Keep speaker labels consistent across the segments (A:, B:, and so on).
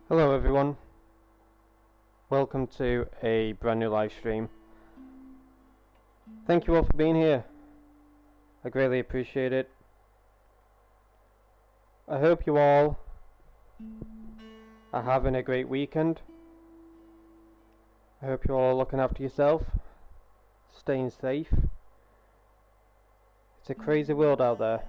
A: Hello everyone, welcome to a brand new live stream. Thank you all for being here. I greatly appreciate it. I hope you all are having a great weekend. I hope you all are looking after yourself, staying safe. It's a crazy world out there.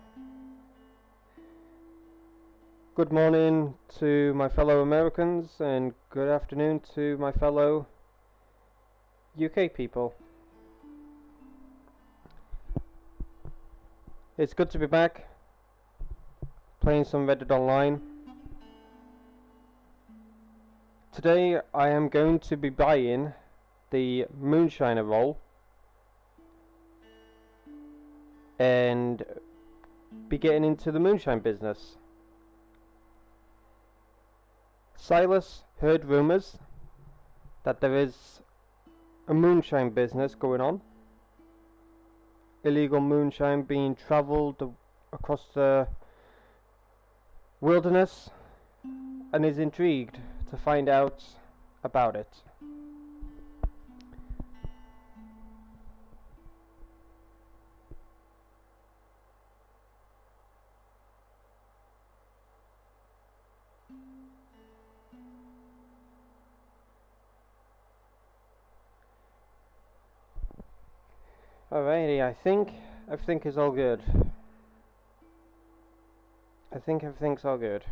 A: Good morning to my fellow Americans and good afternoon to my fellow UK people. It's good to be back playing some Reddit Online. Today I am going to be buying the Moonshine role and be getting into the Moonshine business. Silas heard rumours that there is a moonshine business going on. Illegal moonshine being travelled across the wilderness, and is intrigued to find out about it. Alrighty, I think everything is all good. I think everything's all good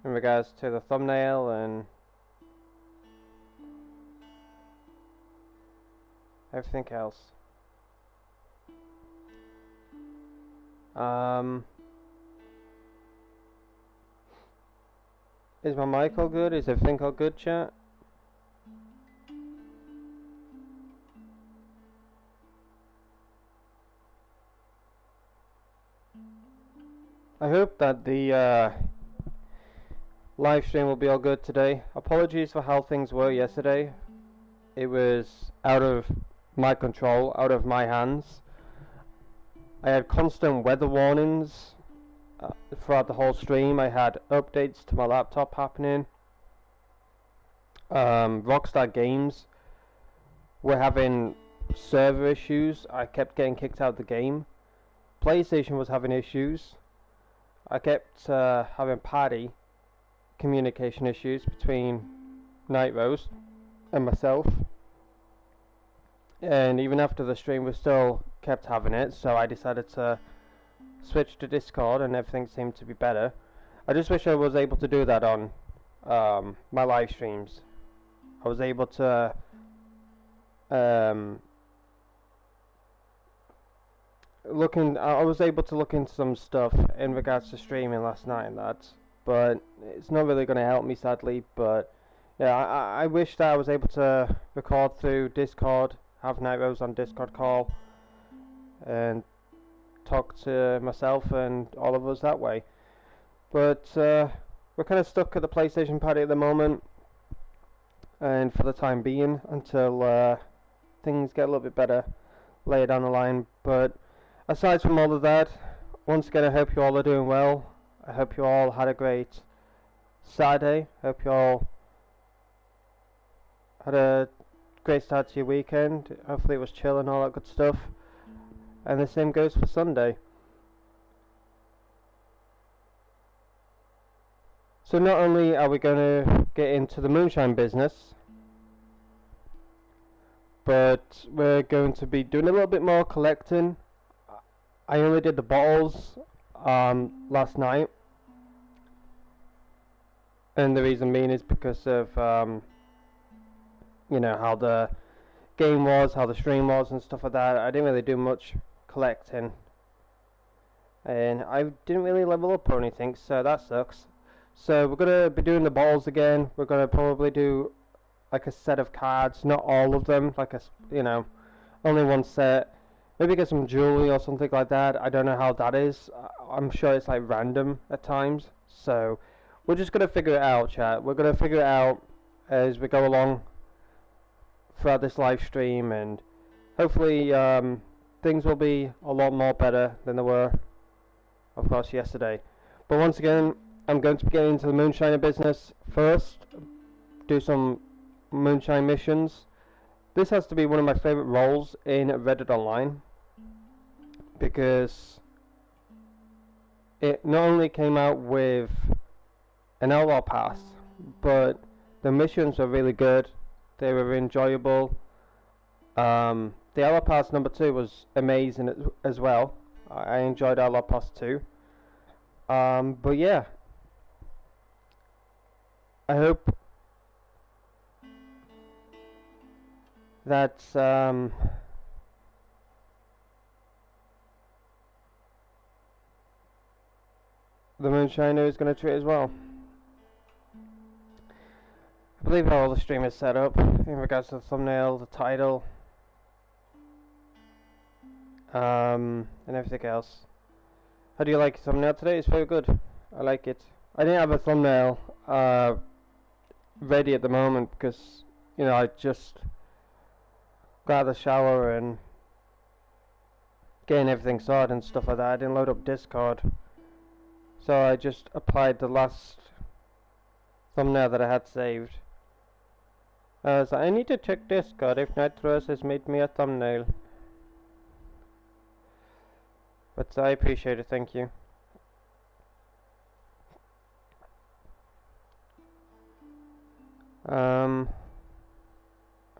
A: in regards to the thumbnail and everything else. Is my mic all good? Is everything all good, chat? I hope that the live stream will be all good today. Apologies for how things were yesterday. It was out of my control, out of my hands. I had constant weather warnings throughout the whole stream. I had updates to my laptop happening. Rockstar Games were having server issues. I kept getting kicked out of the game. PlayStation was having issues. I kept having party communication issues between Night Rose and myself, and even after the stream we still kept having it, so I decided to switch to Discord and everything seemed to be better. I just wish I was able to do that on my live streams. I was able to I was able to look into some stuff in regards to streaming last night and that, but it's not really going to help me, sadly. But yeah, I wish that I was able to record through Discord, have Night Rose on Discord call, and talk to myself and all of us that way. But we're kind of stuck at the PlayStation party at the moment, and for the time being, until things get a little bit better later down the line. But aside from all of that, once again I hope you all are doing well. I hope you all had a great Saturday. I hope you all had a great start to your weekend. Hopefully it was chill and all that good stuff. And the same goes for Sunday. So not only are we going to get into the moonshine business, but we're going to be doing a little bit more collecting. I only did the bottles last night, and the reason being is because of you know, how the game was, how the stream was and stuff like that. I didn't really do much collecting, and I didn't really level up or anything, so that sucks. So we're going to be doing the bottles again. We're going to probably do like a set of cards, not all of them, like you know, only one set. Maybe get some jewelry or something like that. I don't know how that is. I'm sure it's like random at times. So we're just going to figure it out, chat. We're going to figure it out as we go along throughout this live stream, and hopefully things will be a lot more better than they were, of course, yesterday. But once again, I'm going to be getting into the Moonshiner business first. Do some Moonshine missions. This has to be one of my favourite roles in Reddit Online, because it not only came out with an outlaw pass, but the missions are really good. They were enjoyable. The outlaw pass number 2 was amazing as well. I enjoyed outlaw pass 2. But yeah, I hope that the Moonshiner is going to treat as well. I believe how all the stream is set up in regards to the thumbnail, the title, and everything else. How do you like the thumbnail today? It's very good. I like it. I didn't have a thumbnail ready at the moment because, you know, I just got out of the shower and getting everything sorted and stuff like that. I didn't load up Discord, so I just applied the last thumbnail that I had saved. So I need to check Discord if Nitros has made me a thumbnail. But I appreciate it, thank you.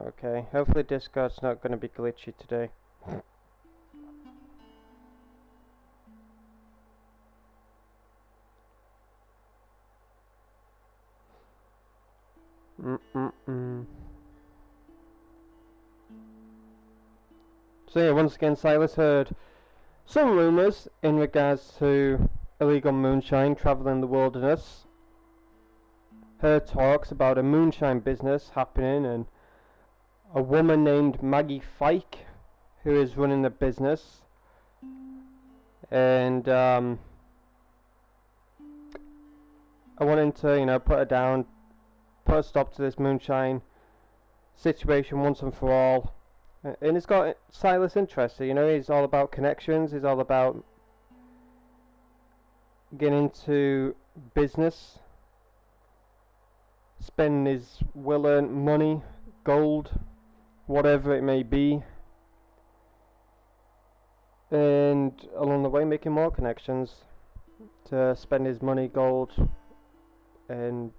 A: Okay, hopefully Discord's not going to be glitchy today. So yeah, once again, Silas heard some rumours in regards to illegal moonshine travelling the wilderness. Heard talks about a moonshine business happening and a woman named Maggie Fike who is running the business. And I wanted to, you know, put her down, put a stop to this moonshine situation once and for all. And it's got Silas interested, you know. He's all about connections, he's all about getting into business, spending his well-earned money, gold, whatever it may be, and along the way making more connections to spend his money, gold, and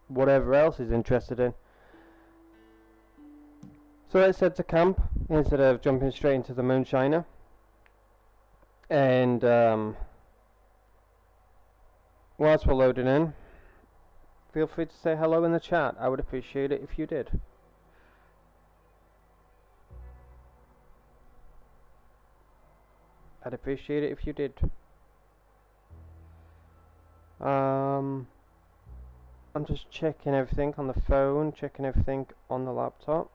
A: whatever else he's interested in. So let's head to camp instead of jumping straight into the Moonshiner. And whilst we're loading in, feel free to say hello in the chat. I would appreciate it if you did. I'd appreciate it if you did. I'm just checking everything on the phone, checking everything on the laptop.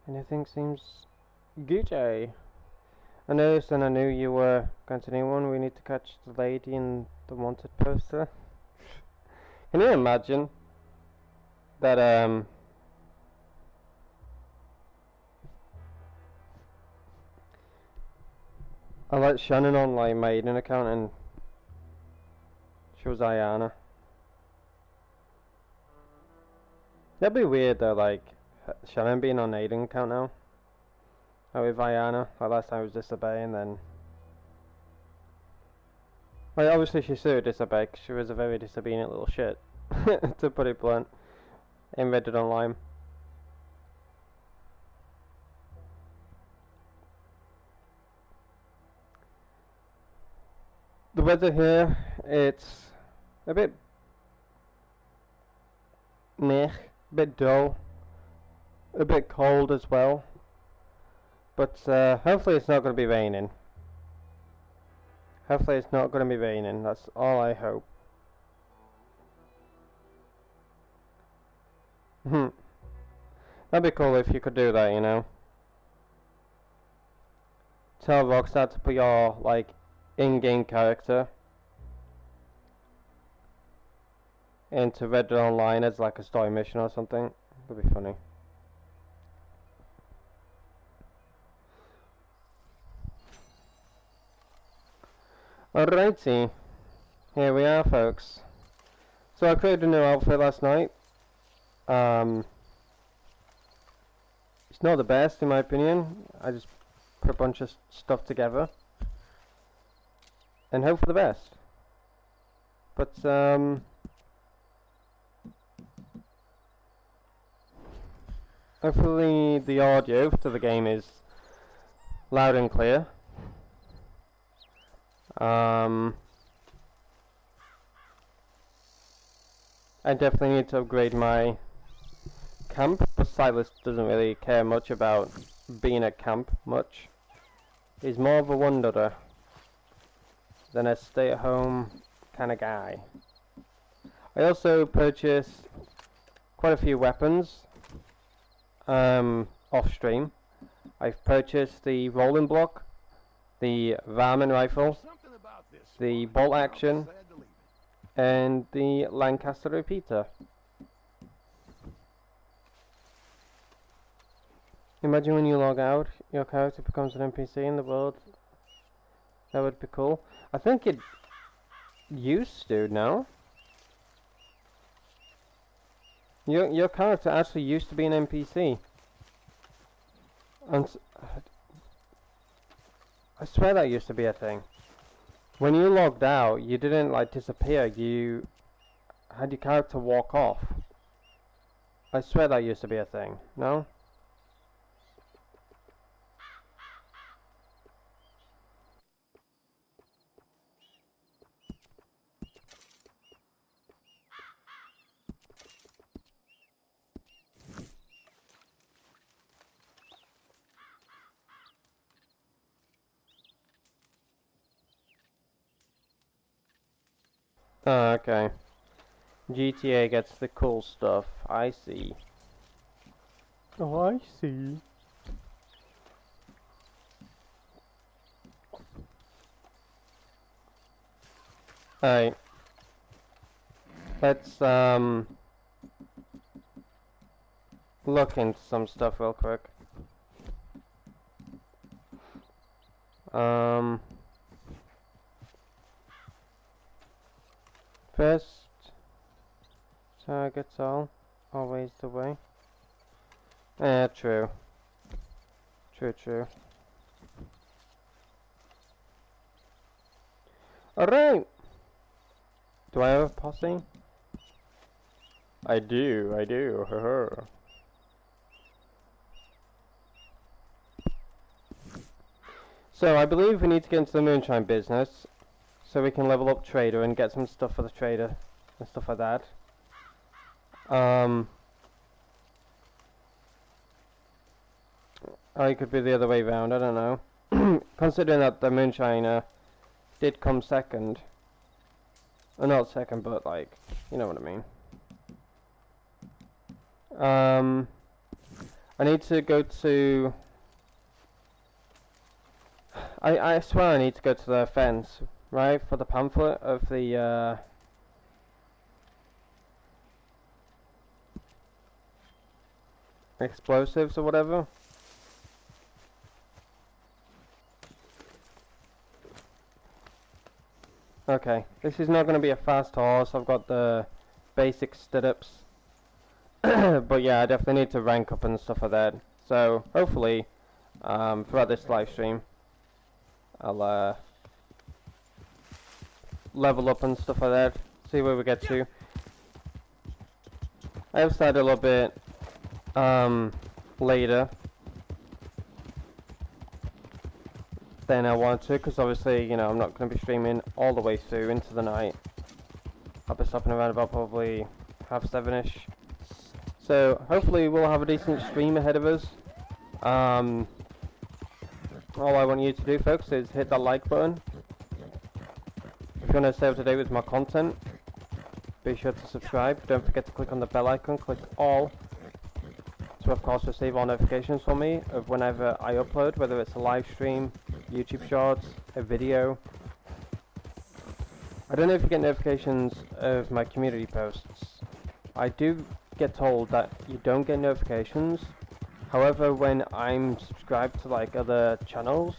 A: Anything seems Gucci. I noticed and I knew you were going to need one. We need to catch the lady in the wanted poster. Can you imagine that I let Shannon online my Aidan account and she was Ayana. That'd be weird though, like Shannon being on Aidan account now. Oh, with Ayana. Like last time it was Disobey, and then well, obviously she sued Disobey because she was a very disobedient little shit, to put it blunt, in Reddit Online. The weather here, it's a bit meh, a bit dull, a bit cold as well, but hopefully it's not going to be raining. Hopefully it's not going to be raining, that's all I hope. That'd be cool if you could do that, you know. Tell Rockstar to put your, like, in-game character into Reddit Online as like a story mission or something. That'd be funny. Alrighty, here we are, folks. So I created a new outfit last night. It's not the best in my opinion. I just put a bunch of stuff together and hope for the best. But hopefully the audio to the game is loud and clear. I definitely need to upgrade my camp, but Silas doesn't really care much about being at camp much. He's more of a wanderer than a stay-at-home kind of guy. I also purchased quite a few weapons off stream. I've purchased the rolling block, the varmint rifle, the bolt action, and the Lancaster repeater. Imagine when you log out, your character becomes an NPC in the world. That would be cool. I think it used to, no? Your character actually used to be an NPC. And I swear that used to be a thing. When you logged out, you didn't like disappear, you had your character walk off. I swear that used to be a thing, no? Oh, okay. GTA gets the cool stuff. I see. Oh, I see. Alright. Let's, look into some stuff real quick. First targets always the way. True. True. Alright! Do I have a posse? I do, haha. So I believe we need to get into the Moonshine business, so we can level up trader and get some stuff for the trader and stuff like that. Or it could be the other way round, I don't know. Considering that the Moonshiner did come second. Or not second, but like, you know what I mean. I need to go to... I swear I need to go to the fence, right, for the pamphlet of the, explosives or whatever. Okay, this is not going to be a fast horse. I've got the basic stirrups. But yeah, I definitely need to rank up and stuff like that. So, hopefully, throughout this live stream, I'll, level up and stuff like that. See where we get to. I have started a little bit, later than I wanted to, because obviously, you know, I'm not going to be streaming all the way through into the night. I'll be stopping around about probably 7:30ish. So hopefully we'll have a decent stream ahead of us. All I want you to do, folks, is hit that like button. If you want to stay up to date with my content, be sure to subscribe. Don't forget to click on the bell icon, click all, to of course receive all notifications from me of whenever I upload, whether it's a live stream, YouTube shorts, a video. I don't know if you get notifications of my community posts. I do get told that you don't get notifications. However, when I'm subscribed to like other channels,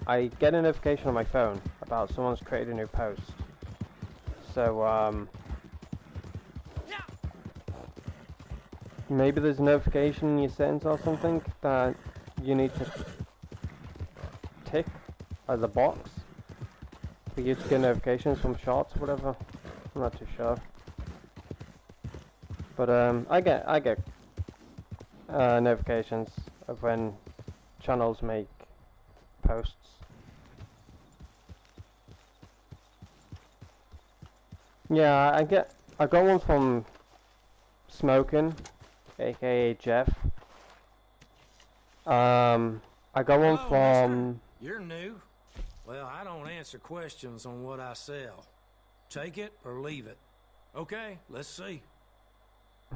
A: I get a notification on my phone about someone's created a new post. So, maybe there's a notification in your settings or something that you need to tick as a box for you to get notifications from shorts or whatever. I'm not too sure. But, I get notifications of when channels make posts. Yeah, I got one from Smoking, aka Jeff. I got one from...
B: You're new? Well, I don't answer questions on what I sell. Take it or leave it. Okay, let's see.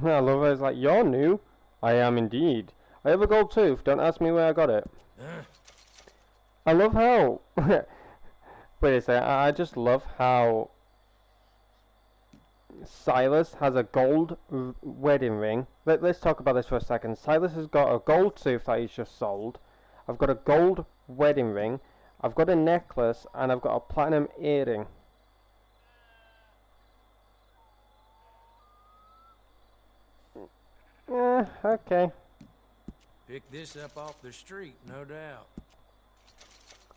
A: I love it. It's like, you're new? I am indeed. I have a gold tooth. Don't ask me where I got it. I love how... Wait a second. I just love how... Silas has a gold wedding ring. Let's talk about this for a second. Silas has got a gold tooth that he's just sold. I've got a gold wedding ring. I've got a necklace, and I've got a platinum earring. Yeah, okay.
B: Pick this up off the street, no doubt.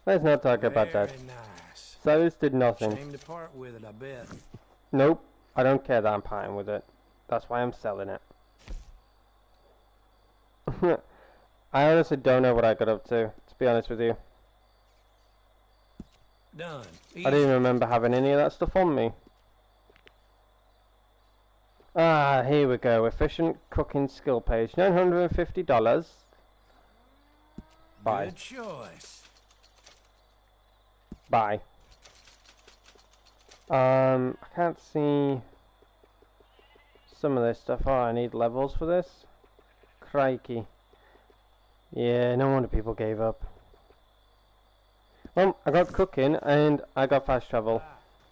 A: Let's not talk about that.
B: Very nice.
A: Silas did nothing.
B: Shame to part with it, I bet.
A: Nope. I don't care that I'm parting with it. That's why I'm selling it. I honestly don't know what I got up to be honest with you.
B: Done.
A: I don't even remember having any of that stuff on me. Ah, here we go. Efficient cooking skill page. $950. Bye.
B: Good choice.
A: Bye. I can't see some of this stuff. Oh, I need levels for this. Crikey. Yeah, no wonder people gave up. Well, I got cooking and I got fast travel.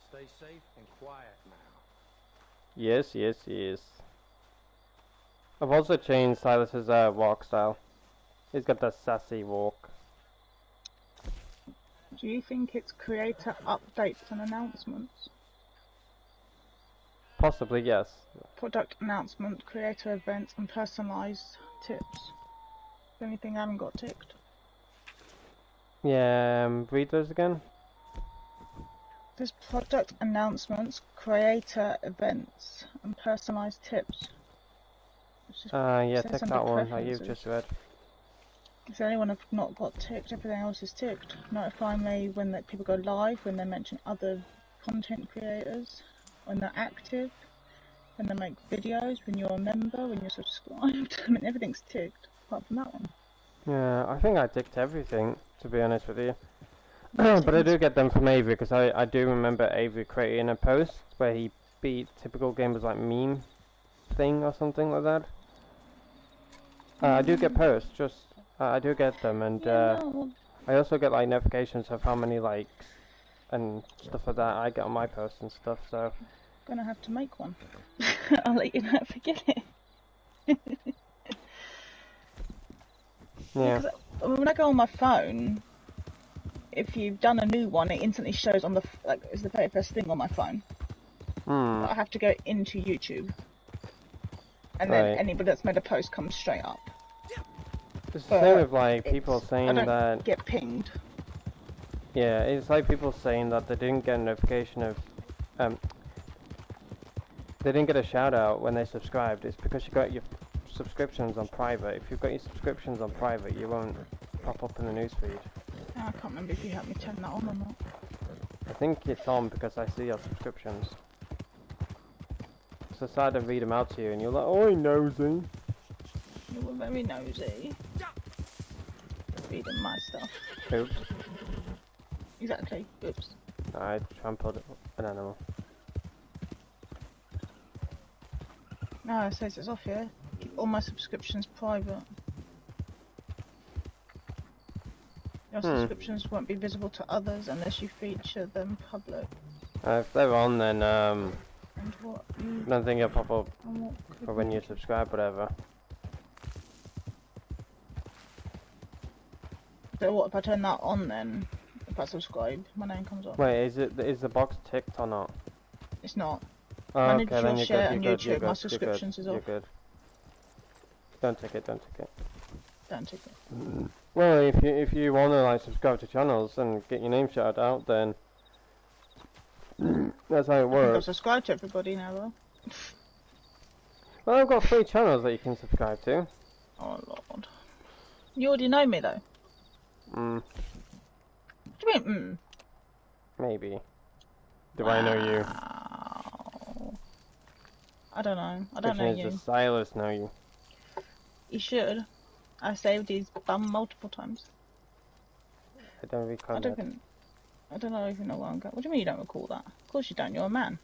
B: Stay safe and quiet now.
A: Yes, yes, yes. I've also changed Silas's walk style. He's got that sassy walk.
C: Do you think it's creator updates and announcements?
A: Possibly, yes.
C: Product announcement, creator events, and personalised tips. Anything I haven't got ticked?
A: Yeah, read those again.
C: There's product announcements, creator events, and personalised tips.
A: Yeah, tick that one that you've just read.
C: Is there anyone I've not got ticked? Everything else is ticked. Notify me when people go live, when they mention other content creators, when they're active, when they make videos, when you're a member, when you're subscribed. I mean, everything's ticked, apart from that one.
A: Yeah, I think I ticked everything, to be honest with you. But I do get them from Avery, because I do remember Avery creating a post where he beat typical gamers like meme thing or something like that. I do get posts, just I do get them, and I also get like notifications of how many likes and stuff like that I get on my posts and stuff. So
C: gonna have to make one. I'll let you know if I get it.
A: Yeah.
C: When I go on my phone, if you've done a new one, it instantly shows on the it's the very first thing on my phone. I have to go into YouTube, and then anybody that's made a post comes straight up.
A: It's the same with like people saying
C: I don't
A: that
C: get pinged.
A: Yeah, it's like people saying that they didn't get a notification of they didn't get a shout out when they subscribed. It's because you got your subscriptions on private. If you've got your subscriptions on private, you won't pop up in the newsfeed.
C: I can't remember if you helped me turn that on or not.
A: I think it's on because I see your subscriptions. So I started to read them out to you and you're like, oh, nosy.
C: You were very nosy. Reading my stuff.
A: Oops.
C: Exactly. Oops.
A: I trampled an animal.
C: No, it says it's off here. Keep all my subscriptions private. Your subscriptions won't be visible to others unless you feature them public.
A: If they're on, then
C: And what?
A: I don't think it'll pop up for when you subscribe, whatever.
C: So what if I turn that on then? If I subscribe, my name comes up.
A: Wait, is the box ticked or not?
C: It's not.
A: Oh,
C: Manage
A: okay,
C: your
A: then you're
C: share
A: good,
C: on
A: you're good, you're
C: YouTube. My
A: good, you're good,
C: subscriptions is
A: you're
C: off.
A: good. Don't tick it, don't tick it.
C: Don't take it.
A: Well, if you wanna like subscribe to channels and get your name shouted out, then that's how it
C: I think I've
A: works.
C: subscribed to everybody now, though.
A: Well, I've got 3 channels that you can subscribe to.
C: Oh lord. You already know me though.
A: Mm,
C: What do you mean?
A: maybe. Do I know you?
C: Wow. I don't know. I don't
A: Question
C: know
A: is,
C: you.
A: does Silas know you?
C: You should. I saved his bum multiple times.
A: I don't recall
C: I don't
A: that.
C: even. I don't know even know where I'm going. What do you mean you don't recall that? Of course you don't. You're a man.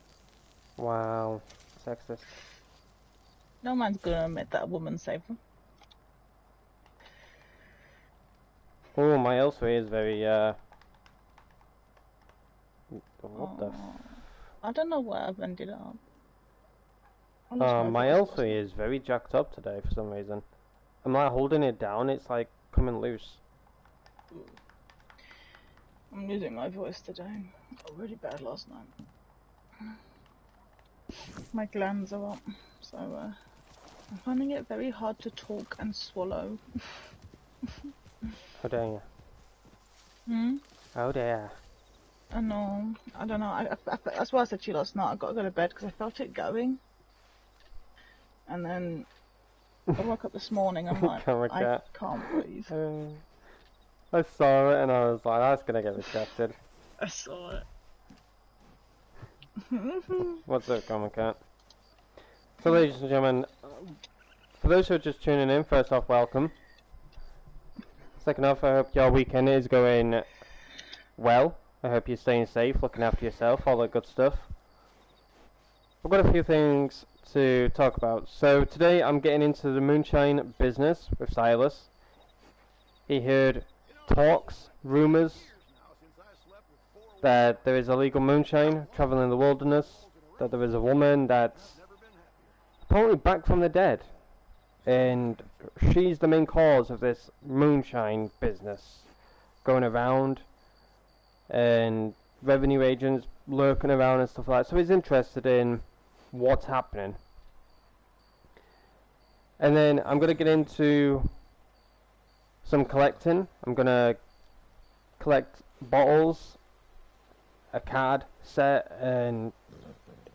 A: Wow, sexist.
C: No man's gonna admit that a woman saved them.
A: Oh, my Elsewhere is very, what the
C: I don't know where I've ended up. I lost
A: my
C: address last
A: Elsewhere
C: night.
A: is very jacked up today for some reason. I'm like holding it down, it's like coming loose.
C: I'm losing my voice today. I got really bad last night. My glands are up, so I'm finding it very hard to talk and swallow.
A: How dare you?
C: Hmm?
A: How dare.
C: I know. I don't know. That's why I said to you last night. I got to go to bed because I felt it going. And then I woke up this morning. I'm like, I can't breathe.
A: I saw it and I was like, that's gonna get rejected.
C: I saw it.
A: What's up, Comic Cat? So, ladies and gentlemen, for those who are just tuning in, first off, welcome. Second off, I hope your weekend is going well. I hope you're staying safe, looking after yourself, all that good stuff. I've got a few things to talk about. So today I'm getting into the moonshine business with Silas. He heard talks, rumours, that there is illegal moonshine travelling in the wilderness, that there is a woman that's apparently back from the dead, and she's the main cause of this moonshine business going around, and revenue agents lurking around and stuff like that. So he's interested in what's happening. And then I'm going to get into some collecting. I'm going to collect bottles, a card set, and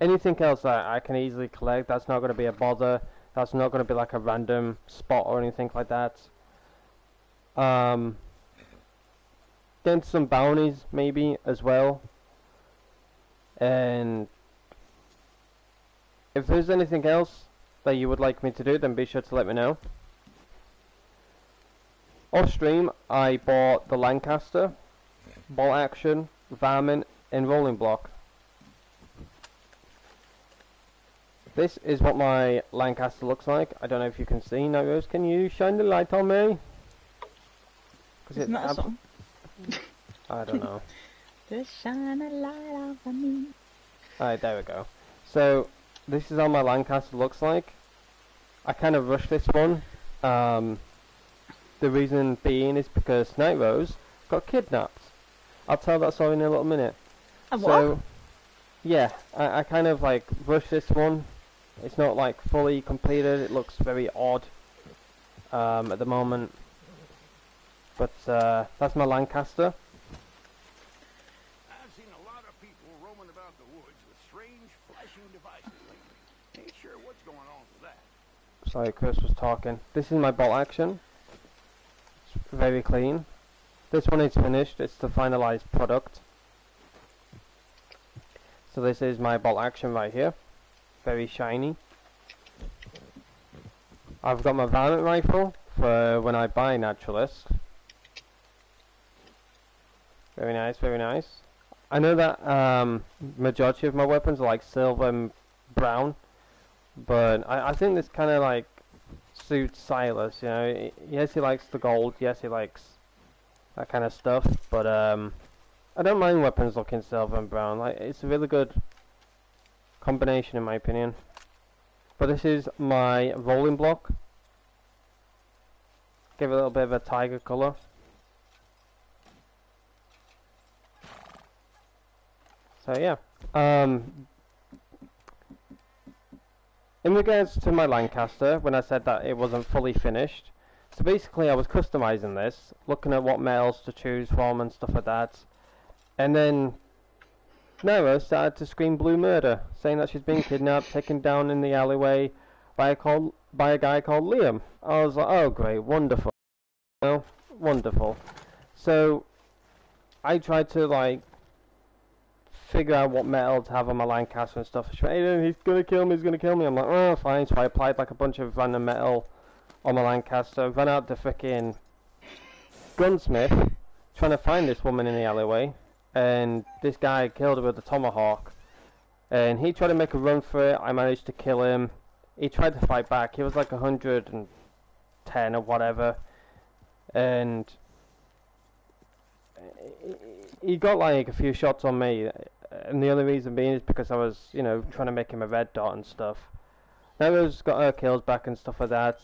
A: anything else that I can easily collect. That's not going to be a bother. That's not going to be like a random spot or anything like that. Then some bounties maybe as well. And if there's anything else that you would like me to do, then be sure to let me know. Off stream, I bought the Lancaster, bolt action, varmint, and rolling block. This is what my Lancaster looks like. I don't know if you can see. Now, Rose, can you shine the light on me?
C: Isn't that a song?
A: I don't know.
C: Just shine a light on me.
A: Alright, there we go. So, this is how my Lancaster looks like. I kind of rushed this one. The reason being is because Night Rose got kidnapped. I'll tell that story in a little minute.
C: A what?
A: So, yeah, I kind of like rushed this one. It's not like fully completed. It looks very odd at the moment. But that's my Lancaster.
D: I've seen a lot of people roaming about the woods with strange flashing devices lately. Ain't sure what's going on with that.
A: Sorry, Chris was talking. This is my bolt action. It's very clean. This one is finished. It's the finalized product. So this is my bolt action right here. Very shiny. I've got my varmint rifle for when I buy naturalist. Very nice, very nice. I know that majority of my weapons are like silver and brown, but I think this kind of like suits Silas, you know. Yes, he likes the gold, yes, he likes that kind of stuff, but I don't mind weapons looking silver and brown. Like, it's a really good combination in my opinion. But this is my rolling block. Give it a little bit of a tiger colour. So yeah. In regards to my Lancaster, when I said that it wasn't fully finished, so basically I was customizing this, looking at what metals to choose from and stuff like that, and then Nora started to scream blue murder, saying that she's been kidnapped, taken down in the alleyway by a guy called Liam. I was like, oh great, wonderful, wonderful. So I tried to like figure out what metal to have on my Lancaster and stuff. She went, Aidan, he's gonna kill me, he's gonna kill me. I'm like, oh, fine. So I applied like a bunch of random metal on my Lancaster, ran out to frickin' gunsmith, trying to find this woman in the alleyway, and this guy killed her with a tomahawk. And he tried to make a run for it. I managed to kill him. He tried to fight back. He was like 110 or whatever, and he got like a few shots on me, and the only reason being is because I was, you know, trying to make him a red dot and stuff. Never's got her kills back and stuff like that,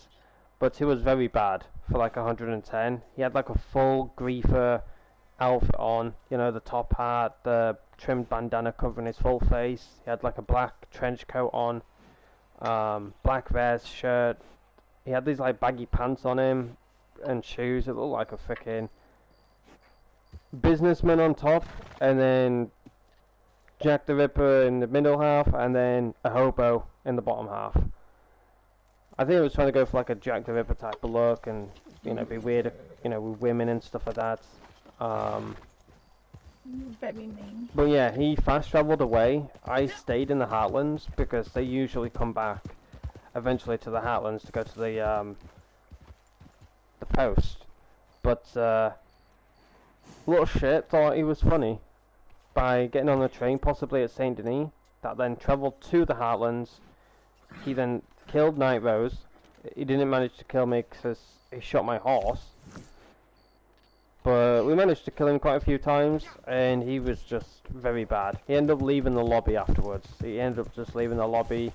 A: but he was very bad for like 110. He had like a full griefer outfit on, you know, the top hat, the trimmed bandana covering his full face. He had like a black trench coat on, black vest, shirt. He had these like baggy pants on him and shoes. It looked like a freaking businessman on top, and then Jack the Ripper in the middle half, and then a hobo in the bottom half. I think I was trying to go for like a Jack the Ripper type of look, and you know, be weird, you know, with women and stuff like that.
C: Very mean.
A: But yeah, he fast traveled away. I stayed in the Heartlands because they usually come back eventually to the Heartlands to go to the post. But little shit thought he was funny by getting on the train, possibly at Saint Denis, that then travelled to the Heartlands. He then killed Night Rose. He didn't manage to kill me because he shot my horse, but we managed to kill him quite a few times, and he was just very bad. He ended up leaving the lobby afterwards. He ended up just leaving the lobby,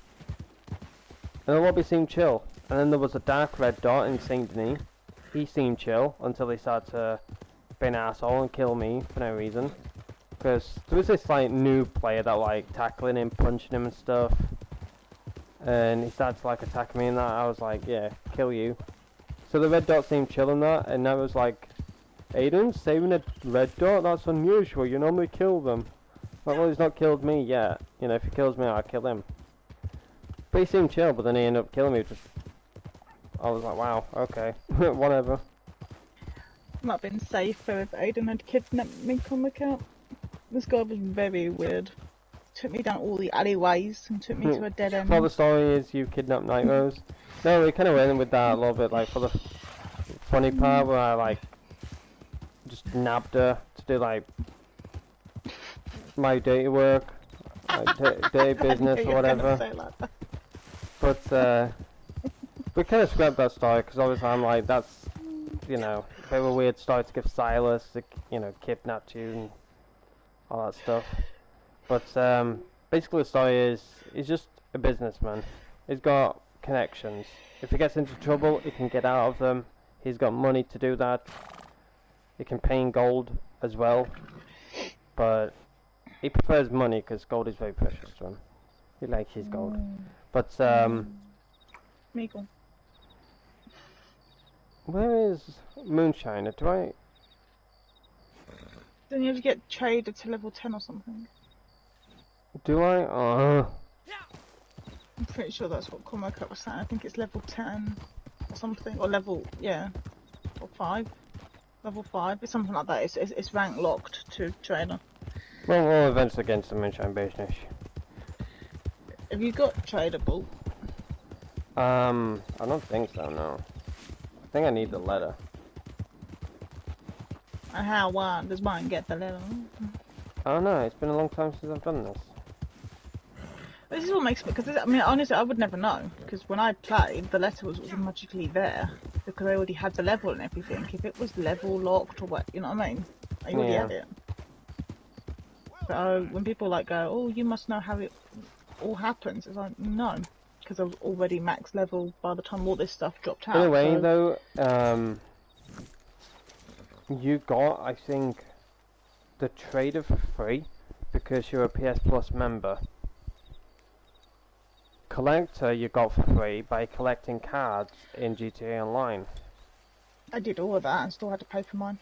A: and the lobby seemed chill. And then there was a dark red dot in Saint Denis. He seemed chill until he started to be an asshole and kill me for no reason. Because there was this like new player that like tackling him, punching him and stuff, and he started to like attack me and that. I was like, yeah, kill you. So the red dot seemed chill in that, and I was like, Aidan, saving a red dot? That's unusual, you normally kill them. Like, well, he's not killed me yet. You know, if he kills me, I'll kill him. But he seemed chill, but then he ended up killing me. Just, I was like, wow, okay, whatever.
C: Not been safer if Aidan had kidnapped me on the account. This guy was very weird. Took me down all the alleyways and took me to a dead end.
A: Well, the story is you kidnapped Night Rose. No, we kind of went in with that a little bit, like for the funny part where I like just nabbed her to do like my dirty work, like dirty business or whatever.
C: Like
A: But we kind of scrapped that story because obviously I'm like, that's, you know, a bit of a weird story to give Silas, to, you know, kidnapped you and all that stuff. But basically the story is, he's just a businessman. He's got connections. If he gets into trouble, he can get out of them. He's got money to do that. He can pay in gold as well. But he prefers money because gold is very precious to him. He likes his gold. But
C: Meagle.
A: where is Moonshine? Do I...
C: Then you have to get traded to level 10 or something.
A: Do I?
C: I'm pretty sure that's what Cormac was saying. I think it's level 10 or something, or level, yeah, or 5. Level 5, it's something like that. It's rank locked to trainer.
A: Well, we'll eventually get into the Moonshine business.
C: Have you got tradable?
A: I don't think so, no. I think I need the letter.
C: And how does one get the level?
A: I don't know, it's been a long time since I've done this.
C: This is what makes me, because I mean, honestly, I would never know, because when I played, the letter was magically there, because I already had the level and everything. If it was level locked or what, you know what I mean? I already had it. But when people like go, oh, you must know how it all happens, it's like, no, because I was already max level by the time all this stuff dropped out.
A: In a way, though, you got, I think, the trader for free because you're a PS Plus member. Collector you got for free by collecting cards in GTA Online.
C: I did all of that and still had to pay for mine.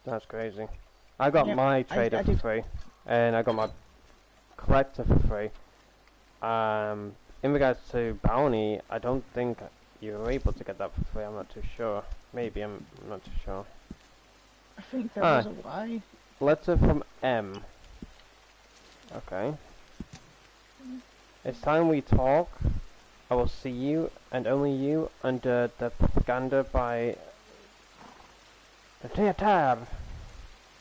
A: That's crazy. I got
C: Yep,
A: my trader
C: I
A: for
C: did.
A: free, and I got my collector for free. In regards to bounty, I don't think you were able to get that for free. I'm not too sure. Maybe I'm not too sure.
C: I think there was a way.
A: Letter from M. Okay. It's time we talk. I will see you, and only you, under the propaganda by the theater.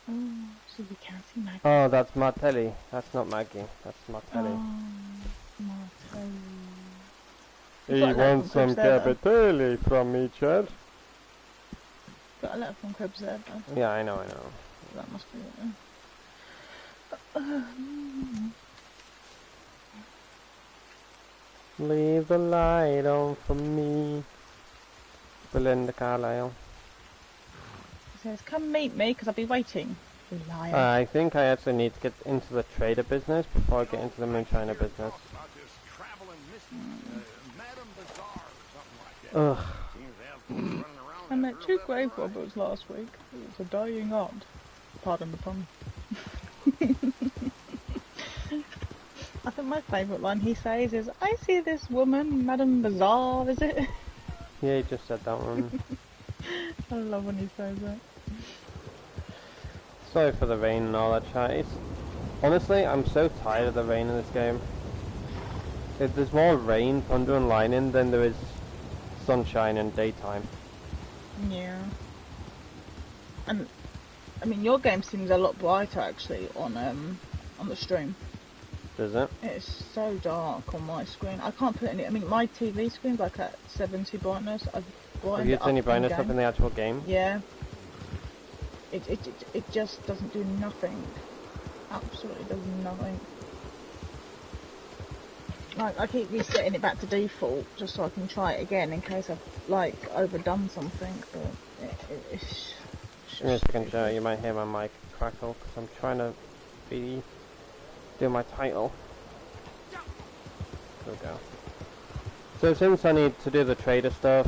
C: Oh, so we can't see Maggie.
A: Oh, that's Martelli. That's not Maggie. That's Martelli.
C: Oh, Martelli.
A: He
C: got a letter
A: wants
C: from
A: some
C: Cribs there, though.
A: capitelli from me, Chad.
C: Got a letter from Cribs there, though.
A: Yeah, I know.
C: That must be it then.
A: Leave the light on for me. Belinda Carlisle.
C: He says, come meet me, because I'll be waiting. You liar.
A: I think I actually need to get into the trader business before I get into the moonshiner business.
D: About this traveling mystic, Madame Bazaar or something like that.
A: Ugh.
D: Seems to have folks running around
C: I met
D: after
C: 2
D: left and
C: grave
D: right.
C: robbers last week. It was a dying art. Pardon the pun. I think my favourite line he says is, I see this woman, Madame Bazaar, is it?
A: Yeah, he just said that one.
C: I love when he says it.
A: Sorry for the rain and all that chat. Honestly, I'm so tired of the rain in this game. There's more rain, thunder and lightning than there is sunshine and daytime.
C: Yeah. And, I mean, your game seems a lot brighter, actually, on the stream.
A: Does it?
C: It's so dark on my screen. I can't put any. I mean, my TV screen's like at 70 brightness. I've
A: Have
C: brightened
A: you
C: it
A: seen any
C: up
A: brightness up
C: in-game.
A: in the actual game?
C: Yeah. It just doesn't do nothing. Absolutely does nothing. Like, I keep resetting it back to default just so I can try it again in case I've like overdone something. But it's
A: In a
C: just
A: second, you might hear my mic crackle because I'm trying to do my title. There we go. So since I need to do the trader stuff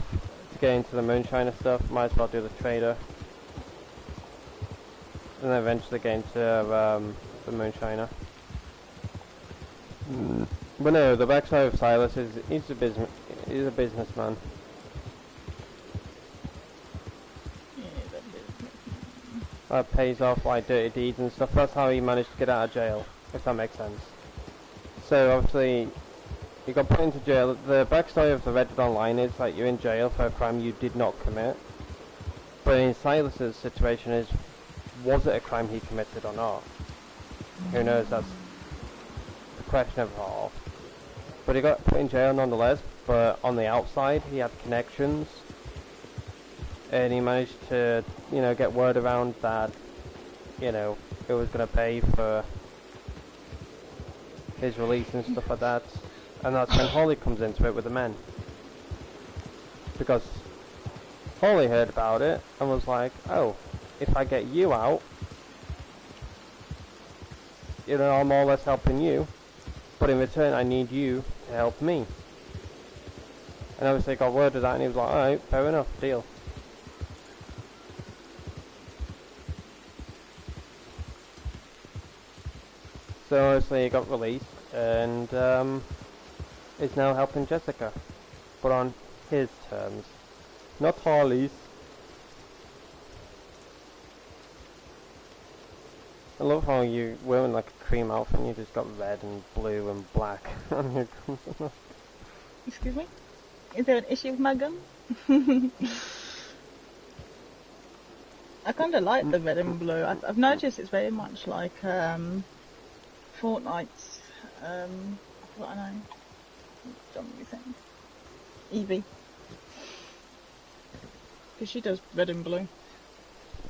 A: to get into the moonshiner stuff, might as well do the trader. And then eventually get into the moonshiner. But no, the backside of Silas is he's a businessman. That pays off like dirty deeds and stuff. That's how he managed to get out of jail, if that makes sense. So obviously, he got put into jail. The backstory of the Reddit Online is that you're in jail for a crime you did not commit. But in Silas's situation is, was it a crime he committed or not? Who knows, that's the question of all. But he got put in jail nonetheless, but on the outside he had connections. And he managed to, you know, get word around that, you know, it was going to pay for his release and stuff like that. And that's when Holly comes into it with the men. Because Holly heard about it and was like, oh, if I get you out, you know, I'm more or less helping you, but in return I need you to help me. And obviously got word of that and he was like, alright, fair enough, deal. So obviously he got released and is now helping Jessica, but on his terms, not Harley's. I love how you wearing like a cream outfit and you just got red and blue and black on your gun.
C: Excuse me? Is there an issue with my gun? I kind of like the red and blue. I've noticed it's very much like Fortnite's, what I know, don't really think, Evie. Because she does red and blue.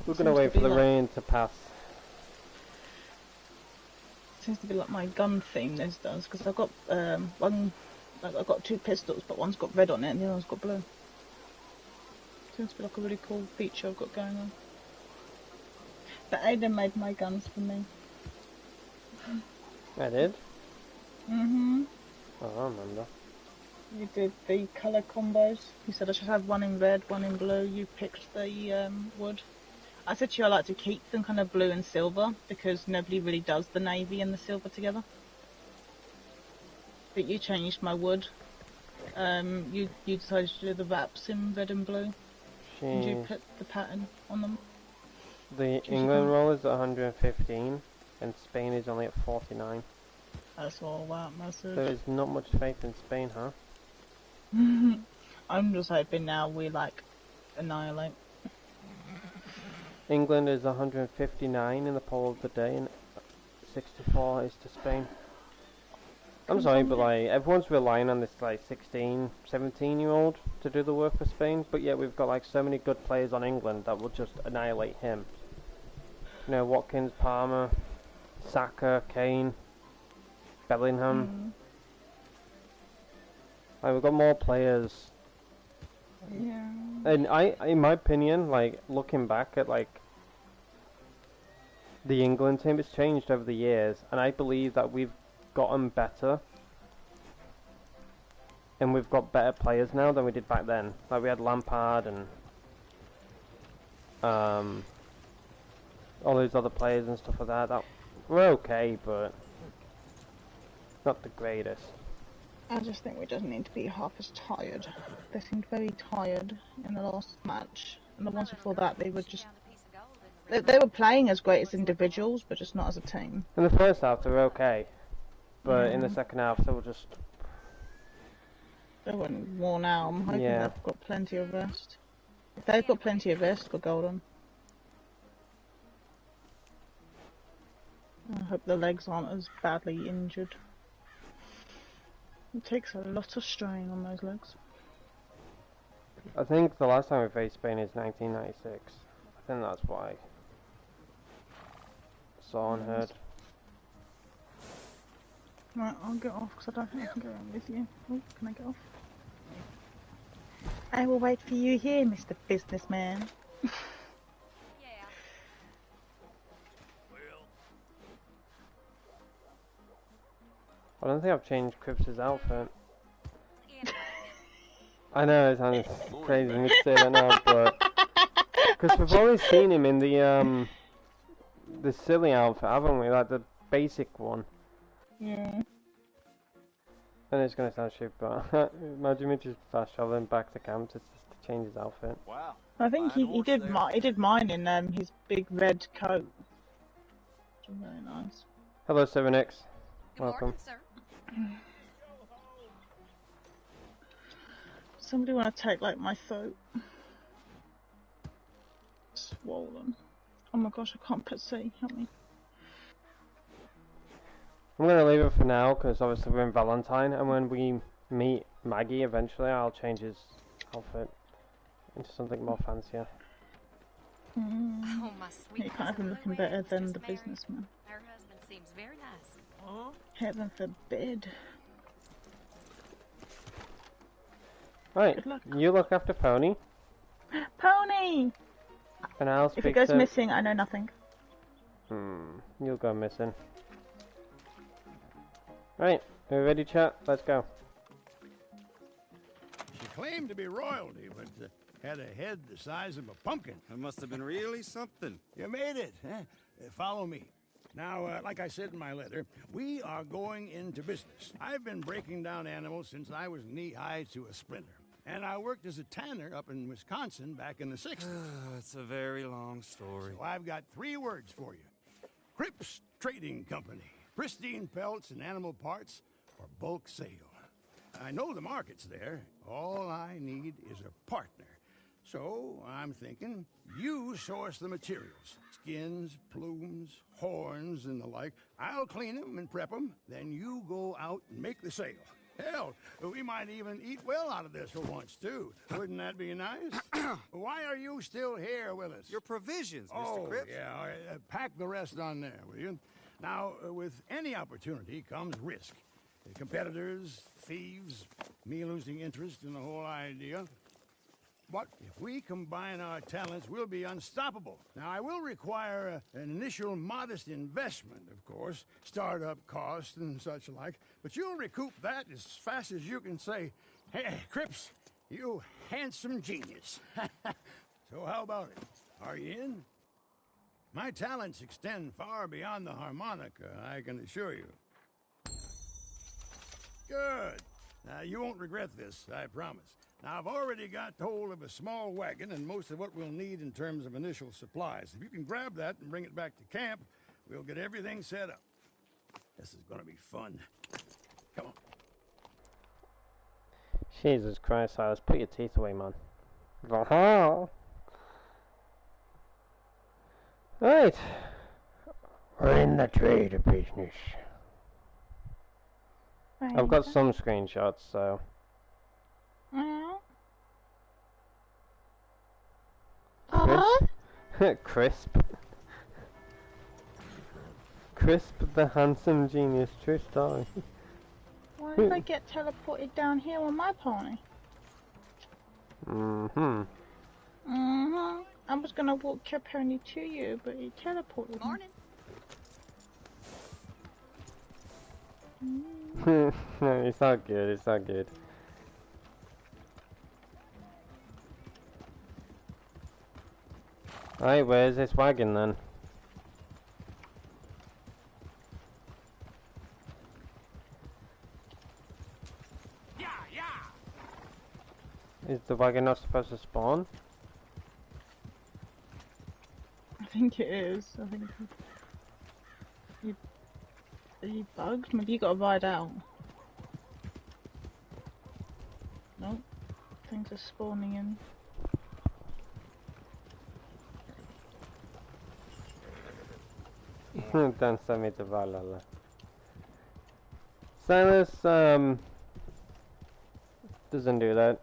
A: We're gonna wait for the rain to pass.
C: Seems to be like my gun theme, this does, because I've got one, like I've got 2 pistols, but one's got red on it and the other one's got blue. Seems to be like a really cool feature I've got going on. But Aidan made my guns for me.
A: I did?
C: Mm-hmm.
A: Oh, I remember.
C: You did the colour combos. You said I should have one in red, one in blue. You picked the wood. I said to you I like to keep them kind of blue and silver because nobody really does the navy and the silver together. But you changed my wood. You decided to do the wraps in red and blue. And you put the pattern on them.
A: The England roll is at 115 and Spain is only at 49.
C: That's all that message.
A: There is not much faith in Spain, huh?
C: I'm just hoping now we like annihilate.
A: England is 159 in the poll of the day and 64 is to Spain. I'm sorry, but like everyone's relying on this like 16, 17-year-old to do the work for Spain, but yet we've got like so many good players on England that will just annihilate him. You know, Watkins, Palmer, Saka, Kane, Bellingham. Like, we've got more players.
C: Yeah.
A: And in my opinion, like looking back at like the England team, it's changed over the years, and I believe that we've gotten better, and we've got better players now than we did back then. Like we had Lampard and all those other players and stuff like that. That were okay, but not the greatest.
C: I just think we just need to be half as tired. They seemed very tired in the last match, and the ones before that they were just. They were playing as great as individuals, but just not as a team.
A: In the first half they were okay, but in the second half they were just.
C: They weren't worn out. I'm hoping they've got plenty of rest. If they've got plenty of rest, we're golden. I hope the legs aren't as badly injured. It takes a lot of strain on those legs.
A: I think the last time we faced Spain is 1996. I think that's why. Saw and heard.
C: Right, I'll get off because I don't think I can go in with you. Oh, can I get off? I will wait for you here, Mr. Businessman.
A: I don't think I've changed Cripps' outfit. I know it sounds crazy to say that now, but because we've always seen him in the silly outfit, haven't we? Like the basic one.
C: Yeah.
A: And it's gonna sound stupid, but imagine me just fast traveling back to camp just to change his outfit.
D: Wow.
C: I think he did mine in his big red coat. Which is very nice.
A: Hello, 7X.
E: Good
A: Welcome.
E: morning, sir.
C: Somebody want to take like my throat? Swollen. Oh my gosh, I can't put C. Help me.
A: I'm gonna leave it for now because obviously we're in Valentine, and when we meet Maggie eventually, I'll change his outfit into something more fancier.
E: Oh, my sweet.
C: You can't have him looking better than the businessman.
E: Her husband seems very nice.
C: Heaven forbid.
A: Right,
C: Good luck.
A: you look after Pony,
C: Pony!
A: and I'll speak
C: If it goes
A: to...
C: missing, I know nothing.
A: You'll go missing. Right, are we ready, chat? Let's go.
D: She claimed to be royalty, but had a head the size of a pumpkin.
F: That must have been really something.
D: You made it, huh? Follow me. Now, like I said in my letter, we are going into business. I've been breaking down animals since I was knee-high to a splinter. And I worked as a tanner up in Wisconsin back in the 60s.
F: It's a very long story.
D: So I've got 3 words for you. Cripps Trading Company. Pristine pelts and animal parts for bulk sale. I know the market's there. All I need is a partner. So I'm thinking you source the materials. Skins, plumes, horns, and the like. I'll clean them and prep them. Then you go out and make the sale. Hell, we might even eat well out of this for once, too. Wouldn't that be nice? Why are you still here with us?
F: Your provisions, Mr. Cripps.
D: Yeah. All right. Pack the rest on there, will you? Now, with any opportunity comes risk. Competitors, thieves, me losing interest in the whole idea. But if we combine our talents, we'll be unstoppable. Now, I will require an initial modest investment, of course, startup costs and such like, but you'll recoup that as fast as you can say, "Hey, Cripps, you handsome genius." So how about it? Are you in? My talents extend far beyond the harmonica, I can assure you. Good. Now, you won't regret this, I promise. Now, I've already got hold of a small wagon and most of what we'll need in terms of initial supplies. If you can grab that and bring it back to camp, we'll get everything set up. This is gonna be fun. Come on.
A: Jesus Christ, Silas, put your teeth away, man. Aha! Right. We're in the trader business. I've got some screenshots, so... Crisp. Crisp. Crisp the handsome genius, true story.
C: Why did I get teleported down here on my pony? I was gonna walk your pony to you, but he teleported.
E: Morning.
A: No, it's not good, it's not good. Alright, where's this wagon then? Is the wagon not supposed to spawn?
C: I think it is. I think are you bugged? Maybe you gotta ride out. Nope. Things are spawning in.
A: Don't send me to Valhalla. Silas, doesn't do that.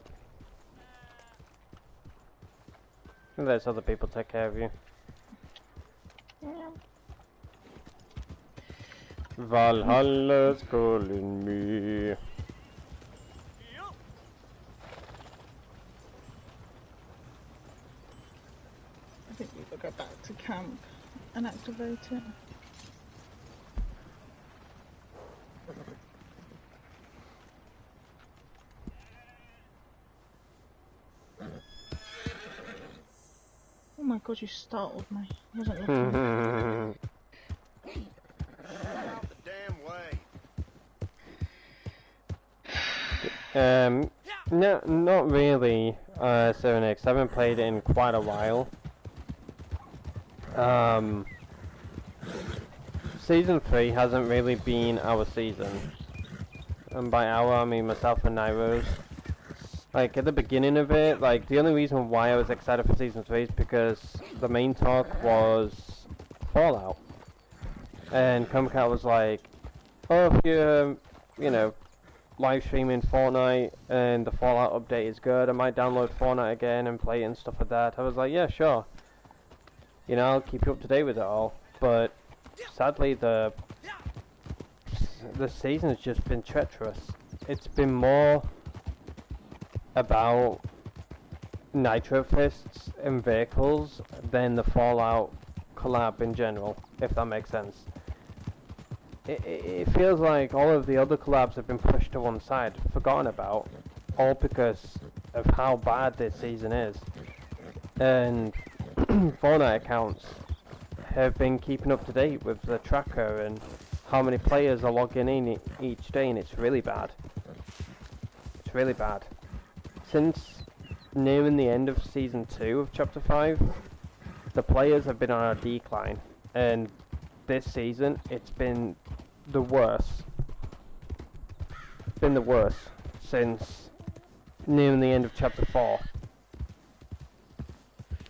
A: He lets other people take care of you.
C: Yeah.
A: Valhalla's calling me.
C: I think we've got to go back to camp and activate it. Oh my god, you startled me. I wasn't looking.
F: Out the damn way.
A: No, not really, 7X. I haven't played it in quite a while. Season 3 hasn't really been our season. And by our, I mean myself and Nairo's. Like, at the beginning of it, like, the only reason why I was excited for Season 3 is because the main talk was Fallout. And Comcat was like, oh, if you're, you know, live streaming Fortnite and the Fallout update is good, I might download Fortnite again and play it and stuff like that. I was like, yeah, sure. You know, I'll keep you up to date with it all. But sadly, the season's just been treacherous. It's been more about nitro fists and vehicles than the Fallout collab in general, if that makes sense. It feels like all of the other collabs have been pushed to one side, forgotten about, all because of how bad this season is. And Fortnite accounts have been keeping up to date with the tracker and how many players are logging in each day, and it's really bad. It's really bad. Since nearing the end of Season 2 of Chapter 5, the players have been on a decline, and this season it's been the worst. It's been the worst since nearing the end of Chapter 4.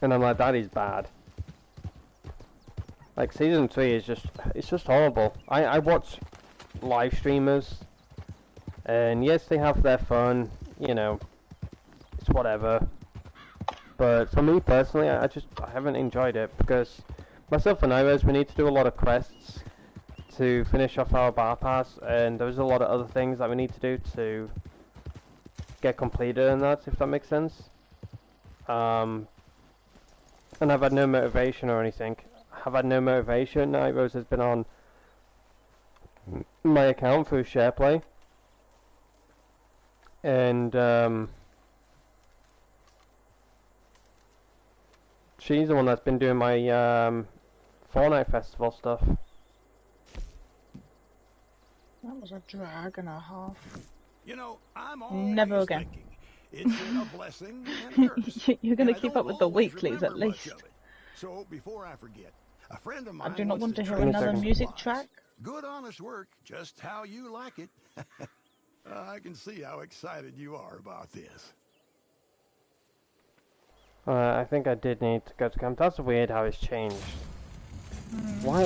A: And I'm like, that is bad. Like, Season 3 is just, it's just horrible. I watch live streamers, and yes, they have their fun, you know, it's whatever. But for me personally, I haven't enjoyed it, because myself and Iris, we need to do a lot of quests to finish off our bar pass, and there's a lot of other things that we need to do to get completed and that, if that makes sense. and I've had no motivation or anything. I've had no motivation. Night Rose has been on my account through SharePlay, and she's the one that's been doing my Fortnite Festival stuff.
C: That was a drag and a half.
D: You know, I'm always
C: Never again.
D: thinking it's been a blessing and a curse.
C: You're going to
D: And I
C: keep
D: don't
C: up with the
D: always
C: weeklies at
D: remember much
C: least.
D: of it. So before I forget, a friend of
C: I
D: mine
C: do not want
D: wants
C: to hear
D: trade
C: another
D: some
C: music
D: supplies.
C: track.
D: Good, honest work, just how you like it. I can see how excited you are about this.
A: I think I did need to go to camp. That's weird how it's changed. Why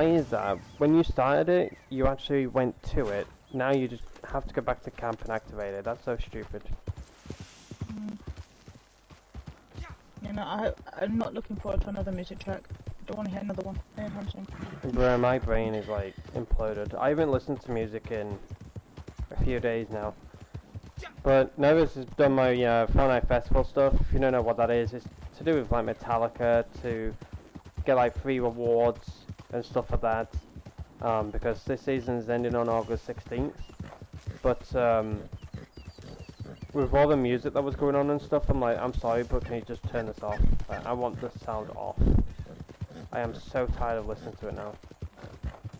A: is that? When you started it, you actually went to it. Now you just have to go back to camp and activate it. That's so stupid.
C: You know, I'm not looking forward to another music track. Don't want to hear another one anytime soon.
A: Bro, my brain is like imploded. I haven't listened to music in a few days now. But Novus has done my Fortnite Festival stuff. If you don't know what that is, it's to do with like Metallica, to get like free rewards and stuff like that. Because this season's ending on August 16th. But with all the music that was going on and stuff, I'm like, I'm sorry, but can you just turn this off? I want the sound off. I am so tired of listening to it now.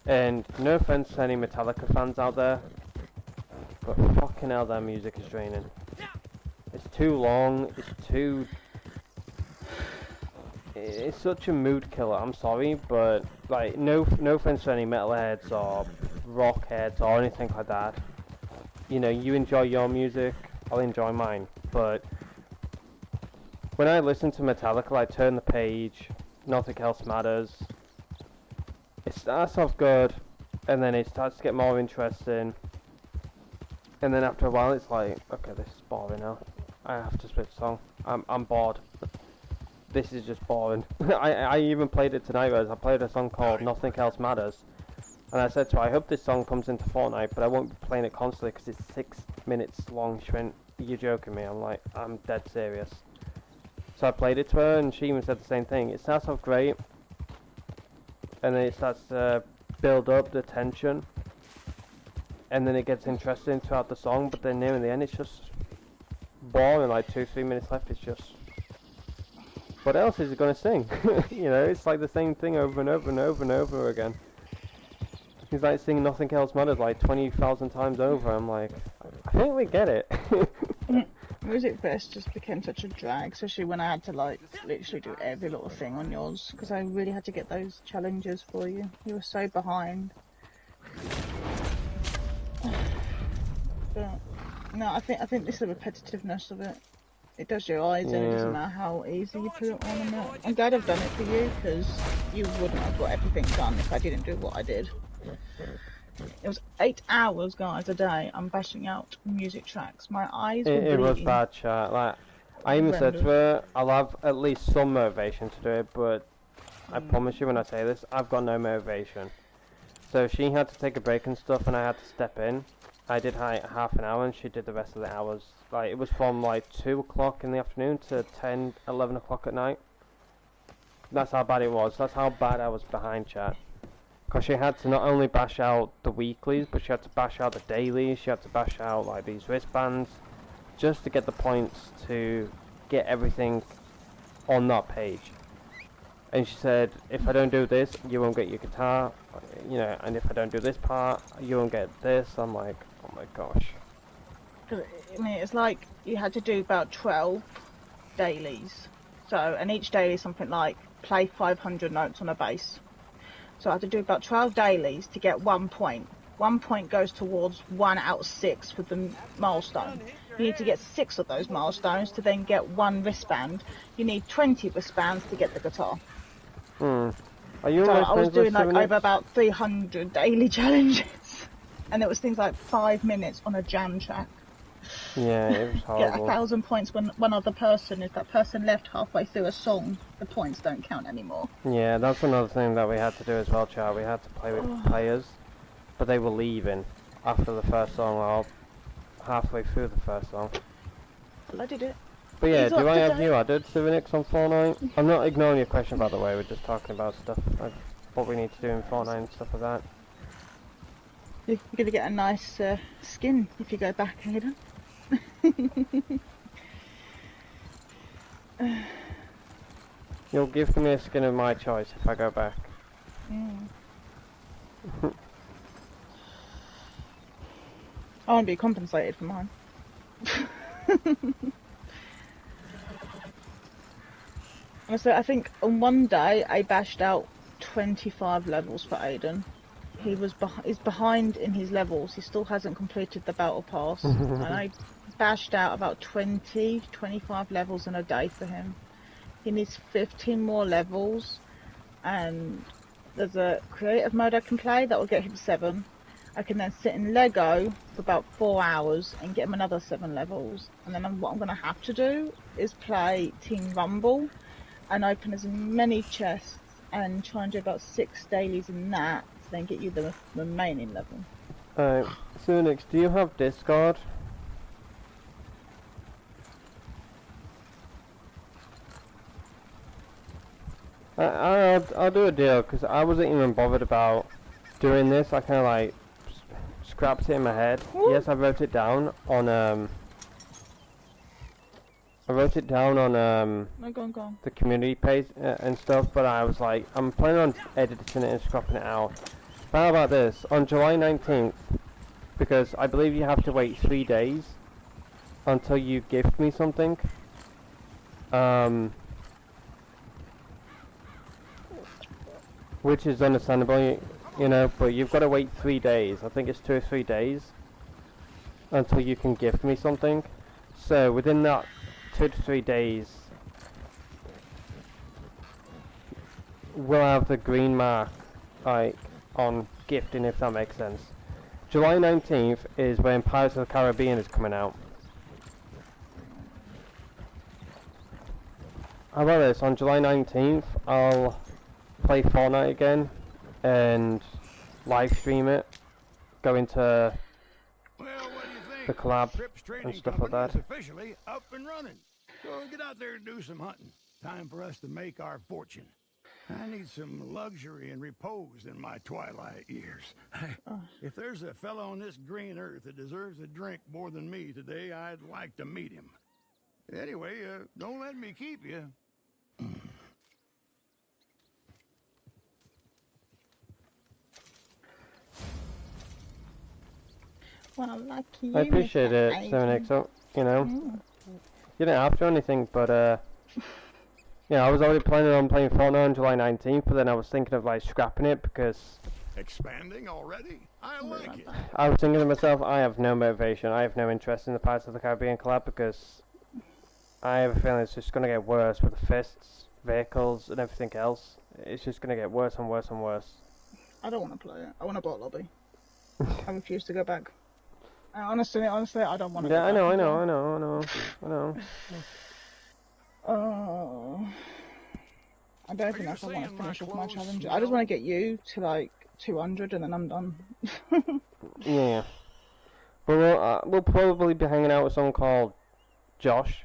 A: And no offense to any Metallica fans out there, but fucking hell, that music is draining. It's too long, it's such a mood killer, I'm sorry, but like, no offense to any metalheads or rock heads or anything like that. You know, you enjoy your music, I'll enjoy mine, but when I listen to Metallica, I turn the page, nothing else matters. It starts off good, and then it starts to get more interesting, and then after a while it's like, okay, this is boring now. I have to switch song. I'm bored. This is just boring. I even played it tonight, Rose. I played a song called Nothing Else Matters, and I said to her, I hope this song comes into Fortnite, but I won't be playing it constantly because it's 6 minutes long. She went, you're joking me. I'm like, I'm dead serious. So I played it to her, and she even said the same thing. It starts off great, and then it starts to build up the tension, and then it gets interesting throughout the song, but then near the end it's just boring, like 2-3 minutes left, it's just, what else is it going to sing? You know, it's like the same thing over and over and over and over again. He's like singing Nothing Else Matters like 20,000 times over. I'm like, I think we get it.
C: Music Fest just became such a drag, especially when I had to like literally do every little thing on yours, because I really had to get those challenges for you. You were so behind. But no, I think this is the repetitiveness of it. It does your eyes in. It doesn't matter how easy you put it on and that. I'm glad I've done it for you, because you wouldn't have got everything done if I didn't do what I did. It was 8 hours, guys, a day. I'm bashing out music tracks. My eyes were bleeding.
A: It was bad, chat. Like, I even said to her, I'll have at least some motivation to do it, but I promise you when I say this, I've got no motivation. So she had to take a break and stuff, and I had to step in. I did half an hour, and she did the rest of the hours. Like, it was from like 2 o'clock in the afternoon to 10, 11 o'clock at night. That's how bad it was. That's how bad I was behind, chat. Because she had to not only bash out the weeklies, but she had to bash out the dailies, she had to bash out like these wristbands, just to get the points to get everything on that page. And she said, if I don't do this, you won't get your guitar, you know, and if I don't do this part, you won't get this. I'm like, oh my gosh.
C: I mean, it's like you had to do about 12 dailies. So, and each daily is something like play 500 notes on a bass. So I had to do about 12 dailies to get 1 point. 1 point goes towards 1 out of 6 with the milestone. You need to get 6 of those milestones to then get 1 wristband. You need 20 wristbands to get the guitar.
A: Are you
C: So I was doing like
A: over
C: about 300 daily challenges. And it was things like 5 minutes on a jam track.
A: Yeah, it was horrible.
C: Get 1,000 points when one other person, if that person left halfway through a song, the points don't count anymore.
A: Yeah, that's another thing that we had to do as well, Char. We had to play with players, but they were leaving after the first song or halfway through the first song.
C: Well, I did it.
A: But yeah,
C: He's
A: do
C: up
A: I
C: to
A: have
C: date.
A: you added to the Nix on Fortnite? I'm not ignoring your question, by the way. We're just talking about stuff, like what we need to do in Fortnite and stuff like that.
C: You're gonna get a nice skin if you go back, Aidan.
A: You'll give me a skin of my choice if I go back.
C: I won't be compensated for mine. So I think on one day I bashed out 25 levels for Aidan. He's behind in his levels. He still hasn't completed the battle pass, and I bashed out about 25 levels in a day for him. He needs 15 more levels, and there's a creative mode I can play that will get him 7. I can then sit in Lego for about 4 hours and get him another 7 levels, and then what I'm going to have to do is play Team Rumble and open as many chests and try and do about 6 dailies in that to then get you the remaining level.
A: Alright, Sunix, do you have Discord? I'll do a deal, because I wasn't even bothered about doing this. I kind of like scrapped it in my head.
C: Ooh.
A: Yes, I wrote it down on
C: No, go on.
A: the community page and stuff, but I was like, I'm planning on editing it and scrapping it out. But how about this? On July 19th, because I believe you have to wait 3 days until you gift me something. Which is understandable, you know, but you've got to wait 3 days. I think it's 2 or 3 days until you can gift me something. So within that 2 to 3 days, we'll have the green mark, like, on gifting, if that makes sense. July 19th is when Pirates of the Caribbean is coming out. How about this? On July 19th, I'll play Fortnite again and live stream it, go into
D: Well, what do you think?
A: the collab
D: Trips Trading
A: and stuff like
D: Company
A: that.
D: is officially up and running. So get out there and do some hunting. Time for us to make our fortune. I need some luxury and repose in my twilight years. If there's a fellow on this green earth that deserves a drink more than me today, I'd like to meet him. Anyway, don't let me keep you.
C: Well, lucky you.
A: I appreciate
C: Mr.
A: it,
C: Aidan.
A: 7XO, you know. You didn't have to or anything, but yeah, I was already planning on playing Fortnite on July 19th, but then I was thinking of like scrapping it because
D: Expanding already? I like it.
A: I was thinking to myself, I have no motivation, I have no interest in the Pirates of the Caribbean collab because I have a feeling it's just going to get worse with the fists, vehicles, and everything else. It's just going to get worse and worse and worse.
C: I don't want to play it. I want a bot lobby. I refuse to go back. Honestly, I don't want to.
A: Yeah,
C: go
A: I know,
C: back
A: I
C: again.
A: know.
C: Oh, I don't think
D: you
C: that's what I want
D: saying
C: to finish
D: my
C: off my
D: clothes
C: challenge. I
D: smell?
C: just want to get you to like 200 and then I'm done.
A: Yeah. But we'll probably be hanging out with someone called Josh.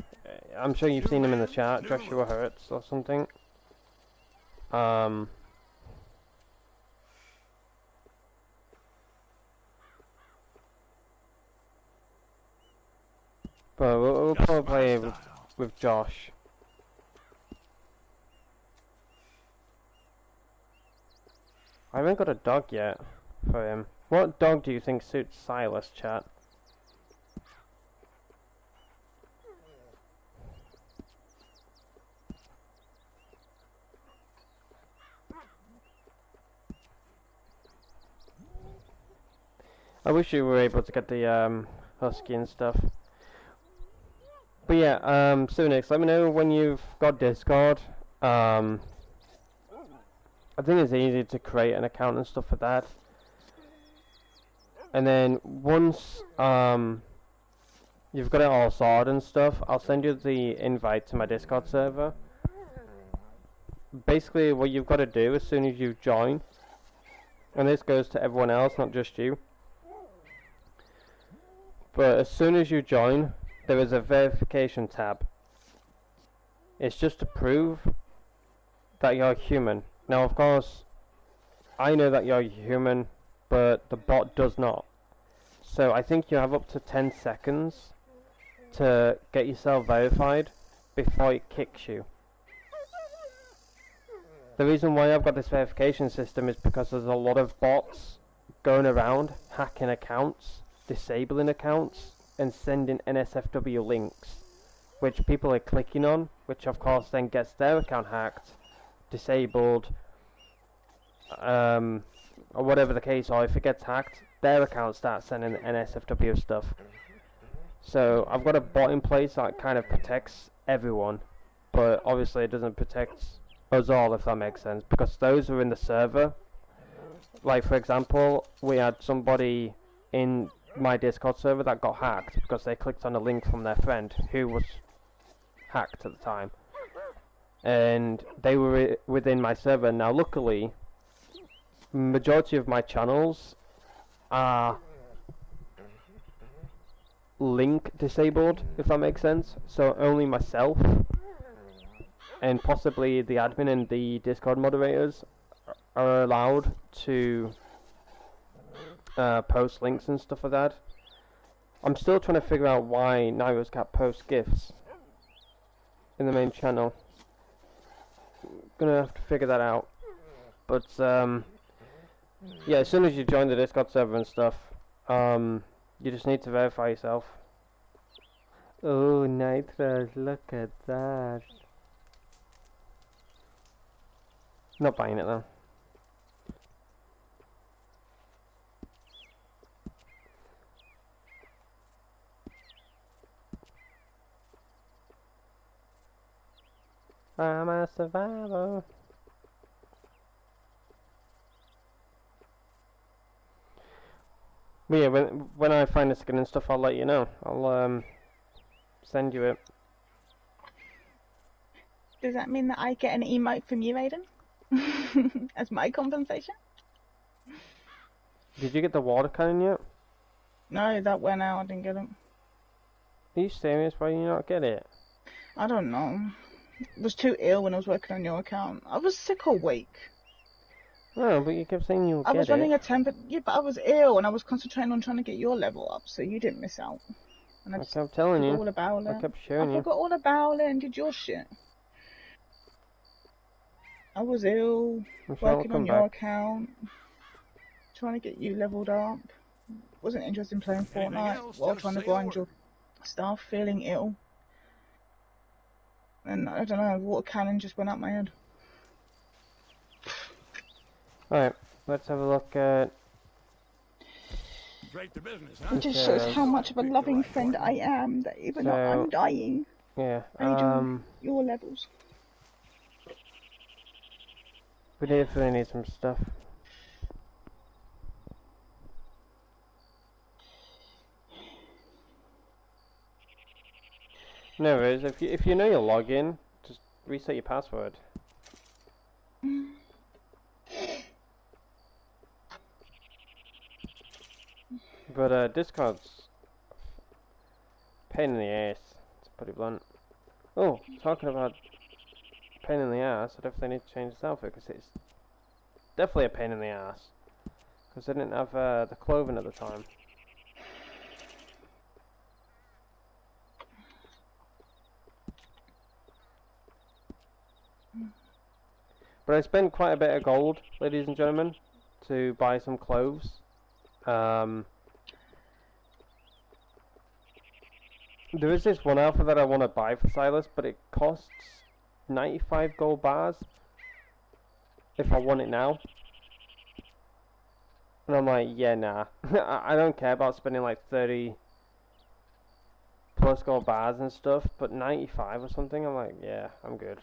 A: I'm sure you've seen him in the chat, Joshua Hertz or something. But we'll
D: Just
A: probably play
D: my
A: with,
D: style.
A: with Josh. I haven't got a dog yet for him. What dog do you think suits Silas, chat? I wish you were able to get the husky and stuff. But yeah, Sunix, let me know when you've got Discord. I think it's easy to create an account and stuff for that. And then once you've got it all sorted and stuff, I'll send you the invite to my Discord server. Basically, what you've got to do as soon as you join, and this goes to everyone else, not just you. But as soon as you join, there is a verification tab. It's just to prove that you're human. Now, of course, I know that you're human, but the bot does not. So I think you have up to 10 seconds to get yourself verified before it kicks you. The reason why I've got this verification system is because there's a lot of bots going around hacking accounts, disabling accounts, and sending NSFW links, which people are clicking on, which of course then gets their account hacked, disabled, or whatever the case, or if it gets hacked, their account starts sending NSFW stuff. So I've got a bot in place that kind of protects everyone, but obviously it doesn't protect us all, if that makes sense, because those who are in the server, like for example, we had somebody in my Discord server that got hacked because they clicked on a link from their friend who was hacked at the time, and they were within my server. Now luckily, majority of my channels are link disabled, if that makes sense, so only myself and possibly the admin and the Discord moderators are allowed to post links and stuff like that. I'm still trying to figure out why Nairo's Cat posts gifts in the main channel. Gonna have to figure that out. But yeah, as soon as you join the Discord server and stuff, you just need to verify yourself. Oh, Nitros, look at that. Not buying it though. I'm a survivor. But yeah, when I find the skin and stuff, I'll let you know. I'll send you it.
C: Does that mean that I get an emote from you, Aidan? As my compensation?
A: Did you get the water cannon yet?
C: No, that went out. I didn't get it.
A: Are you serious? Why did you not get it?
C: I don't know. I was too ill when I was working on your account. I was sick all week.
A: No, but you kept saying you'll get it.
C: I was running a temper. Yeah, but I was ill and I was concentrating on trying to get your level up, so you didn't miss out. And
A: I kept telling you.
C: All about it.
A: I kept showing you.
C: I forgot all about it and did your shit. I was ill, working on your account, trying to get you leveled up. Wasn't interested in playing Fortnite while trying to grind your stuff, feeling ill. And I don't know, water cannon just went up my head.
A: Alright, let's have a look at...
C: It just shows how much of a loving friend I am, that even though I'm dying,
A: yeah,
C: I do your levels.
A: We definitely need some stuff. No worries, if you know your login, just reset your password. But Discord's pain in the ass. It's pretty blunt. Oh, talking about pain in the ass, I definitely need to change this outfit because it's definitely a pain in the ass. Because I didn't have the clothing at the time. But I spent quite a bit of gold, ladies and gentlemen, to buy some clothes. There is this one outfit that I want to buy for Silas, but it costs 95 gold bars if I want it now. And I'm like, yeah, nah. I don't care about spending like 30 plus gold bars and stuff, but 95 or something, I'm like, yeah, I'm good.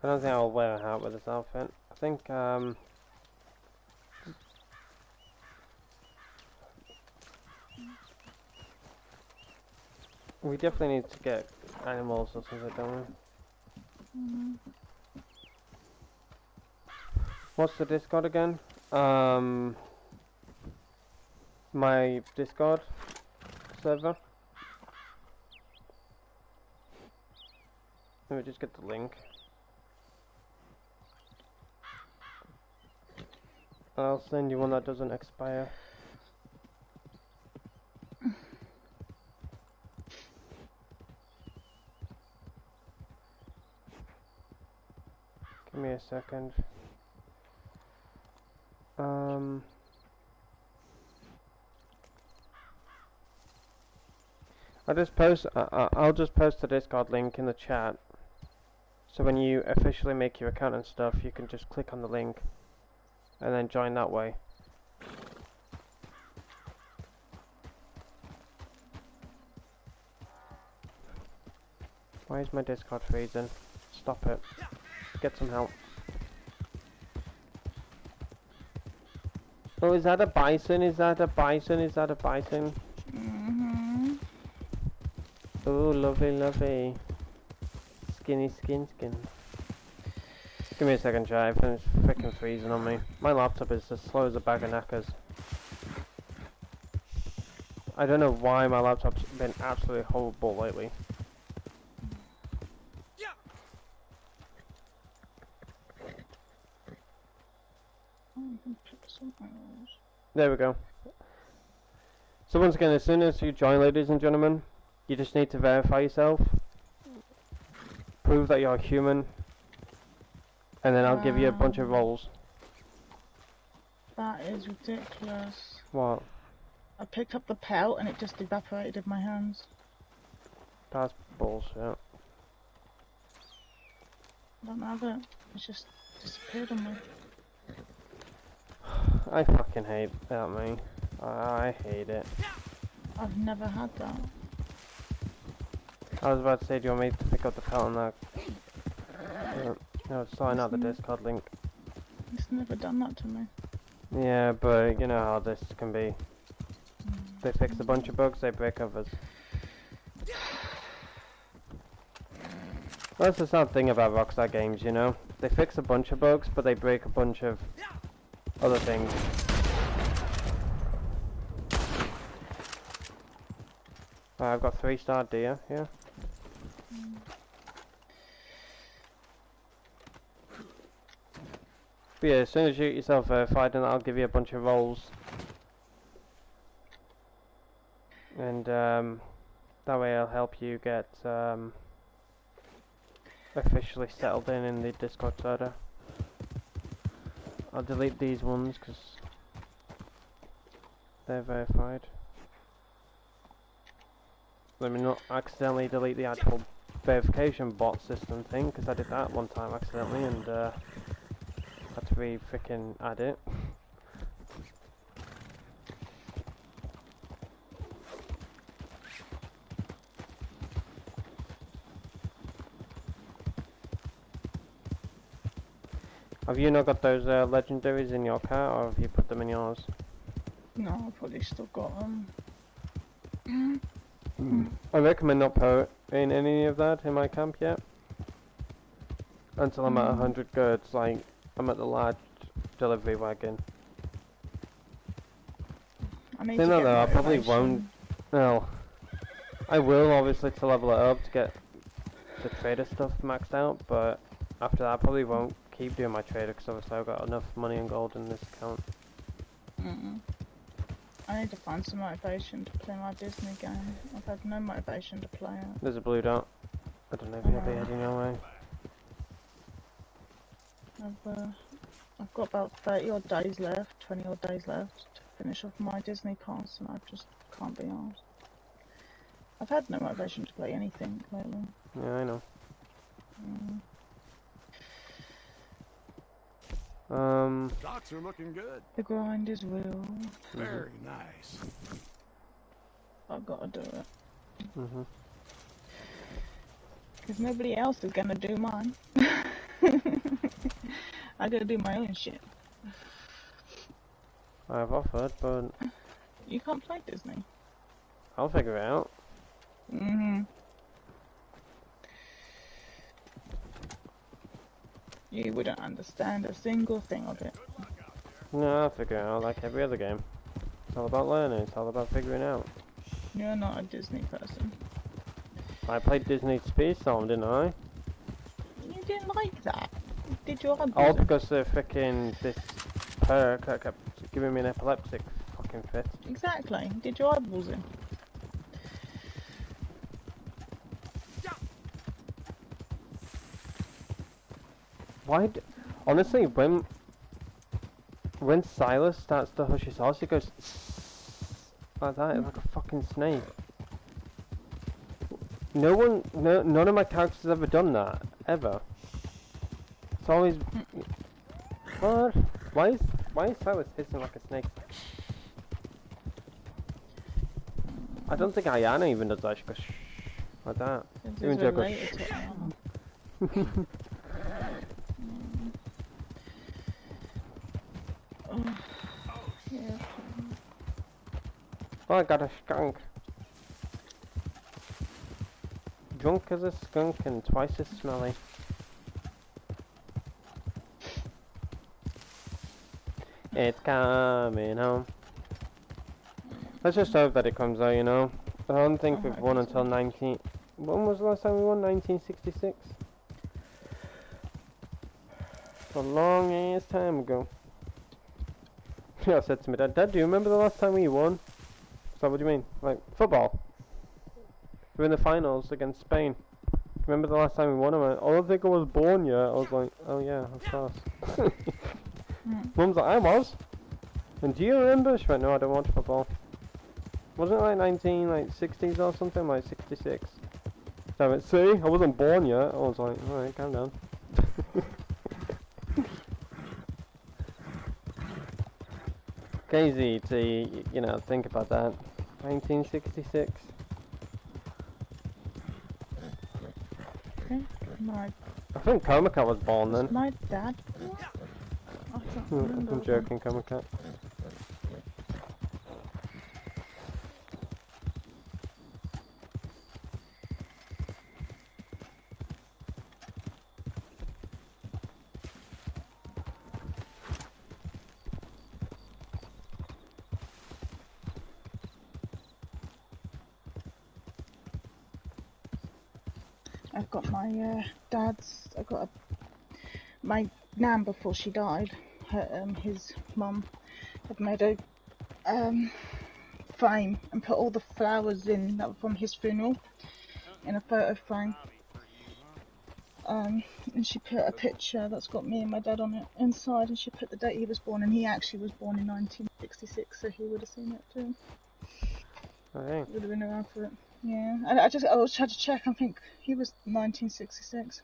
A: I don't think I'll wear a hat with this outfit. I think, we definitely need to get animals or something, don't we? What's the Discord again? My Discord server. Let me just get the link. I'll send you one that doesn't expire. Give me a second. I'll just post the Discord link in the chat. So when you officially make your account and stuff, you can just click on the link and then join that way. Why is my Discord freezing? Stop it. Get some help. Oh, is that a bison? Is that a bison? Is that a bison? Oh, lovely, lovely. Skinny skin. Give me a second, chat. It's freaking freezing on me. My laptop is as slow as a bag of knackers. I don't know why my laptop's been absolutely horrible lately. There we go. So once again, as soon as you join, ladies and gentlemen, you just need to verify yourself. Prove that you're human. And then I'll give you a bunch of roles.
C: That is ridiculous.
A: What?
C: I picked up the pelt and it just evaporated in my hands.
A: That's bullshit.
C: I don't have it. It's just disappeared on me.
A: I fucking hate that, me. I hate it.
C: I've never had that.
A: I was about to say, do you want me to pick up the pelt on that? No, sign out the Discord link.
C: It's never done that to me.
A: Yeah, but you know how this can be. They fix a bunch of bugs, they break others. That's the sad thing about Rockstar games, you know? They fix a bunch of bugs, but they break a bunch of other things. I've got 3-star deer here. But yeah, as soon as you get yourself verified, then I'll give you a bunch of roles. And that way I'll help you get officially settled in the Discord server. I'll delete these ones because they're verified. Let me not accidentally delete the actual verification bot system thing, because I did that one time accidentally and had to re-frickin' add it. Have you not got those legendaries in your car, or have you put them in yours?
C: No, I've probably still got them.
A: I recommend not putting any of that in my camp yet. Until I'm at 100 goods, like I'm at the large delivery wagon.
C: I need
A: So
C: to
A: no,
C: get
A: I probably
C: motivation.
A: won't. No. I will obviously to level it up to get the trader stuff maxed out, but after that I probably won't keep doing my trader because obviously I've got enough money and gold in this account.
C: I need to find some motivation to play my Disney game. I've had no motivation to play it.
A: There's a blue dot. I don't know if you'll be heading your way.
C: I've got about 30 odd days left, 20 odd days left to finish off my Disney pass, and I just can't be arsed. I've had no motivation to play anything lately.
A: Yeah, I know.
D: Stocks are looking good.
C: The grind is real.
D: Very nice.
C: I've got to do it.
A: Mhm.
C: Because nobody else is gonna do mine. I gotta do my own shit.
A: I've offered, but
C: You can't play Disney.
A: I'll figure it out.
C: You wouldn't understand a single thing of it.
A: No, I'll figure it out like every other game. It's all about learning, it's all about figuring out.
C: You're not a Disney person.
A: I played Disney Space Storm, didn't I?
C: You didn't like that. Did your
A: All
C: eyeballs in?
A: because of freaking this perk that kept giving me an epileptic fucking fit.
C: Exactly. Did your eyeballs in?
A: Why? Honestly, when Silas starts to hush his horse, he goes like that, like a fucking snake. None of my characters have ever done that, ever. It's always. What? Why is Silas hissing like a snake? I don't think Aidan even does that. She goes shh, like that. Even Joe goes shh.
C: Yeah.
A: Oh, I got a skunk. Drunk as a skunk and twice as smelly. It's coming home. Let's just hope that it comes out, you know. I don't think we've won until 19... When was the last time we won? 1966? A long ass time ago. I said to my dad, Dad, do you remember the last time we won? So what do you mean? Like, football? We were in the finals against Spain. Remember the last time we won? I went, I don't think I was born yet. I was like, oh yeah, of course. Mum's like, I was. And do you remember? She went, no, I don't watch football. Wasn't it like 1960s or something? Like 66. So I went, see, I wasn't born yet. I was like, alright, calm down. Crazy to, you know, think about that. 1966.
C: My,
A: I think Comicat was born then.
C: my dad. I can't remember.
A: I'm joking, Comicat.
C: I've got my dad's. My nan before she died. His mum had made a frame and put all the flowers in that were from his funeral in a photo frame. And she put a picture that's got me and my dad on it inside, and she put the date he was born, and he actually was born in 1966, so he would have seen it too.
A: Okay.
C: Would have been around for it. Yeah, I was trying to check. I think he was 1966.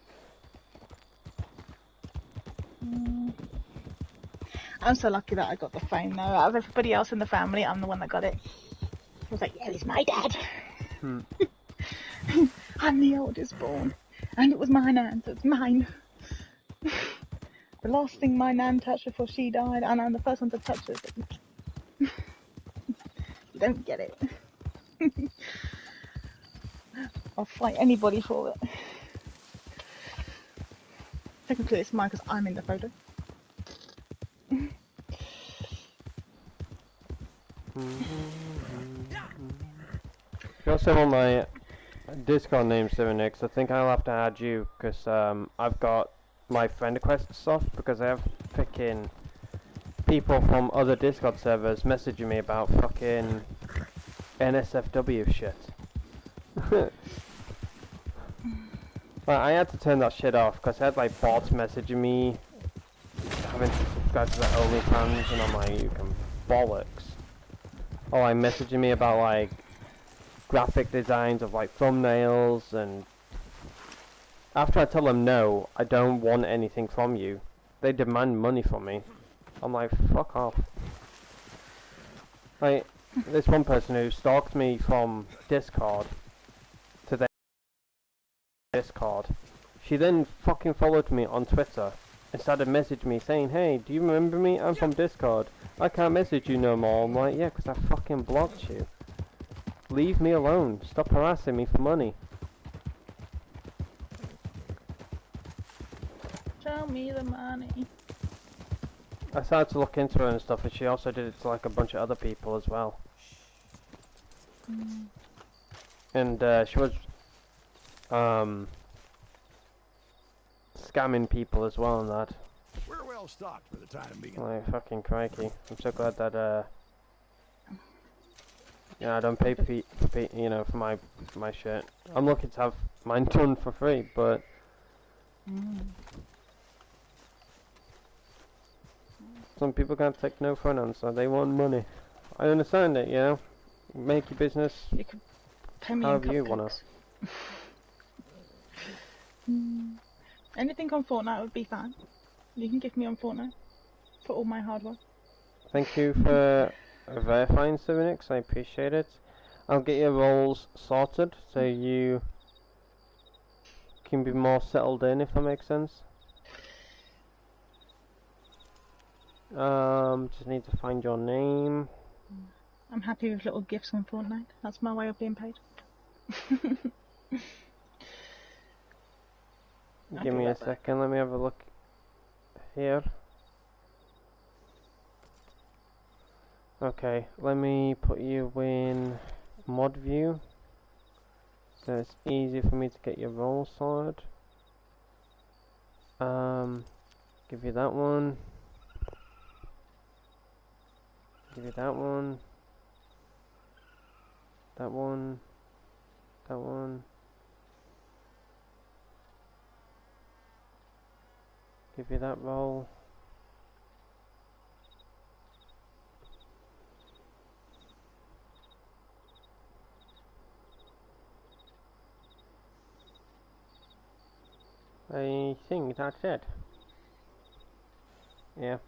C: I'm so lucky that I got the fame though. Out of everybody else in the family, I'm the one that got it. I was like, yeah, he's my dad. I'm the oldest born, and it was my nan, so it's mine. The last thing my nan touched before she died, and I'm the first one to touch it. You don't get it. I'll fight anybody for it. Technically it's mine because I'm in the photo.
A: You also want my Discord name, Cyrenix. I think I'll have to add you because I've got my friend requests off because I have freaking people from other Discord servers messaging me about fucking NSFW shit. Like, I had to turn that shit off because I had like bots messaging me having to subscribe to their OnlyFans, and I'm like, you can bollocks. Or like messaging me about like graphic designs of like thumbnails, and after I tell them no, I don't want anything from you, they demand money from me. I'm like, fuck off. Like, there's one person who stalked me from Discord to their Discord. She then fucking followed me on Twitter and started messaging me saying, hey, do you remember me? I'm from Discord. I can't message you no more. I'm like, yeah, because I fucking blocked you. Leave me alone. Stop harassing me for money.
C: Tell me the money.
A: I started to look into her and stuff, and she also did it to like a bunch of other people as well.
C: Mm.
A: And she was scamming people as well and that.
D: We're well stocked for the time being.
A: Like fucking crikey! I'm so glad that yeah, I don't pay for you know, for my shit. I'm looking to have mine done for free, but some people can't take no for an answer. They want money. I understand it, you know. Make your business
C: You could pay me in
A: however you wanna.
C: cupcakes. Anything on Fortnite would be fine. You can give me on Fortnite for all my hard work.
A: Thank you for verifying 7X, I appreciate it. I'll get your roles sorted so you can be more settled in, if that makes sense. Just need to find your name.
C: I'm happy with little gifts on Fortnite. That's my way of being paid.
A: Give me a second, let me have a look here. Okay, let me put you in mod view, so it's easy for me to get your role sorted. Give you that one. Give you that one. That one. That one. Give you that role. I think that's it. Yeah.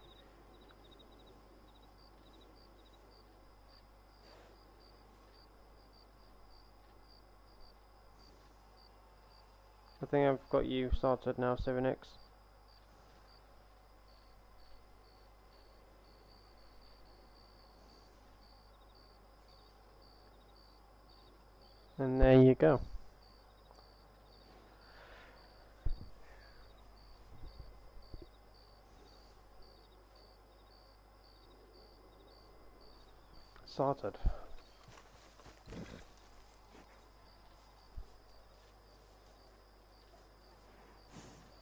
A: I think I've got you sorted now, 7X. And there you go. Sorted.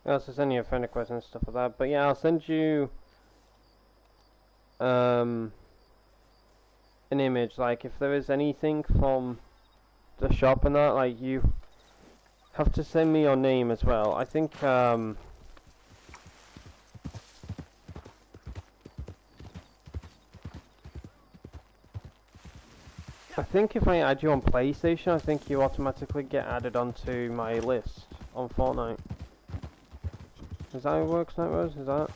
A: I'll also send you a friend request and stuff like that. But yeah, I'll send you an image. Like if there is anything from the shop and that, like you have to send me your name as well. I think if I add you on PlayStation, I think you automatically get added onto my list on Fortnite. Is that how it works, Night Is that?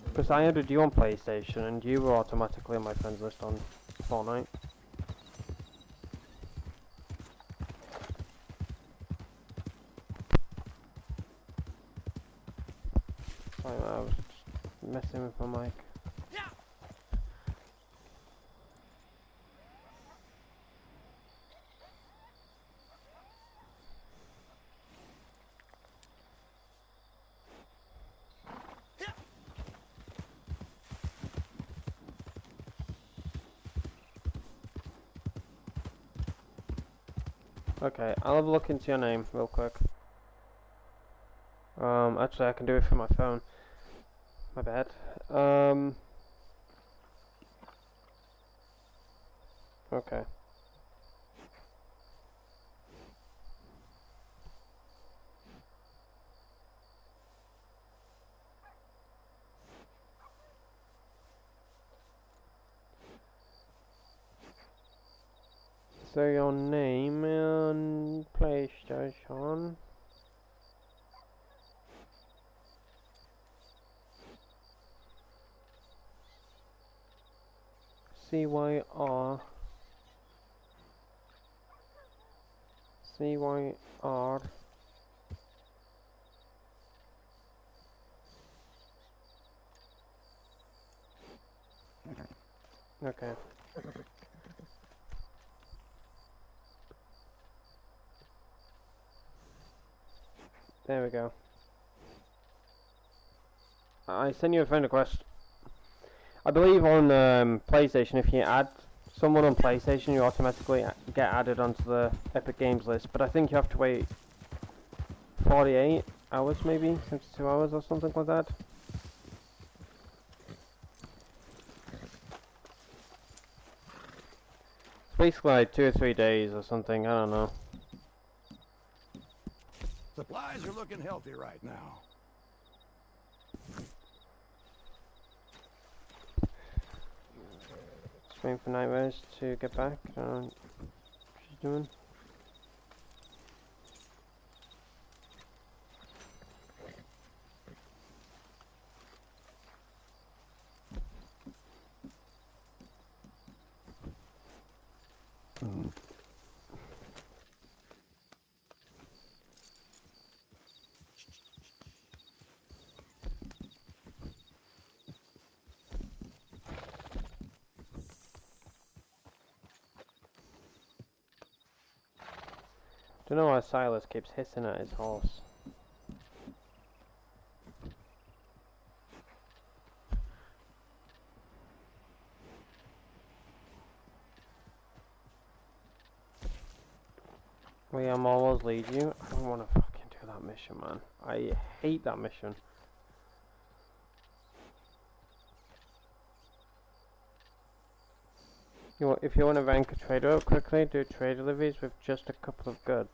A: Because I added you on PlayStation and you were automatically on my friends list on Fortnite. Sorry, I was just messing with my mic. Okay, I'll have a look into your name real quick. Actually I can do it from my phone. My bad. Okay. So your name on PlayStation CYR CYR Okay. There we go. I sent you a friend request. I believe on PlayStation, if you add someone on PlayStation, you automatically get added onto the Epic Games list. But I think you have to wait 48 hours, maybe 72 hours or something like that. It's basically like 2 or 3 days or something. I don't know.
D: Supplies are looking healthy right now.
A: Just waiting for Nightmares to get back. I don't know what she's doing. Don't know why Silas keeps hissing at his horse. William always lead you. I don't want to fucking do that mission, man. I hate that mission. If you want to rank a trader up quickly, do trade deliveries with just a couple of goods.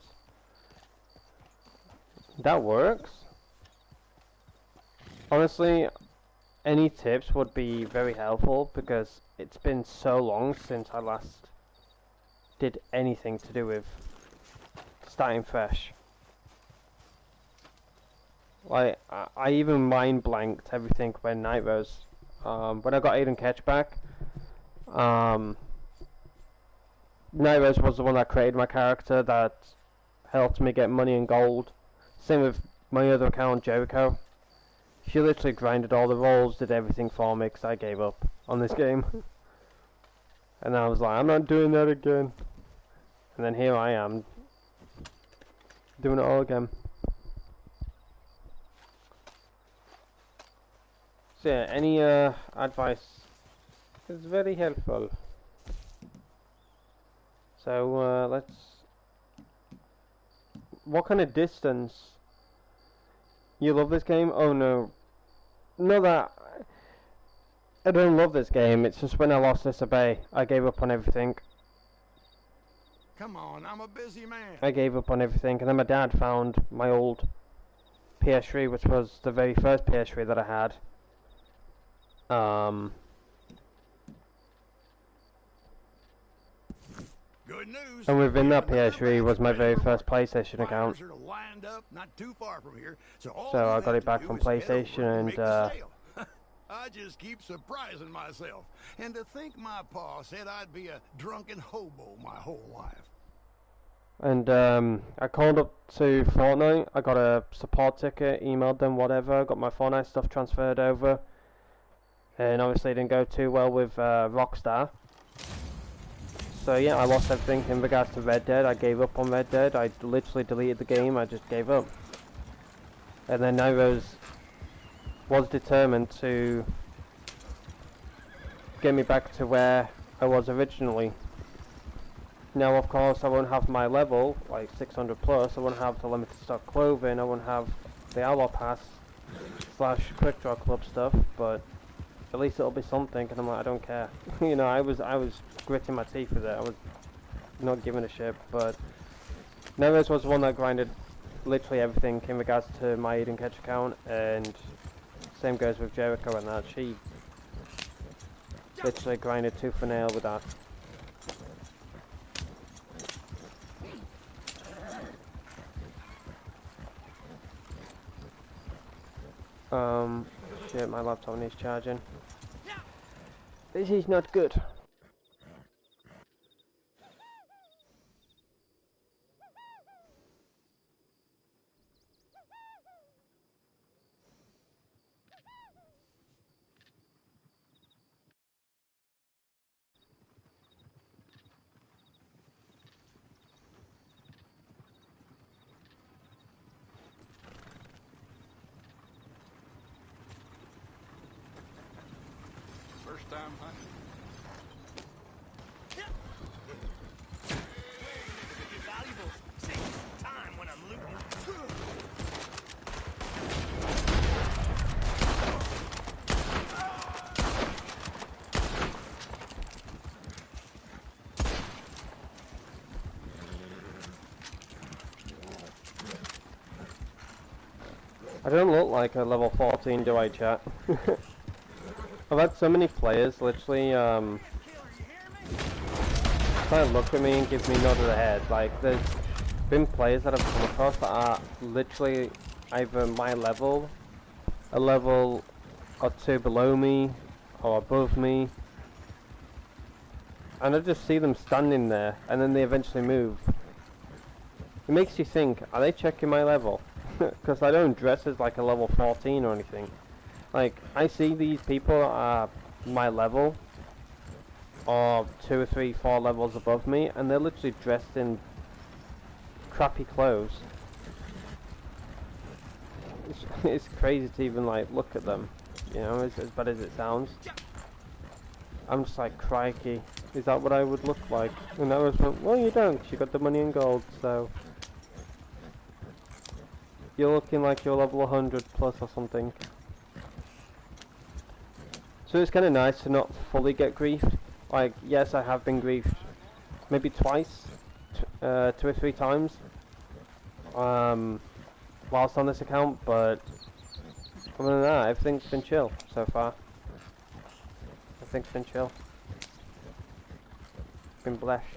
A: That works. Honestly, any tips would be very helpful because it's been so long since I last did anything to do with starting fresh. Like, I even mind blanked everything when Night Rose. When I got Aidan Ketch back, Night Rose was the one that created my character that helped me get money and gold. Same with my other account, Jericho. She literally grinded all the rolls, did everything for me because I gave up on this game. And I was like, I'm not doing that again. And then here I am, doing it all again. So yeah, any advice is very helpful. So let's... What kind of distance? You love this game? Oh no. No, that... I don't love this game, it's just when I lost Disobey, I gave up on everything.
D: Come on, I'm a busy man.
A: I gave up on everything, and then my dad found my old PS3, which was the very first PS3 that I had.
D: Good news.
A: And within that PS3 was my very first PlayStation account.
D: Buyers are lined up not too far from here, so all
A: So
D: you
A: I
D: have
A: got it
D: to
A: back
D: do
A: from
D: is head over
A: PlayStation
D: and make the
A: and
D: sale. I just keep surprising myself. And to think my pa said I'd be a drunken hobo my whole life.
A: And I called up to Fortnite, I got a support ticket, emailed them, whatever, got my Fortnite stuff transferred over. And obviously it didn't go too well with Rockstar. So yeah, I lost everything in regards to Red Dead. I gave up on Red Dead. I literally deleted the game. I just gave up. And then Nairos was determined to get me back to where I was originally. Now, of course, I won't have my level, like 600 plus. I won't have the limited stock clothing. I won't have the Outlaw Pass / Quick Draw Club stuff. But at least it'll be something. And I'm like, I don't care. You know, I was gritting my teeth with it. I was not giving a shit. But Neves was the one that grinded literally everything in regards to my Aidan Ketch account, and same goes with Jericho and that. She literally grinded tooth and nail with that. Shit, my laptop needs charging. This is not good.
F: time hunting.
G: Valuables. Saves time when I'm looting.
A: I don't look like a level 14, do I, chat? I've had so many players literally try and look at me and give me nod of the head. Like, there's been players that I've come across that are literally either my level, a level or two below me, or above me. And I just see them standing there, and then they eventually move. It makes you think, are they checking my level? Because I don't dress as like a level 14 or anything. Like, I see these people are my level, or 2 or 3, 4 levels above me, and they're literally dressed in crappy clothes. It's crazy to even like look at them, you know, as bad as it sounds. I'm just like, crikey, is that what I would look like? And I was like, well, you don't, you got the money and gold, so you're looking like you're level 100 plus or something. So it's kind of nice to not fully get griefed. Like, yes, I have been griefed maybe twice, 2 or 3 times, whilst on this account, but other than that, everything's been chill so far. Everything's been chill. Been blessed.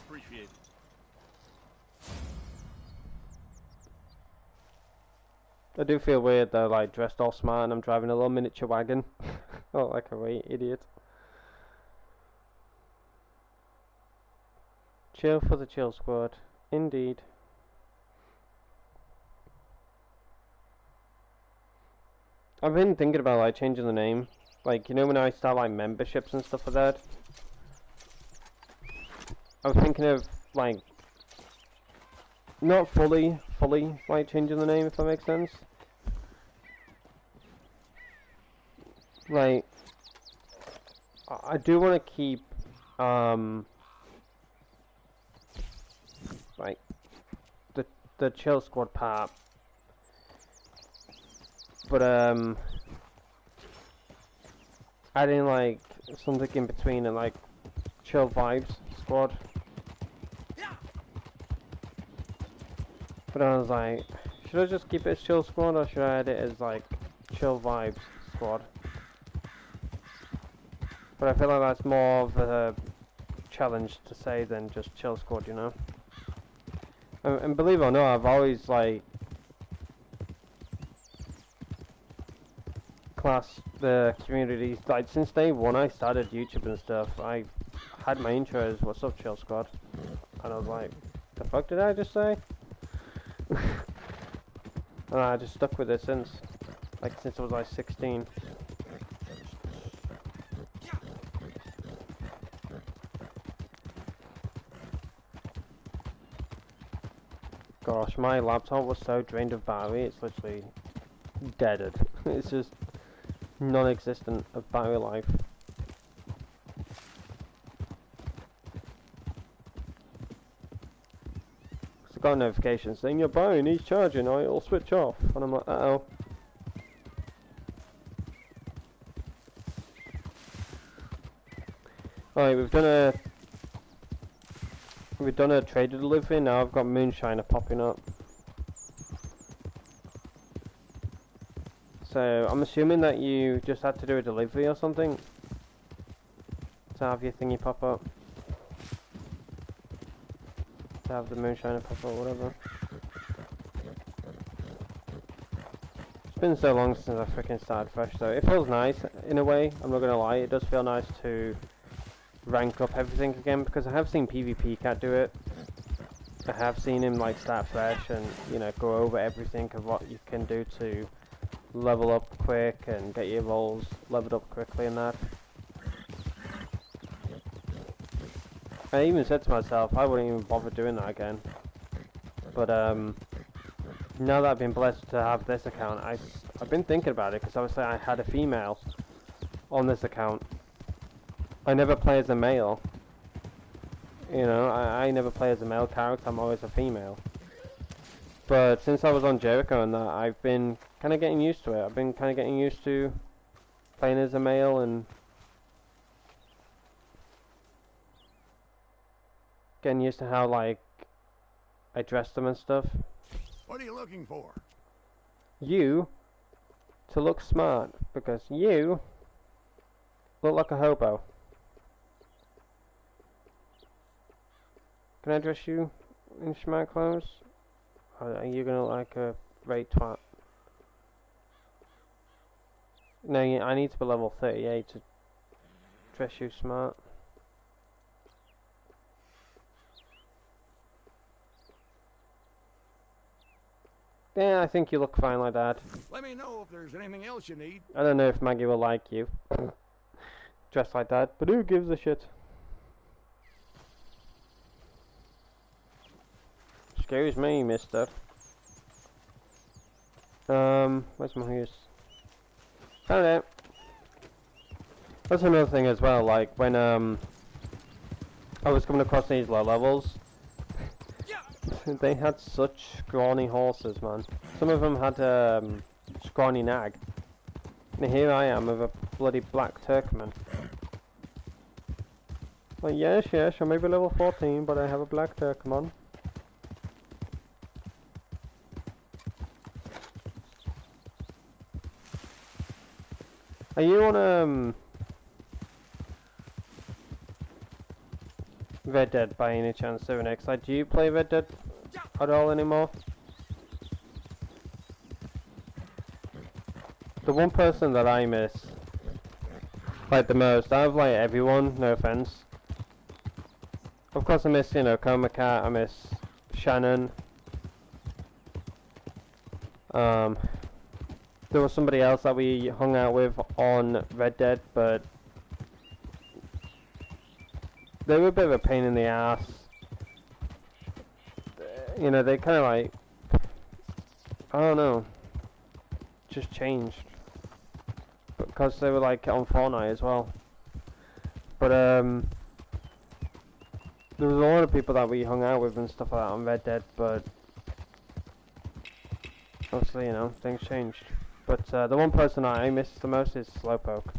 G: Appreciate it.
A: I do feel weird though, like dressed all smart and I'm driving a little miniature wagon. Oh, like a wee idiot. Chill for the chill squad. Indeed. I've been thinking about like changing the name. Like, you know, when I start like memberships and stuff like that, I'm thinking of like not fully like changing the name, if that makes sense. Like, I do want to keep like the chill squad part, but adding like something in between and like chill vibes squad. But I was like, should I just keep it as chill squad or should I add it as like chill vibes squad? But I feel like that's more of a challenge to say than just chill squad, you know. And believe it or not, I've always like classed the communities, like since day one I started YouTube and stuff, I had my intro as what's up chill squad, and I was like, the fuck did I just say? And I just stuck with it since I was like 16. Gosh, my laptop was so drained of battery, it's literally deaded. It's just non-existent of battery life. I got a notification saying your battery needs charging or it'll switch off, and I'm like, uh-oh. Alright, we've done a trader delivery, now I've got Moonshine popping up. So, I'm assuming that you just had to do a delivery or something to have your thingy pop up. To have the Moonshine pop up or whatever. It's been so long since I freaking started fresh though. It feels nice in a way, I'm not gonna lie, it does feel nice to rank up everything again, because I have seen PvP Cat do it. I have seen him like start fresh and, you know, go over everything of what you can do to level up quick and get your rolls leveled up quickly and that. I even said to myself I wouldn't even bother doing that again. But now that I've been blessed to have this account, I I've been thinking about it because obviously I had a female on this account. I never play as a male. You know, I never play as a male character, I'm always a female. But since I was on Jericho and that, I've been kind of getting used to it. I've been kind of getting used to playing as a male and getting used to how, like, I dress them and stuff.
D: What are you looking for?
A: You to look smart, because you look like a hobo. Can I dress you in smart clothes? Or are you gonna look like a right twat? No, I need to be level 38 to dress you smart. Yeah, I think you look fine like that.
D: Let me know if there's anything else you need.
A: I don't know if Maggie will like you dressed like that, but who gives a shit? Excuse me, mister. Where's my horse? Oh, there. That's another thing as well, like, when, I was coming across these low levels, they had such scrawny horses, man. Some of them had, scrawny nag. And here I am with a bloody black Turkman. Like, yes, I may be level 14, but I have a black Turkman. Are you on, Red Dead by any chance, 7X? Like, do you play Red Dead at all anymore? The one person that I miss, like, the most, out of, like, everyone, no offense. Of course I miss, you know, Coma Cat, I miss Shannon. There was somebody else that we hung out with on Red Dead, but they were a bit of a pain in the ass. You know, they kind of like, I don't know, just changed. Because they were like on Fortnite as well. But there was a lot of people that we hung out with and stuff like that on Red Dead, but obviously, you know, things changed. But the one person I miss the most is Slowpoke.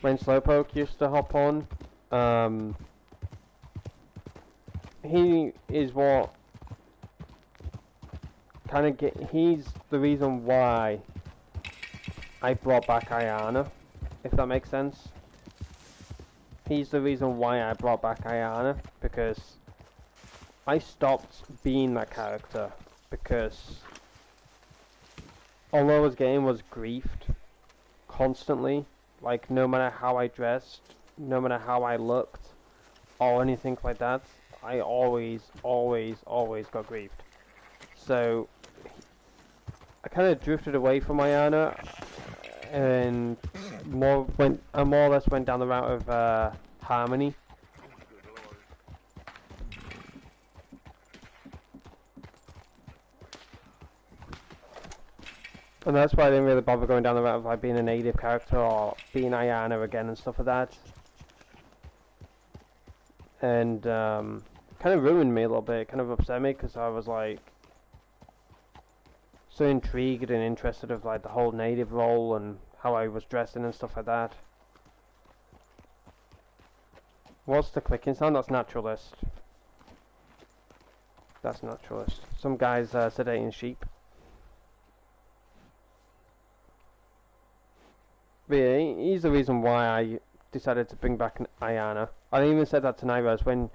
A: When Slowpoke used to hop on, he is what he's the reason why I brought back Ayana, if that makes sense. He's the reason why I brought back Ayana, because I stopped being that character, because although his game was griefed constantly, like no matter how I dressed, no matter how I looked, or anything like that, I always got griefed. So I kind of drifted away from Ayana, and more or less went down the route of Harmony. And that's why I didn't really bother going down the route of like being a native character or being Ayana again and stuff like that. And kind of ruined me a little bit, kind of upset me, because I was like so intrigued and interested of like the whole native role and how I was dressing and stuff like that. What's the clicking sound? That's naturalist. That's naturalist. Some guys sedating sheep. But yeah, he's the reason why I decided to bring back Ayana. I even said that to Nairos when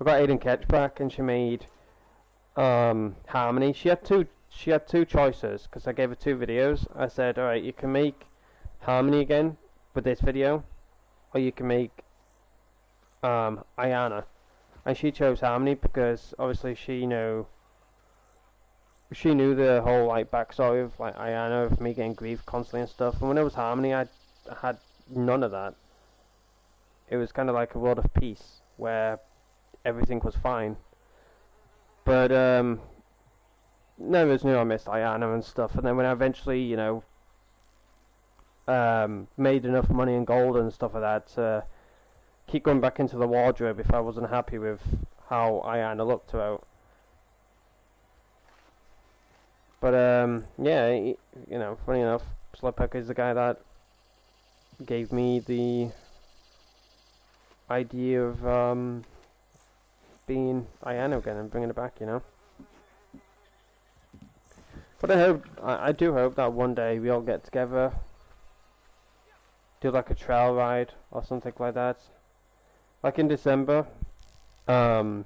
A: I got Aidan Ketch back and she made Harmony. She had two choices, because I gave her 2 videos. I said, alright, you can make Harmony again with this video, or you can make Ayana. And she chose Harmony because obviously she knew the whole like backstory of like Ayana, of me getting grief constantly and stuff. And when it was Harmony, I had none of that. It was kind of like a world of peace where everything was fine. But neighbours knew I missed Diana and stuff, and then when I eventually, you know, made enough money and gold and stuff like that to keep going back into the wardrobe if I wasn't happy with how Ayana looked throughout. But yeah, you know, funny enough, Slowpoke is the guy that gave me the idea of being Ayano again and bringing it back, you know. But I do hope that one day we all get together, do like a trail ride or something like that. Like in December, I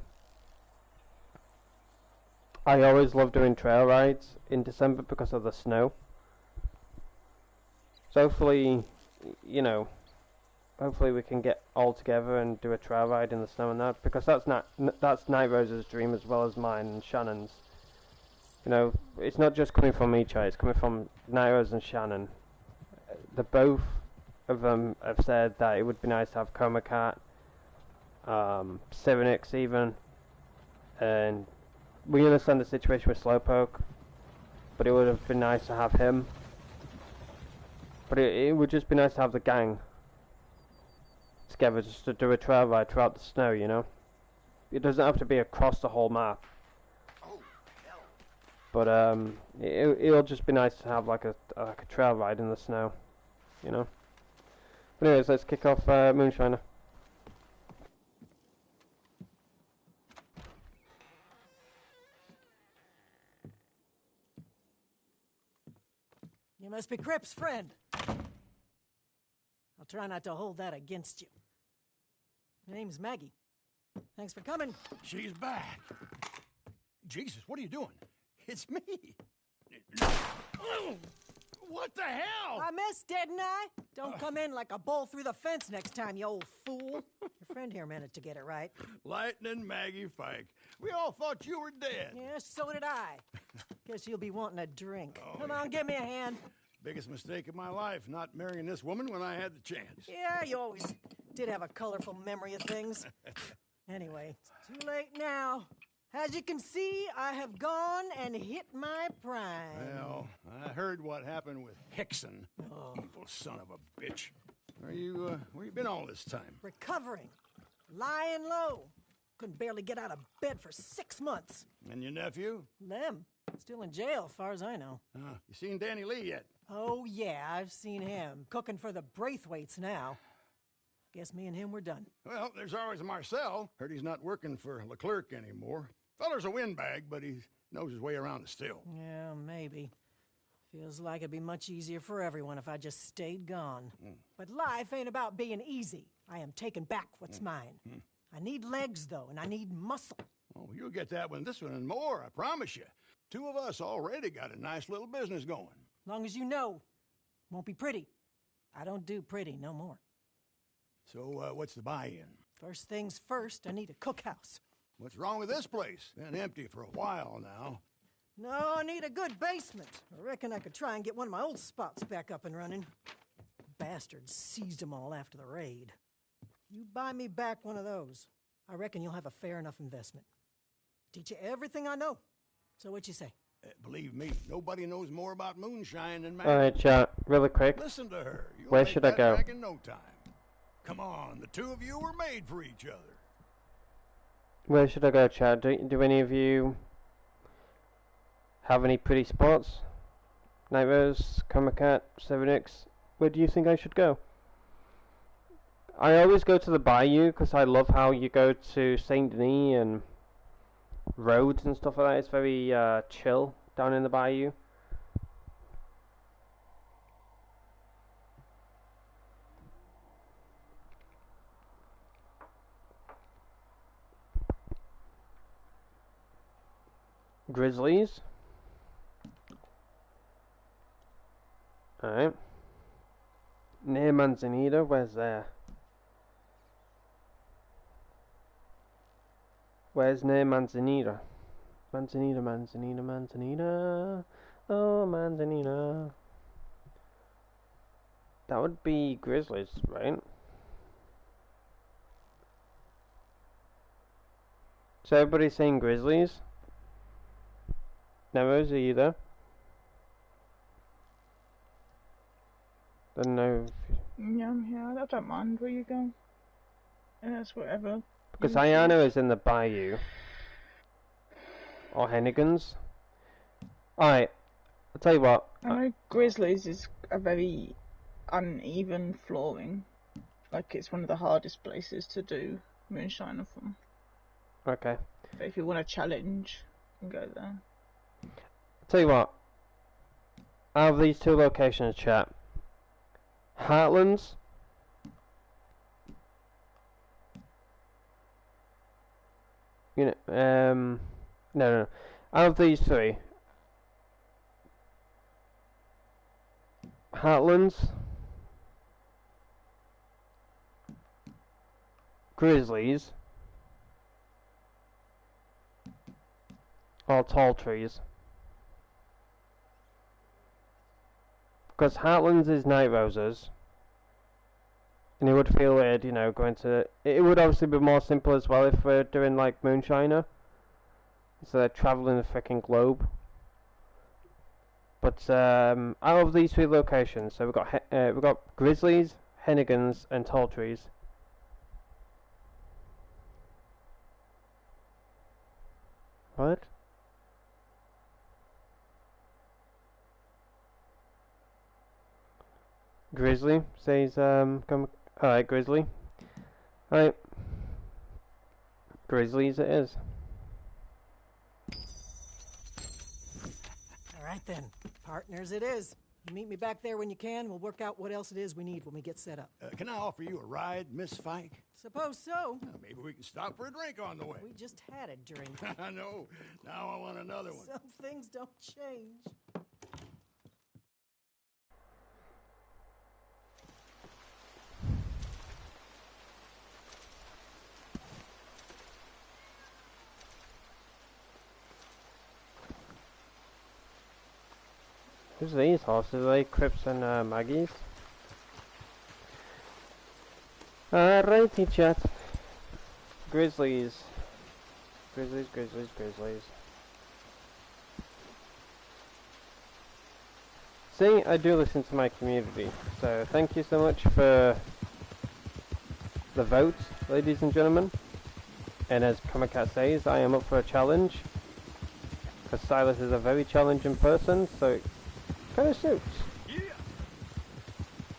A: always love doing trail rides in December because of the snow. So hopefully, you know, hopefully we can get all together and do a trail ride in the snow and that, because that's Night Rose's dream as well as mine and Shannon's. You know, it's not just coming from me, Chai, it's coming from Night Rose and Shannon. The both of them have said that it would be nice to have Coma Cat, Cyrenix even, and we understand the situation with Slowpoke, but it would have been nice to have him. But it would just be nice to have the gang together just to do a trail ride throughout the snow, you know? It doesn't have to be across the whole map. But it'll just be nice to have like a trail ride in the snow, you know? But anyways, let's kick off Moonshiner.
H: You must be Crip's friend. I'll try not to hold that against you. My name's Maggie. Thanks for coming.
D: She's back. Jesus, what are you doing? It's me. What the hell?
H: I missed, didn't I? Don't come in like a bull through the fence next time, you old fool. Your friend here managed to get it right.
D: Lightning Maggie Fike. We all thought you were dead.
H: Yeah, so did I. Guess you'll be wanting a drink.
D: Oh,
H: Come on, give me a hand.
D: Biggest mistake of my life, not marrying this woman when I had the chance.
H: Yeah, you always did have a colorful memory of things. Anyway, it's too late now. As you can see, I have gone and hit my prime.
D: Well, I heard what happened with Hickson. Oh. Evil son of a bitch. Where you been all this time?
H: Recovering. Lying low. Couldn't barely get out of bed for 6 months.
D: And your nephew?
H: Lem. Still in jail, as far as I know.
D: You seen Danny Lee yet?
H: Oh, yeah, I've seen him. Cooking for the Braithwaites now. Guess me and him were done.
D: Well, there's always Marcel. Heard he's not working for Leclerc anymore. Feller's a windbag, but he knows his way around the still.
H: Yeah, maybe. Feels like it'd be much easier for everyone if I just stayed gone. But life ain't about being easy. I am taking back what's mine. I need legs, though, and I need muscle.
D: Oh, you'll get that one, this one, and more, I promise you. 2 of us already got a nice little business going.
H: Long as you know, won't be pretty. I don't do pretty no more.
D: So, what's the buy-in?
H: First things first, I need a cookhouse.
D: What's wrong with this place? Been empty for a while now.
H: No, I need a good basement. I reckon I could try and get one of my old spots back up and running. Bastards seized them all after the raid. You buy me back one of those, I reckon you'll have a fair enough investment. Teach you everything I know. So what you say?
D: Believe me, nobody knows more about Moonshine than Maggie.
A: Alright, chat, really quick.
D: Listen to her. You'll
A: Where
D: make
A: should I
D: that
A: go?
D: back in no time. Come on, the 2 of you were made for each other.
A: Where should I go, chat? Do any of you have any pretty spots? Night Rose, Coma Cat, 7X, where do you think I should go? I always go to the Bayou because I love how you go to Saint Denis and roads and stuff like that. It's very chill down in the Bayou. Grizzlies. Alright. Near Manzanita, where's there? Where's near Manzanita? Manzanita, Manzanita, Manzanita. Oh, Manzanita. That would be Grizzlies, right? So everybody's saying Grizzlies? Narrows, are you there? Don't know.
C: Yeah, I'm here. I don't mind where you go. Yeah, it's whatever.
A: Because
C: You choose.
A: Ayana is in the bayou. Or Hennigan's. Alright, I'll tell you what.
C: I know Grizzlies is a very uneven flooring. Like, it's one of the hardest places to do Moonshine from.
A: Okay.
C: But if you want a challenge, you can go there.
A: I'll tell you what. Out of these two locations, chat. Heartlands. You know, no. Out of these three. Heartlands. Grizzlies. Or tall trees. Because Heartlands is Night Roses. And it would feel weird, you know, going to... It would obviously be more simple as well if we're doing, like, Moonshiner. Instead of travelling the freaking globe. But, out of these three locations, so we've got Grizzlies, Hennigans, and Tall Trees. What? Grizzly says, come... Alright, Grizzly. Alright. Grizzlies it is.
H: Alright then, partners it is. You meet me back there when you can. We'll work out what else it is we need when we get set up.
D: Can I offer you a ride, Miss Fike?
H: Suppose so.
D: Maybe we can stop for a drink on the way.
H: We just had a drink.
D: I know. Now I want another one.
H: Some things don't change.
A: Who's these horses? Are they Crips and Maggies? Alrighty, chat. Grizzlies. Grizzlies. See, I do listen to my community, so thank you so much for the vote, ladies and gentlemen. And as Comicat says, I am up for a challenge. Because Silas is a very challenging person, so it kind of suits.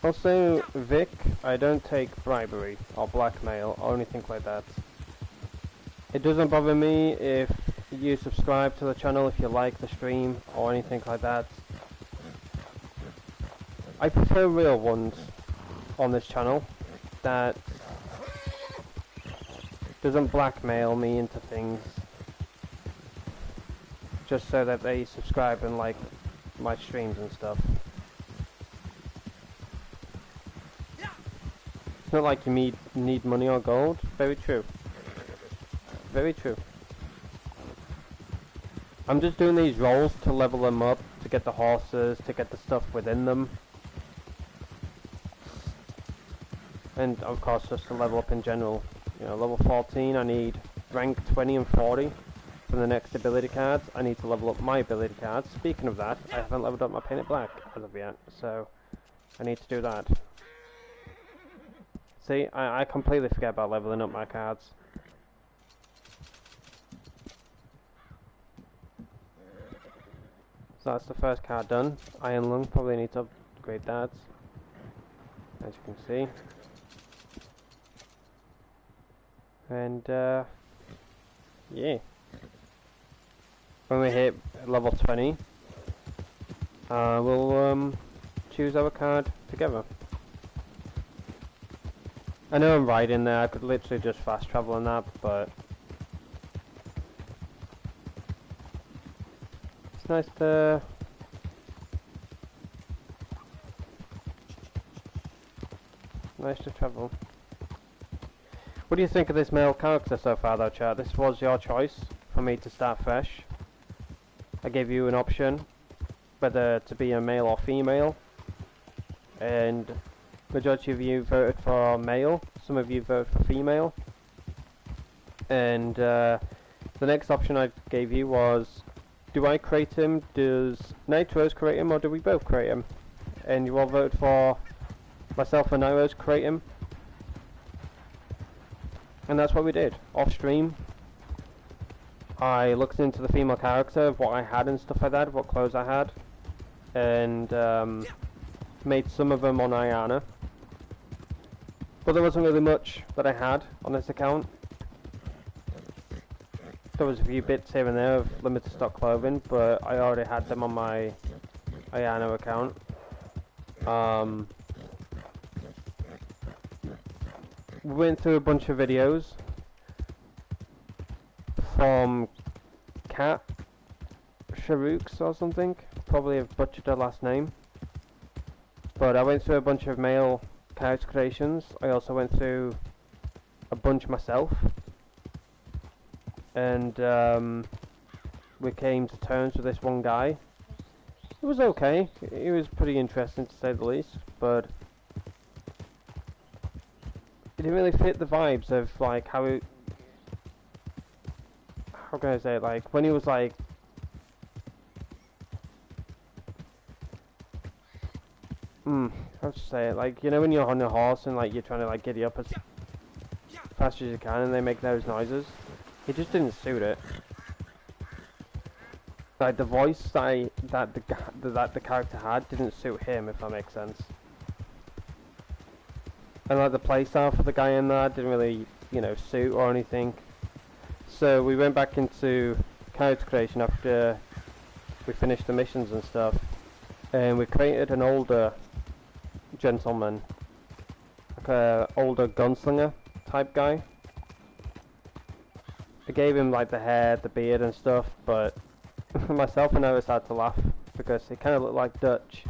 A: Also, Vic, I don't take bribery or blackmail or anything like that. It doesn't bother me if you subscribe to the channel, if you like the stream or anything like that. I prefer real ones on this channel that doesn't blackmail me into things just so that they subscribe and like my streams and stuff. It's not like you need money or gold. Very true. Very true. I'm just doing these rolls to level them up, to get the horses, to get the stuff within them. And of course just to level up in general. You know, level 14 I need rank 20 and 40 for the next ability cards. I need to level up my ability cards. Speaking of that, I haven't leveled up my painted black as of yet, so I need to do that. See, I completely forget about leveling up my cards. So that's the first card done. Iron Lung, probably need to upgrade that, as you can see. And yeah. When we hit level 20, we'll choose our card together. I know I'm riding there, I could literally just fast travel on that, but it's nice to travel. What do you think of this male character so far though, chat? This was your choice for me to start fresh. I gave you an option whether to be a male or female, and majority of you voted for male, some of you voted for female, and the next option I gave you was do I create him? Does Nitros create him, or do we both create him? And you all vote for myself and Nitros create him. And that's what we did. Off stream, I looked into the female character, of what I had and stuff like that, what clothes I had, and made some of them on Ayana. But there wasn't really much that I had on this account. There was a few bits here and there of limited stock clothing, but I already had them on my Ayana account. We went through a bunch of videos from Cat Sharooks or something. Probably have butchered her last name. But I went through a bunch of male character creations. I also went through a bunch myself. And we came to terms with this one guy. It was okay. It was pretty interesting to say the least, but it didn't really fit the vibes of like how it. How can I say it? Like when he was like. How to say it? Like, you know when you're on a horse and like you're trying to like giddy up as fast as you can and they make those noises? It just didn't suit it. Like the voice that the character had didn't suit him, if that makes sense. And like the playstyle for the guy in there didn't really, you know, suit or anything. So we went back into character creation after we finished the missions and stuff, and we created an older gentleman, like a older gunslinger type guy. I gave him like the hair, the beard and stuff, but myself and Iris had to laugh because he kind of looked like Dutch.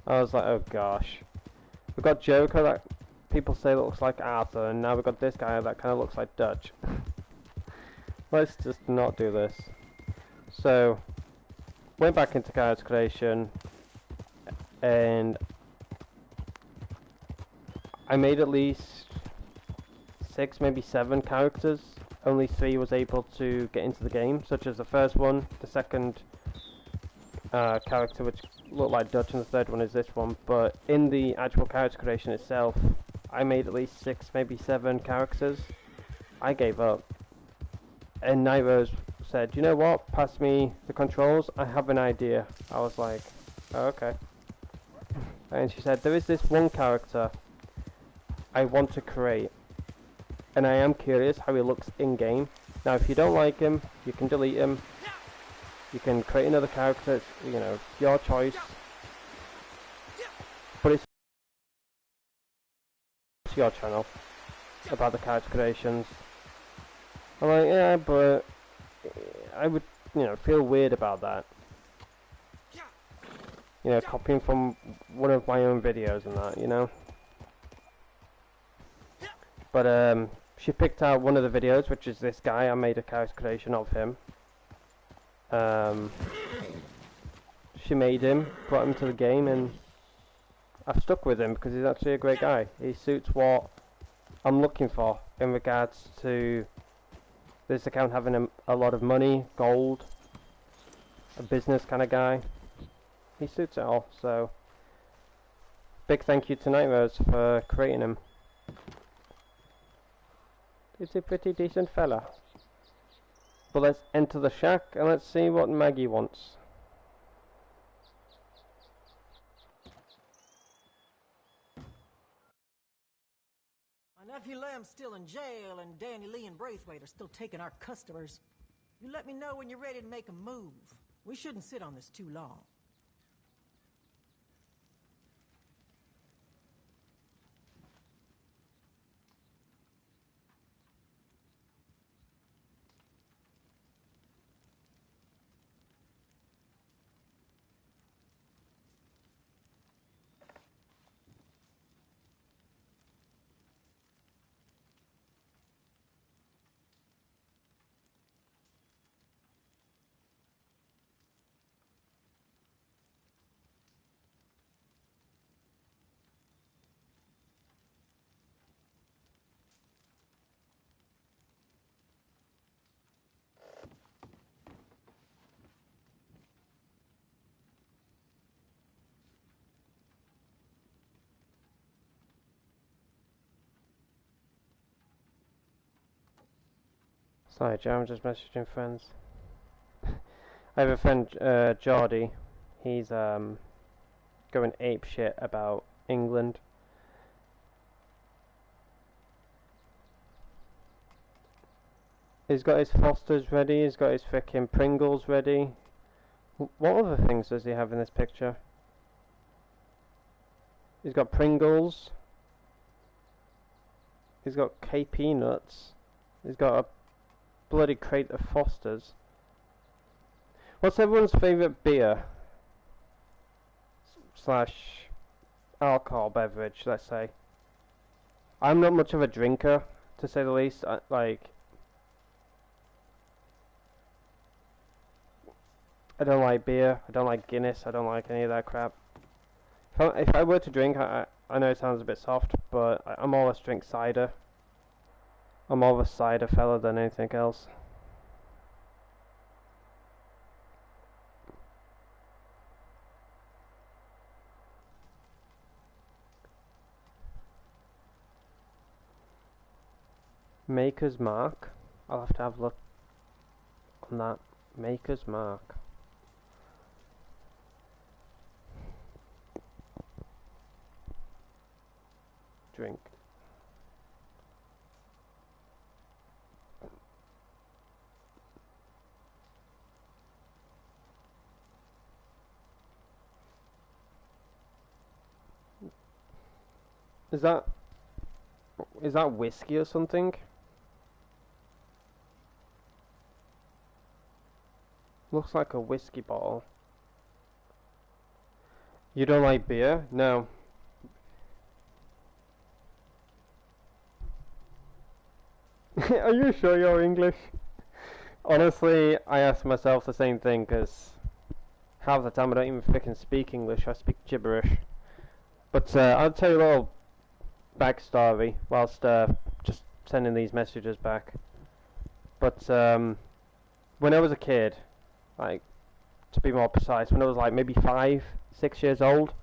A: I was like, oh gosh. We've got Joker that people say looks like Arthur, and now we've got this guy that kind of looks like Dutch. Let's just not do this. So, went back into character creation, and I made at least 6, maybe 7 characters. Only 3 was able to get into the game, such as the first one, the second character which looked like Dutch, and the third one is this one. But in the actual character creation itself, I made at least 6, maybe 7 characters. I gave up. And Nitros said, you know what, pass me the controls, I have an idea. I was like, oh, okay. And she said, there is this one character I want to create, and I am curious how he looks in-game. Now if you don't like him, you can delete him. You can create another character, it's, you know, your choice. But it's your channel about the character creations. I'm like, yeah, but I would, you know, feel weird about that. You know, copying from one of my own videos and that, you know. But she picked out one of the videos, which is this guy. I made a character creation of him. She made him, brought him to the game, and I've stuck with him because he's actually a great guy. He suits what I'm looking for in regards to this account having a lot of money, gold, a business kind of guy. He suits it all, so big thank you to Nitros for creating him. He's a pretty decent fella. But let's enter the shack and let's see what Maggie wants.
H: My nephew Lem's still in jail, and Danny Lee and Braithwaite are still taking our customers. You let me know when you're ready to make a move. We shouldn't sit on this too long.
A: Sorry, Joe, I'm just messaging friends. I have a friend, Geordie. He's going ape shit about England. He's got his Fosters ready, he's got his frickin' Pringles ready. What other things does he have in this picture? He's got Pringles. He's got KP nuts. He's got a bloody crate of Fosters. What's everyone's favourite beer? Slash alcohol beverage, let's say. I'm not much of a drinker, to say the least. I don't like beer, I don't like Guinness, I don't like any of that crap. If I were to drink, I know it sounds a bit soft, but I'm always drink cider. I'm more of a cider fella than anything else. Maker's Mark. I'll have to have a look on that. Maker's Mark. Drink. Is that whiskey or something? Looks like a whiskey bottle. You don't like beer? No. Are you sure you're English? Honestly, I ask myself the same thing, because half the time I don't even freaking speak English, I speak gibberish. But I'll tell you a little backstory whilst just sending these messages back. But when I was a kid, like, to be more precise, when I was like maybe 5, 6 years old,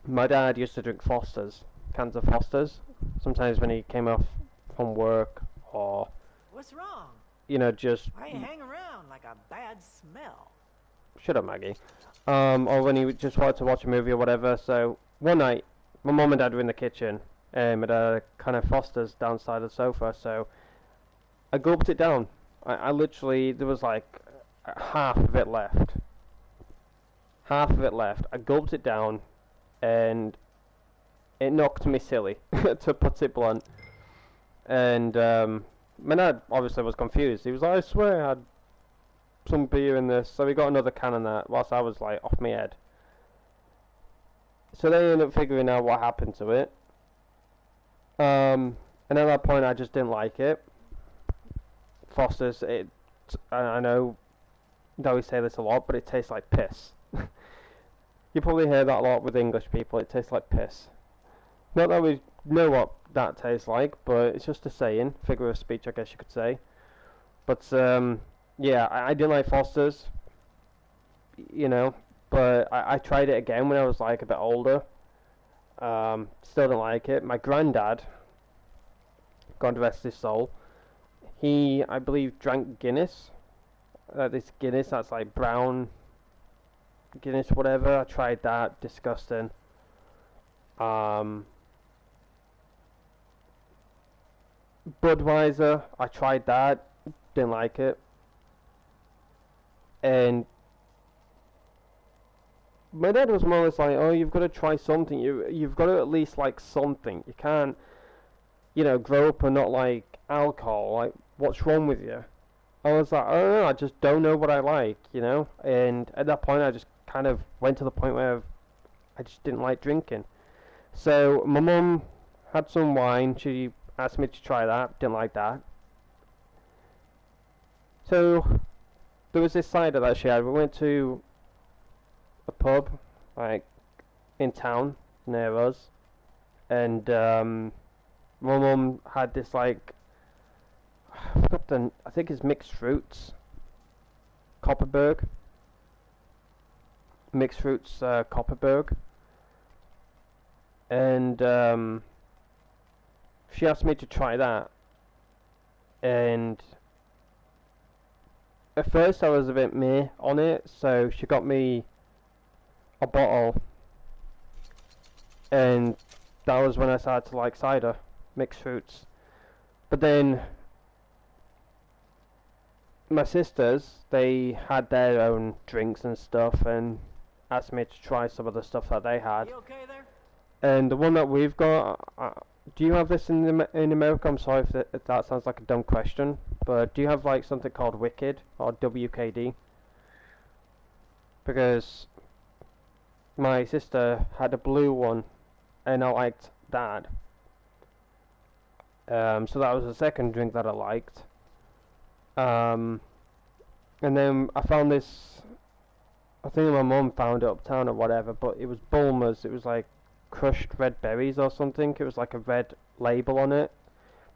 A: my dad used to drink Fosters, cans of Fosters, sometimes when he came off from work, or
H: What's wrong?
A: you know, just
H: Why you hang around like a bad smell?
A: shut up, Maggie. Or when he just wanted to watch a movie or whatever. So one night, my mum and dad were in the kitchen, and a kind of Fosters downside of the sofa. So I gulped it down. I literally, there was like half of it left. Half of it left. I gulped it down, and it knocked me silly, to put it blunt. And my dad obviously was confused. He was like, I swear I had some beer in this. So he got another can of that, whilst I was like off my head. So they ended up figuring out what happened to it. And at that point I just didn't like it. Foster's, I know that we say this a lot, but it tastes like piss. You probably hear that a lot with English people, it tastes like piss. Not that we know what that tastes like, but it's just a saying, figure of speech I guess you could say. But yeah, I didn't like Foster's, you know, but I tried it again when I was like a bit older. Still didn't like it. My granddad, God rest his soul, he, I believe, drank Guinness. This Guinness that's like brown Guinness, whatever. I tried that, disgusting. Budweiser, I tried that, didn't like it. And my dad was more or less like, oh, you've got to try something. You've got to at least like something. You can't, you know, grow up and not like alcohol. Like, what's wrong with you? I was like, I don't know, I just don't know what I like, you know? And at that point, I just kind of went to the point where I just didn't like drinking. So my mum had some wine. She asked me to try that. Didn't like that. So there was this cider that she had. We went to a pub, like, in town near us. And my mum had this, like, I forgot I think it's mixed fruits. Copperberg. Mixed fruits, Copperberg. And she asked me to try that. and at first I was a bit meh on it, so she got me a bottle, and that was when I started to like cider, mixed fruits. But then my sisters, they had their own drinks and stuff, and asked me to try some of the stuff that they had.
H: You okay there?
A: And the one that we've got, do you have this in America? I'm sorry if that sounds like a dumb question, but do you have like something called Wicked or WKD? Because my sister had a blue one, and I liked that. So that was the second drink that I liked. And then I found this, I think my mum found it uptown or whatever, but it was Bulmers. It was like crushed red berries or something. It was like a red label on it,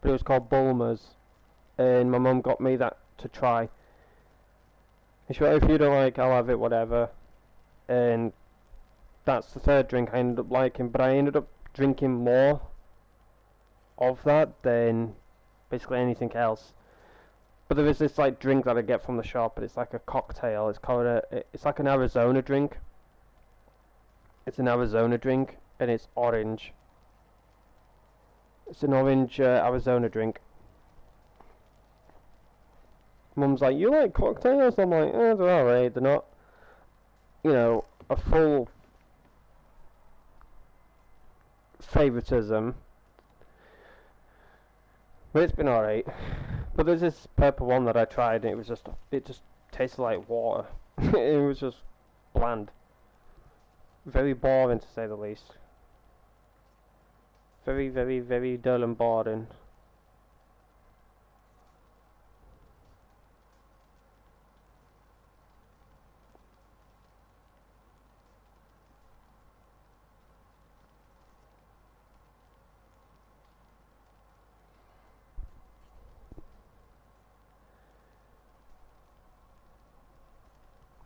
A: but it was called Bulmers, and my mum got me that to try. And she went, if you don't like, I'll have it, whatever. And that's the third drink I ended up liking, but I ended up drinking more of that than basically anything else. But there is this like drink that I get from the shop, and it's like a cocktail. It's called it's like an Arizona drink. It's an Arizona drink, and it's orange. It's an orange Arizona drink. Mum's like, you like cocktails? I'm like, they're alright. They're not, you know, a full favoritism. But it's been alright. But there's this purple one that I tried, and it just tasted like water. It was just bland. Very boring, to say the least. Very, very, very dull and boring.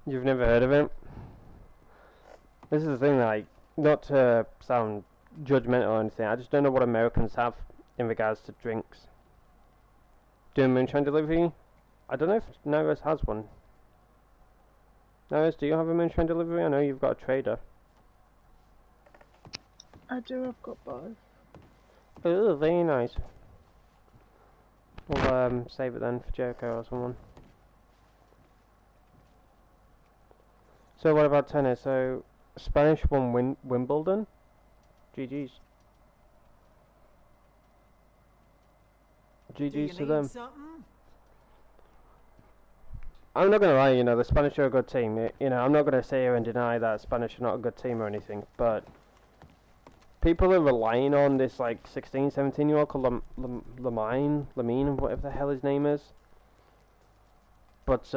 A: You've never heard of it? This is the thing, like, not to sound judgmental or anything, I just don't know what Americans have in regards to drinks. Doing moonshine delivery? I don't know if Naris has one. Naris, do you have a moonshine delivery? I know you've got a trader.
C: I do, I've got both.
A: Oh, very nice. We'll save it then for Jericho or someone. So what about tennis? So Spanish won Wimbledon. GG's. GG's to them.
H: Something?
A: I'm not gonna lie, you know, the Spanish are a good team. You know, I'm not gonna say here and deny that Spanish are not a good team or anything, but people are relying on this like 16, 17-year-old called Lamine, whatever the hell his name is. But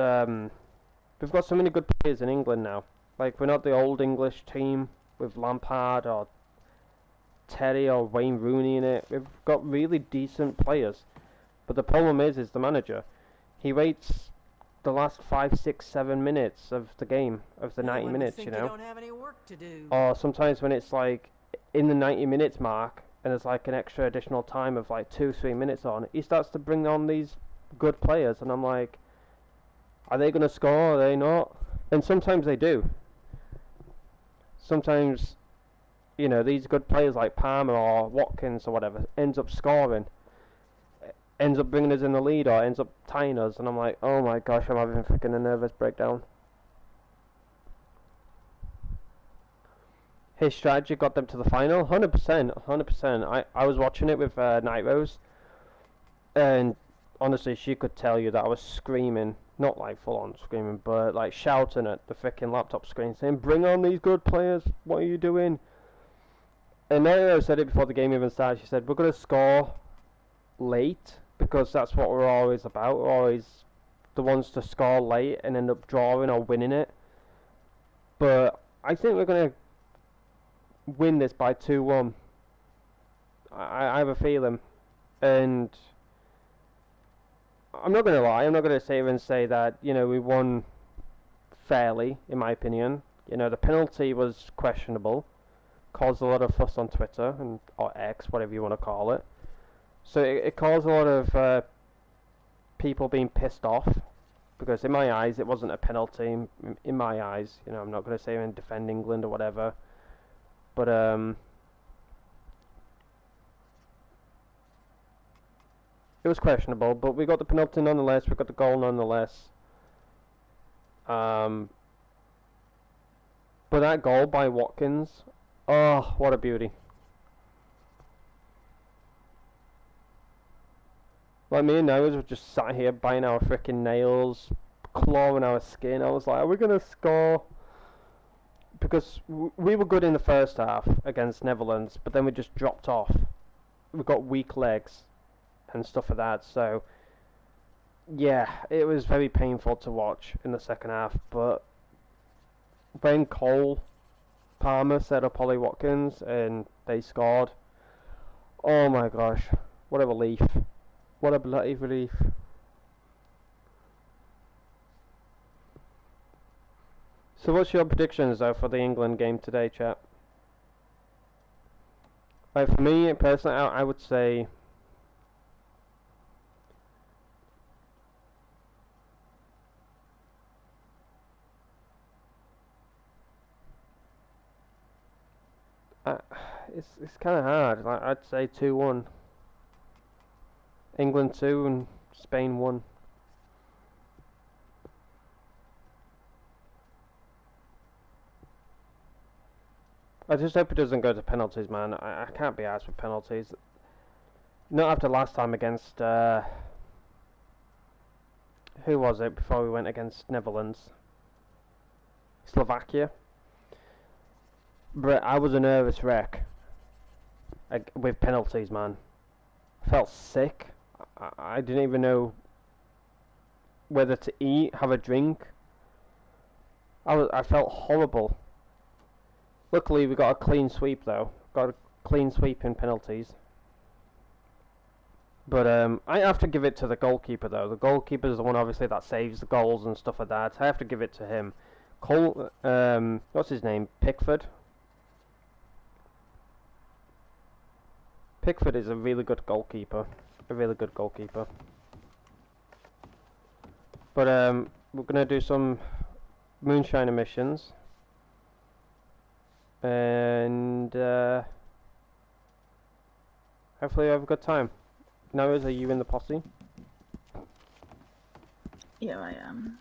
A: we've got so many good players in England now. Like, we're not the old English team with Lampard or Terry or Wayne Rooney in it. We've got really decent players. But the problem is the manager. He waits the last 5, 6, 7 minutes of the game, of the 90 minutes, you know.
H: Don't have any work to do.
A: Or sometimes when it's like in the 90 minutes mark and there's like an extra additional time of like 2, 3 minutes on, he starts to bring on these good players, and I'm like, are they going to score? Are they not? And sometimes they do. Sometimes, you know, these good players like Palmer or Watkins or whatever ends up scoring, ends up bringing us in the lead, or ends up tying us, and I'm like, oh my gosh, I'm having freaking a nervous breakdown. His strategy got them to the final, 100%, 100%. I was watching it with Night Rose, and honestly, she could tell you that I was screaming. Not like full on screaming, but like shouting at the freaking laptop screen saying, bring on these good players, what are you doing? And Mario said it before the game even started. She said, we're going to score late, because that's what we're always about. We're always the ones to score late and end up drawing or winning it. But I think we're going to win this by 2-1. I have a feeling. And I'm not going to lie, I'm not going to sit here and say that, you know, we won fairly, in my opinion. You know, the penalty was questionable, caused a lot of fuss on Twitter, or X, whatever you want to call it. So it caused a lot of people being pissed off, because in my eyes it wasn't a penalty. In my eyes, you know, I'm not going to say I'm defend England or whatever, but it was questionable. But we got the penalty nonetheless. We got the goal nonetheless. But that goal by Watkins, oh, what a beauty! Like, me and Noahs were just sat here biting our freaking nails, clawing our skin. I was like, are we going to score? Because we were good in the first half against Netherlands, but then we just dropped off. We got weak legs and stuff like that. So, yeah, it was very painful to watch in the second half. But when Cole Palmer set up Ollie Watkins and they scored, oh my gosh, what a relief. What a bloody relief. So what's your predictions though for the England game today, chat? For me personally, I would say it's kind of hard. Like, I'd say 2-1. England 2 and Spain 1. I just hope it doesn't go to penalties, man. I can't be asked for penalties. Not after last time against who was it before we went against Netherlands? Slovakia. But I was a nervous wreck with penalties, man. I felt sick. I didn't even know whether to eat, have a drink. I felt horrible. Luckily, we got a clean sweep though. Got a clean sweep in penalties. But I have to give it to the goalkeeper though. The goalkeeper is the one obviously that saves the goals and stuff like that. I have to give it to him. Cole, what's his name? Pickford. Pickford is a really good goalkeeper. A really good goalkeeper. But we're gonna do some Moonshine missions. And hopefully you have a good time. Noahs, are you in the posse?
C: Yeah, I am.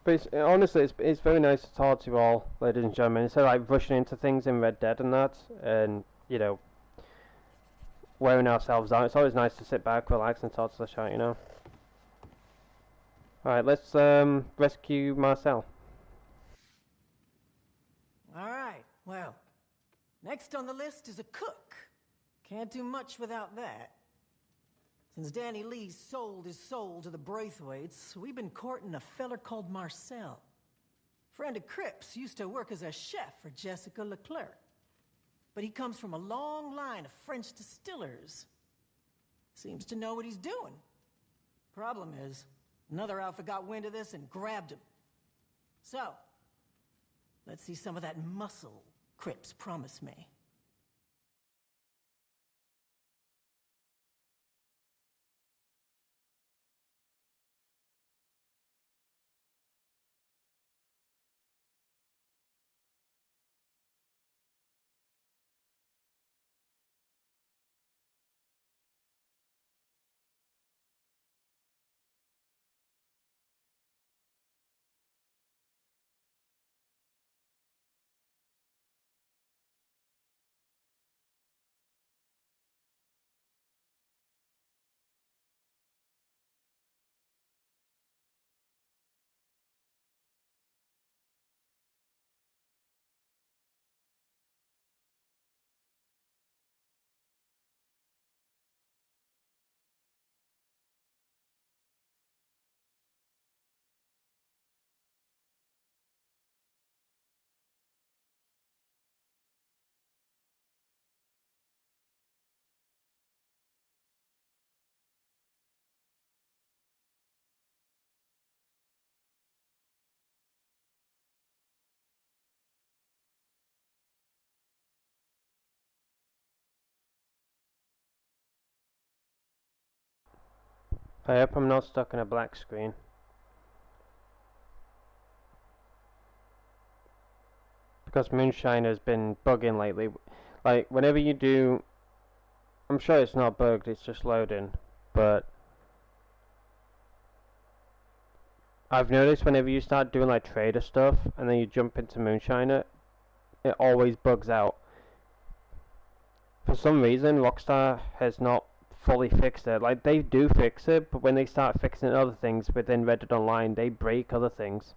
A: But honestly, it's very nice to talk to you all, ladies and gentlemen. Instead of like rushing into things in Red Dead and that, and you know, wearing ourselves out. It's always nice to sit back, relax, and talk to the chat, you know. All right, let's rescue Marcel.
H: All right, well, next on the list is a cook. Can't do much without that. Since Danny Lee sold his soul to the Braithwaites, we've been courting a feller called Marcel. Friend of Cripps used to work as a chef for Jessica Leclerc. But he comes from a long line of French distillers. Seems to know what he's doing. Problem is, another outfit got wind of this and grabbed him. So, let's see some of that muscle Cripps promised me.
A: I hope I'm not stuck in a black screen. Because Moonshine has been bugging lately. Like, whenever you do... I'm sure it's not bugged, it's just loading. But... I've noticed whenever you start doing like trader stuff, and then you jump into Moonshine, it always bugs out. For some reason, Rockstar has not fully fixed it. Like, they do fix it, but when they start fixing other things within Reddit Online, they break other things.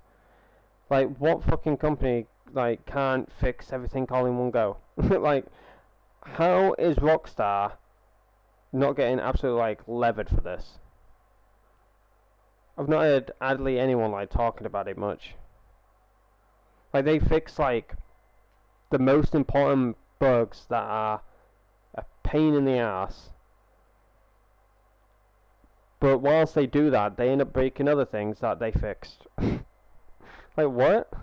A: Like, what fucking company, like, can't fix everything all in one go? Like, how is Rockstar not getting absolutely, like, levered for this? I've not heard hardly anyone, like, talking about it much. Like, they fix, like, the most important bugs that are a pain in the ass. But whilst they do that, they end up breaking other things that they fixed. Like, what?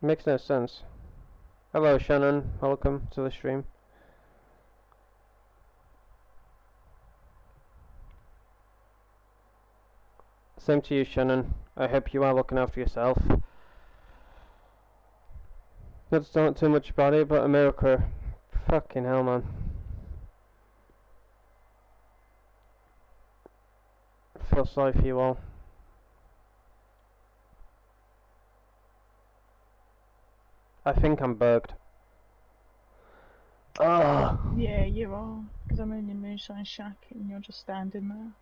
A: Makes no sense. Hello, Shannon. Welcome to the stream. Same to you, Shannon. I hope you are looking after yourself. Not talk too much about it, but America, fucking hell, man. I feel sorry for you all. I think I'm bugged. Ah.
C: Yeah, you are. Because I'm in your Moonshine shack and you're just standing there.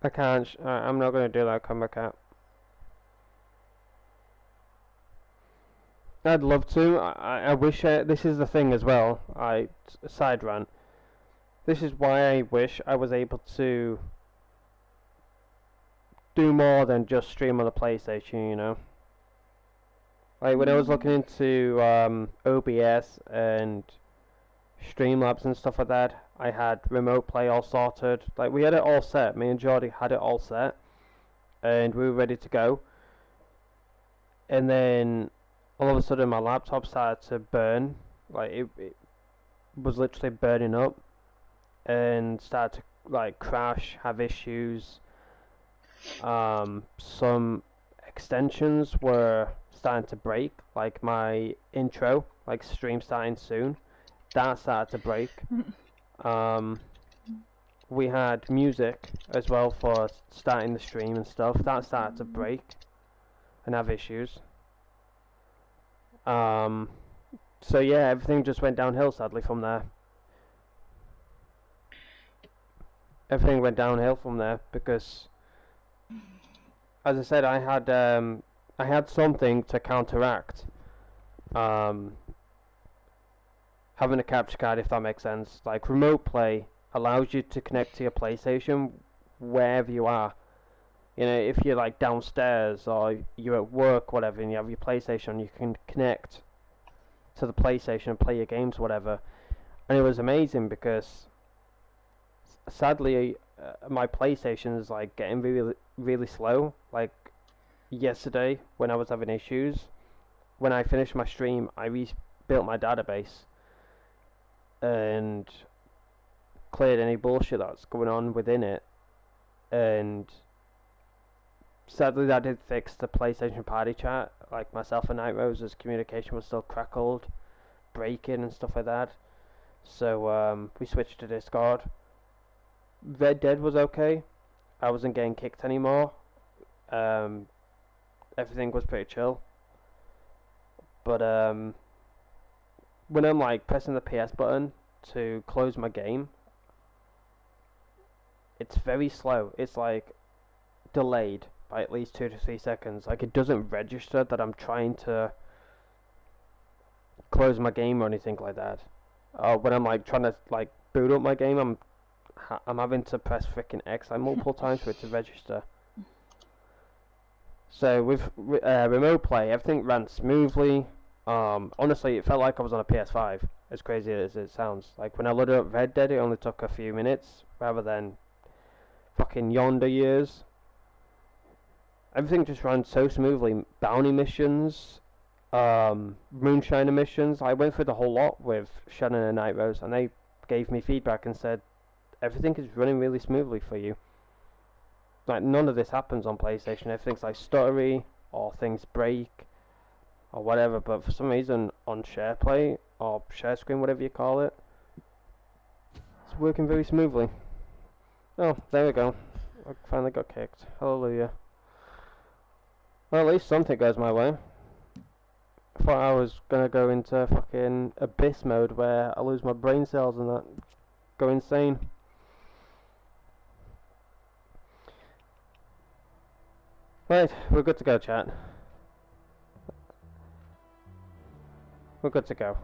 A: I can't. I'm not going to do that, come back out. I'd love to. I wish. This is the thing as well. Side rant. This is why I wish I was able to do more than just stream on the PlayStation. You know. Like when I was looking into OBS and Streamlabs and stuff like that, I had remote play all sorted. Like we had it all set. Me and Jordy had it all set, and we were ready to go. And then all of a sudden my laptop started to burn. Like it was literally burning up, and started to like crash, have issues. Some extensions were starting to break, like my intro, like stream starting soon, that started to break. We had music as well for starting the stream and stuff, that started to break and have issues. So yeah, everything just went downhill sadly from there. Everything went downhill from there because, as I said, I had something to counteract having a capture card, if that makes sense. Like remote play allows you to connect to your PlayStation wherever you are. You know, if you're like downstairs or you're at work, whatever, and you have your PlayStation, you can connect to the PlayStation and play your games, whatever. And it was amazing because sadly my PlayStation is like getting really, really slow. Like yesterday when I was having issues, when I finished my stream, I rebuilt my database and cleared any bullshit that's going on within it, and sadly that did fix the PlayStation party chat. Like myself and Night Rose's communication was still crackled, breaking and stuff like that, so we switched to Discord. Red Dead was okay, I wasn't getting kicked anymore, everything was pretty chill, but when I'm like pressing the PS button to close my game, it's very slow. It's like delayed by at least 2 to 3 seconds. Like it doesn't register that I'm trying to close my game or anything like that. When I'm like trying to like boot up my game, I'm having to press freaking X like multiple times for it to register. So with remote play, everything ran smoothly. Honestly, it felt like I was on a PS5, as crazy as it sounds. Like when I loaded up Red Dead, it only took a few minutes, rather than fucking yonder years. Everything just ran so smoothly. Bounty missions, Moonshine missions. I went through the whole lot with Shannon and Night Rose, and they gave me feedback and said everything is running really smoothly for you. Like none of this happens on PlayStation. Everything's like stuttery or things break or whatever. But for some reason on SharePlay or share screen, whatever you call it, it's working very smoothly. Oh, there we go. I finally got kicked. Hallelujah. Well, at least something goes my way. I thought I was gonna go into fucking abyss mode where I lose my brain cells and that, go insane. Right, we're good to go, chat. We're good to go.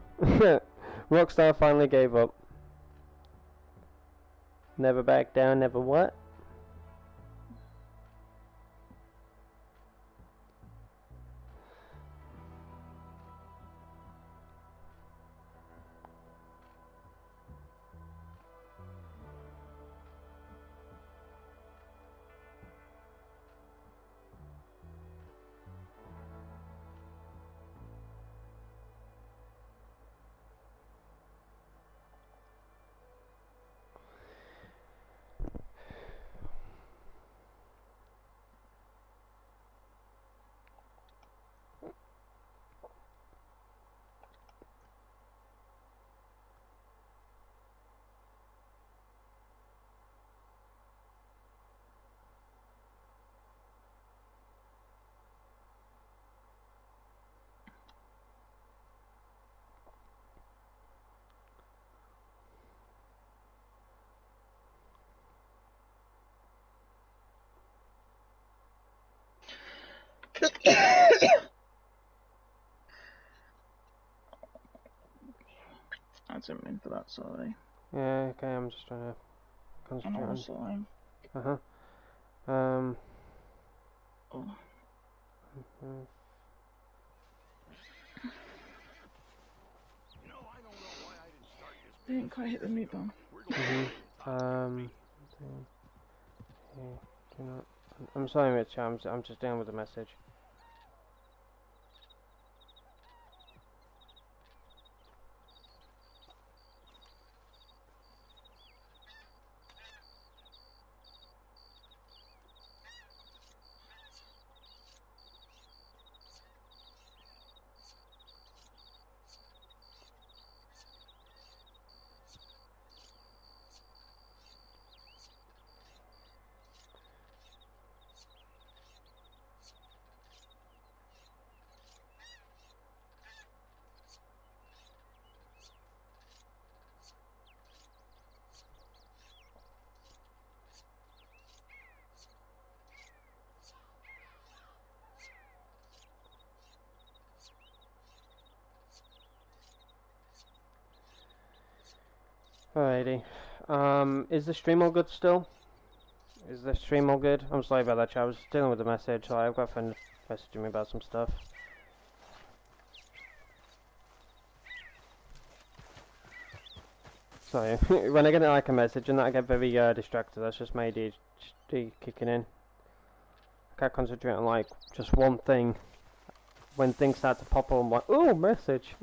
A: Rockstar finally gave up. Never back down, never what?
C: I didn't mean for that, sorry.
A: Yeah, okay, I'm just trying to concentrate
C: I'm
A: on...
C: sorry.
A: Uh-huh.
C: Oh. I didn't quite hit the mute button.
A: I'm sorry, Mitch, I'm just dealing with the message. Alrighty. Is the stream all good still? Is the stream all good? I'm sorry about that, chat. I was dealing with the message. So I've got a friend messaging me about some stuff. Sorry. When I get like a message and that, I get very distracted. That's just my ADHD kicking in. I can't concentrate on like just one thing. When things start to pop up, I'm like, ooh, message.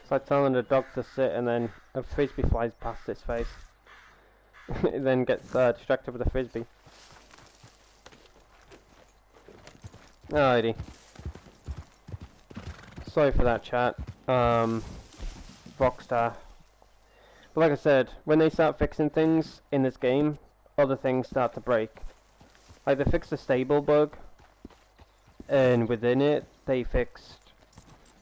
A: It's like telling the dog to sit and then a frisbee flies past its face. It then gets distracted with a frisbee. Alrighty. Sorry for that, chat. Rockstar. But like I said, when they start fixing things in this game, other things start to break. Like they fixed the stable bug, and within it, they fixed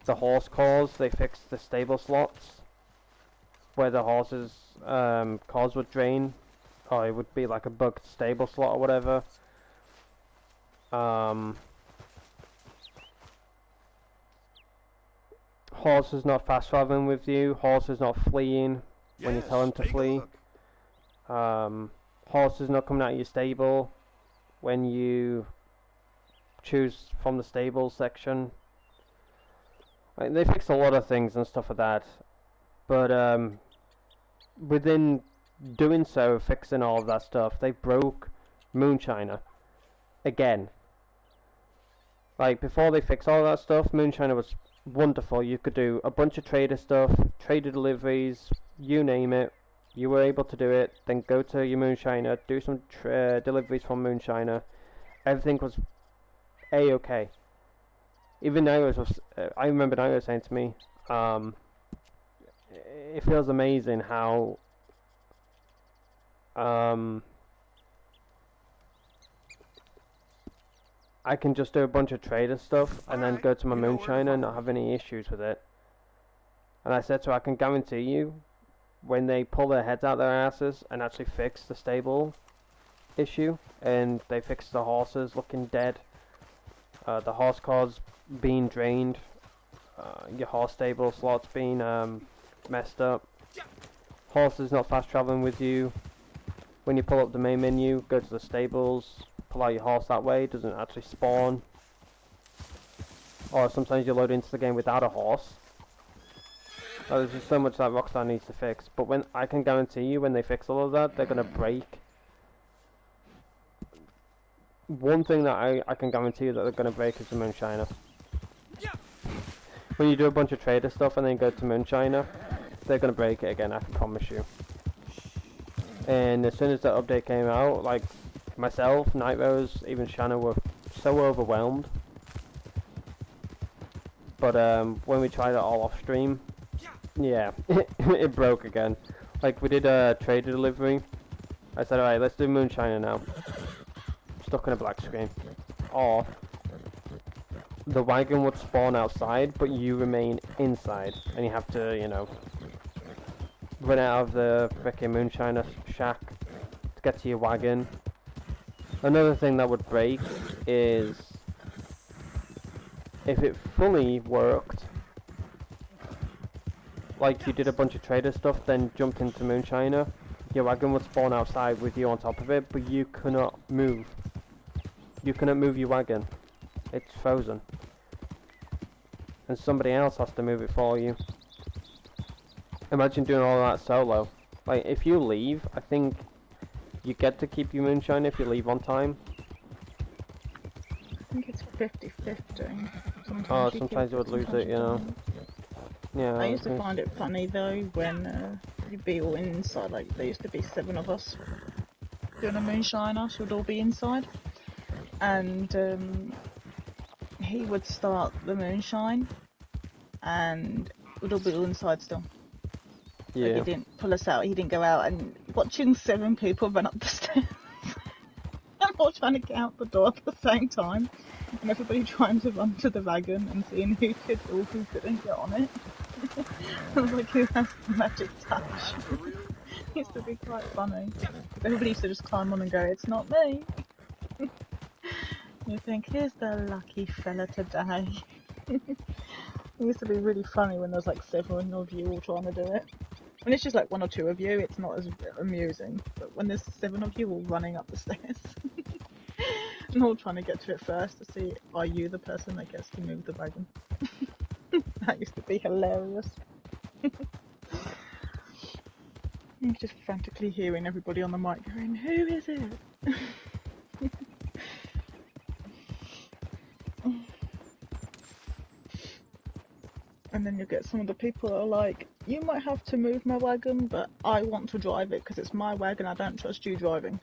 A: the horse cores, they fixed the stable slots, where the horses' cores would drain, or it would be like a bugged stable slot or whatever. Horse is not fast traveling with you. Horse is not fleeing when you tell him to
D: take a
A: flee.
D: look.
A: Horse is not coming out of your stable when you choose from the stable section. Like, they fixed a lot of things and stuff like that, but within doing so, fixing all of that stuff, they broke Moonshiner again. Like, before they fixed all that stuff, Moonshiner was wonderful. You could do a bunch of trader stuff, trader deliveries, you name it. You were able to do it, then go to your Moonshiner, do some deliveries from Moonshiner. Everything was A-okay. Even Nairo was, I remember Nairo saying to me, it feels amazing how I can just do a bunch of trader stuff and then go to my Moonshiner and not have any issues with it. And I said to her, I can guarantee you, when they pull their heads out their asses and actually fix the stable issue, and they fix the horses looking dead, the horse cars being drained, your horse stable slots being messed up, horses not fast traveling with you. When you pull up the main menu, go to the stables, pull out your horse that way, it doesn't actually spawn. Or sometimes you load into the game without a horse. There's just so much that Rockstar needs to fix, but when I can guarantee you, when they fix all of that, they're gonna break. One thing that I can guarantee you that they're gonna break is the Moonshiner. When you do a bunch of trader stuff and then go to Moonshiner, they're gonna break it again, I can promise you. And as soon as that update came out, like myself, Night Rose, even Shanna were so overwhelmed. But when we tried it all off stream, yeah, it broke again. Like, we did a trader delivery. I said, alright, let's do Moonshiner now. Stuck in a black screen. Or the wagon would spawn outside, but you remain inside, and you have to, you know, run out of the frickin' Moonshiner shack to get to your wagon. Another thing that would break is if it fully worked, like you did a bunch of trader stuff, then jumped into Moonshiner, your wagon would spawn outside with you on top of it, but you cannot move. You cannot move your wagon. It's frozen. And somebody else has to move it for you. Imagine doing all that solo. Like, if you leave, I think you get to keep your Moonshine if you leave on time.
C: I think it's 50-50.
A: Oh, sometimes you would lose it, you know. Yeah.
C: I used to find it funny though when you'd be all inside, like there used to be 7 of us doing a Moonshiner, so we'd all be inside. And he would start the Moonshine and we'd all be all inside still.
A: Yeah.
C: Like, he didn't pull us out, he didn't go out, and watching 7 people run up the stairs and all trying to get out the door at the same time, and everybody trying to run to the wagon and seeing who could or who couldn't get on it. I was like, who has the magic touch? It used to be quite funny. Everybody used to just climb on and go, it's not me. You think, here's the lucky fella today. It used to be really funny when there's like 7 of you all trying to do it. When it's just like 1 or 2 of you, it's not as amusing. But when there's 7 of you all running up the stairs and all trying to get to it first to see, are you the person that gets to move the wagon? That used to be hilarious. You're just frantically hearing everybody on the mic going, who is it? And then you get some of the people that are like, you might have to move my wagon, but I want to drive it because it's my wagon, I don't trust you driving.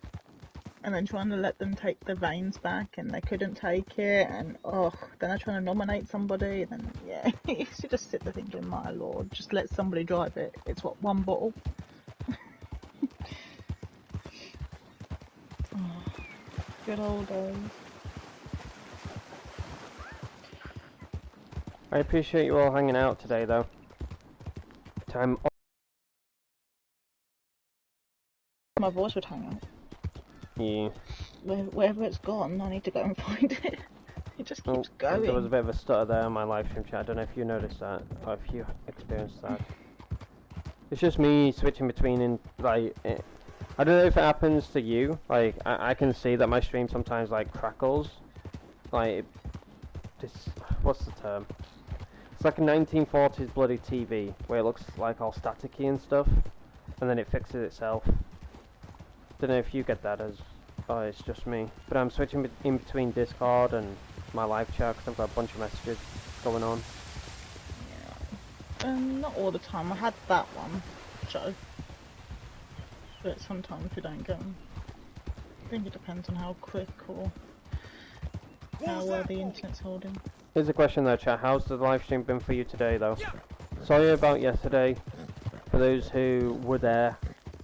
C: And then trying to let them take the reins back and they couldn't take it, and oh, then they're trying to nominate somebody, and then yeah, you should just sit there thinking, my lord, just let somebody drive it. It's what, 1 bottle? Oh, good old days.
A: I appreciate you all hanging out today, though. Time.
C: My voice would hang out.
A: Yeah.
C: Wherever it's gone, I need to go and find it. It just
A: Oh,
C: keeps
A: there was a
C: going.
A: bit of a stutter there on my live stream chat. I don't know if you noticed that, or if you experienced that. It's just me switching between I don't know if it happens to you. Like, I can see that my stream sometimes like crackles. Like, this, what's the term? It's like a 1940s bloody TV where it looks like all staticky and stuff, and then it fixes itself. Don't know if you get that as, oh, it's just me. But I'm switching in between Discord and my live chat because I've got a bunch of messages going on.
C: Yeah. Not all the time. I had that one, Joe. But sometimes we don't get them. I think it depends on how quick or how well the internet's holding.
A: Here's a question though, chat. How's the live stream been for you today, though? Sorry about yesterday. For those who were there,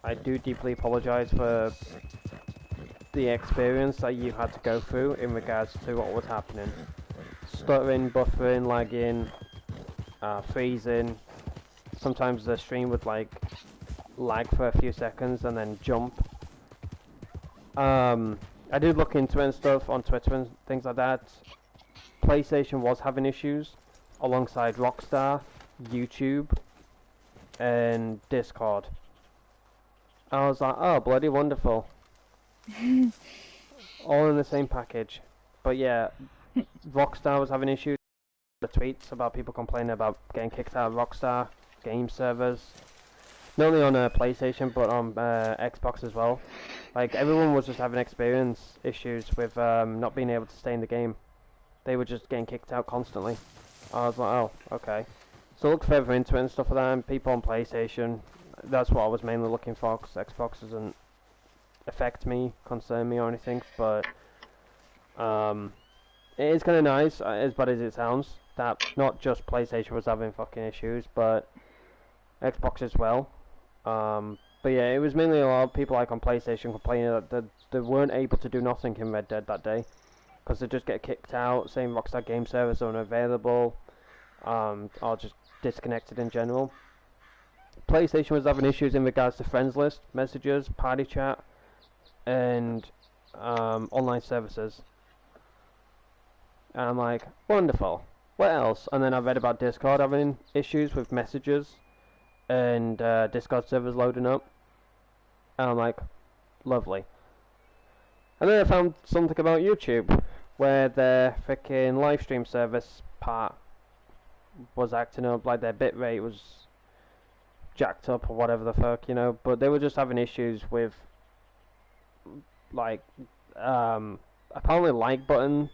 A: I do deeply apologise for the experience that you had to go through in regards to what was happening. Stuttering, buffering, lagging, freezing. Sometimes the stream would like lag for a few seconds and then jump. I did look into it and stuff on Twitter and things like that. PlayStation was having issues alongside Rockstar, YouTube, and Discord. I was like, oh, bloody wonderful. All in the same package. But yeah, Rockstar was having issues. The tweets about people complaining about getting kicked out of Rockstar game servers. Not only on PlayStation, but on Xbox as well. Like, everyone was just having experience issues with not being able to stay in the game. They were just getting kicked out constantly. I was like, oh, okay. So look further into it and stuff like that, and people on PlayStation, that's what I was mainly looking for, because Xbox doesn't affect me, concern me or anything, but it is kind of nice, as bad as it sounds, that not just PlayStation was having fucking issues, but Xbox as well. But yeah, it was mainly a lot of people like on PlayStation complaining that they weren't able to do nothing in Red Dead that day, because they just get kicked out, saying Rockstar game servers are unavailable, or just disconnected in general. PlayStation was having issues in regards to friends list, messages, party chat, and online services. And I'm like, wonderful. What else? And then I read about Discord having issues with messages and Discord servers loading up. And I'm like, lovely. And then I found something about YouTube, where their freaking live stream service part was acting up, like their bitrate was jacked up or whatever the fuck, you know. But they were just having issues with, like, apparently like button,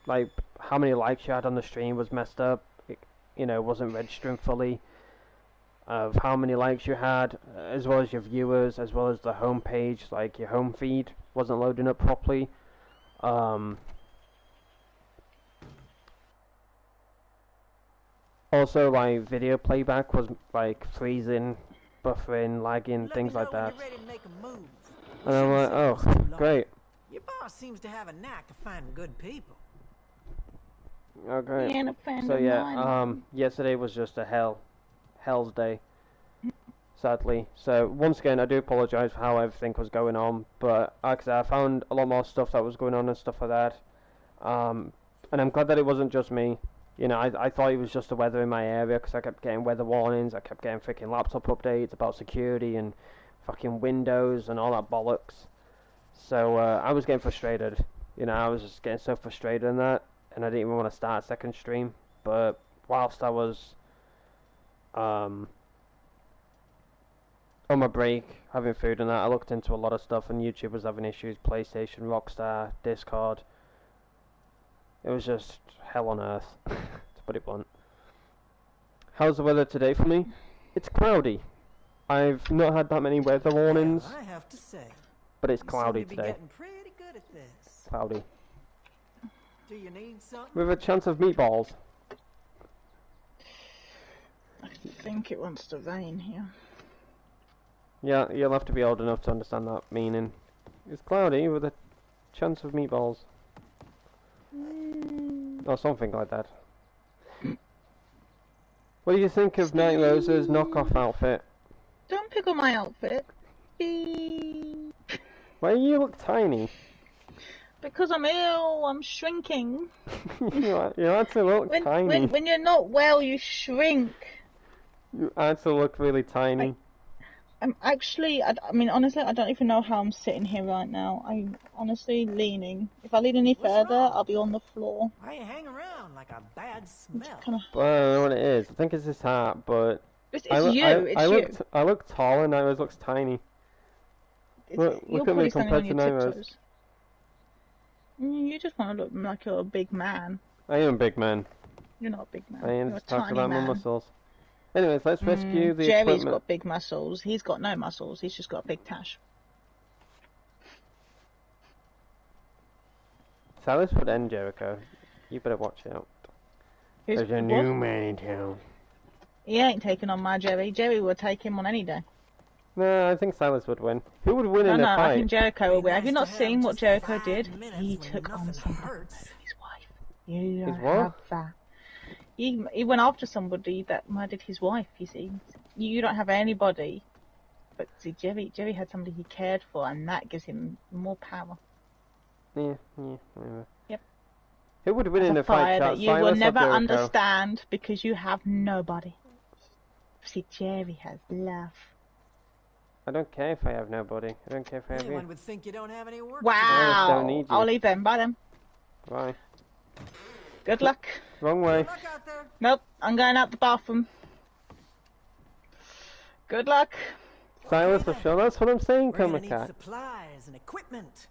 A: like how many likes you had on the stream was messed up. It, you know, wasn't registering fully of how many likes you had, as well as your viewers, as well as the home page, like your home feed wasn't loading up properly. Also, like, video playback was like freezing, buffering, lagging, things like that. And I'm like, oh, great.
H: Your boss seems to have a knack of finding good people.
A: Okay. So yeah, yesterday was just a hell's day, sadly. So once again, I do apologise for how everything was going on, but like I said, I found a lot more stuff that was going on and stuff like that. And I'm glad that it wasn't just me. You know, I thought it was just the weather in my area, because I kept getting weather warnings, I kept getting freaking laptop updates about security and fucking Windows and all that bollocks. So I was getting frustrated. You know, I was just getting so frustrated in that, and I didn't even want to start a second stream. But whilst I was on my break, having food and that, I looked into a lot of stuff, and YouTube was having issues, PlayStation, Rockstar, Discord. It was just hell on earth, to put it blunt. How's the weather today for me? It's cloudy. I've not had that many weather warnings,
H: Well, I have to say,
A: but it's
H: you
A: cloudy
H: seem to be
A: today.
H: getting pretty good at this.
A: Cloudy.
H: Do you need something?
A: With a chance of meatballs.
C: I think it wants to rain here.
A: Yeah, you'll have to be old enough to understand that meaning. It's cloudy with a chance of meatballs. Or something like that. What do you think of Night Rose's knockoff outfit?
C: Don't pick on my outfit. Beep.
A: Why you look tiny?
C: Because I'm ill, I'm shrinking.
A: You actually look tiny.
C: When you're not well, you shrink.
A: You actually look really tiny.
C: I'm actually, I mean, honestly, I don't even know how I'm sitting here right now. I'm honestly leaning. If I lean any further, I'll be on the floor.
H: Why you hang around like a bad smell?
A: Well, I don't know what it is. I think it's his hat, but...
C: It's you.
A: I look tall and Nairos looks tiny. Look at me compared to Nairos.
C: You just want to look like you're a big man.
A: I am a big man.
C: You're not a big man.
A: I am
C: You're
A: just
C: a tiny
A: talking about my
C: man.
A: muscles. Anyways, let's rescue the
C: Jerry's
A: equipment.
C: got big muscles. He's got no muscles. He's just got a big tash.
A: Silas would end Jericho. You better watch out. There's a new man in town.
C: He ain't taking on my Jerry. Jerry would take him on any day.
A: No, I think Silas would win. Who would win in a fight?
C: I think Jericho will win. Have you not seen what Jericho did? He took on somebody. His wife. You
A: His what?
C: have that. He went after somebody that murdered his wife, you see. You don't have anybody. But see, Jerry had somebody he cared for, and that gives him more power.
A: Yeah, whatever.
C: Yep.
A: Who would win in a fight?
C: That you will
A: Silas or
C: never
A: Jericho?
C: understand because you have nobody. See, Jerry has love.
A: I don't care if I have nobody. I don't care if I have
H: Anyone
A: you.
H: would think you don't have any work.
C: Wow.
A: don't need you.
C: I'll leave them. Bye then.
A: Bye.
C: Good luck.
A: Wrong way.
H: Good luck out there.
C: Nope, I'm going out the bathroom. Good luck.
A: Silas or Sean? That's what I'm saying,
H: We're gonna
A: Comic
H: need supplies and equipment.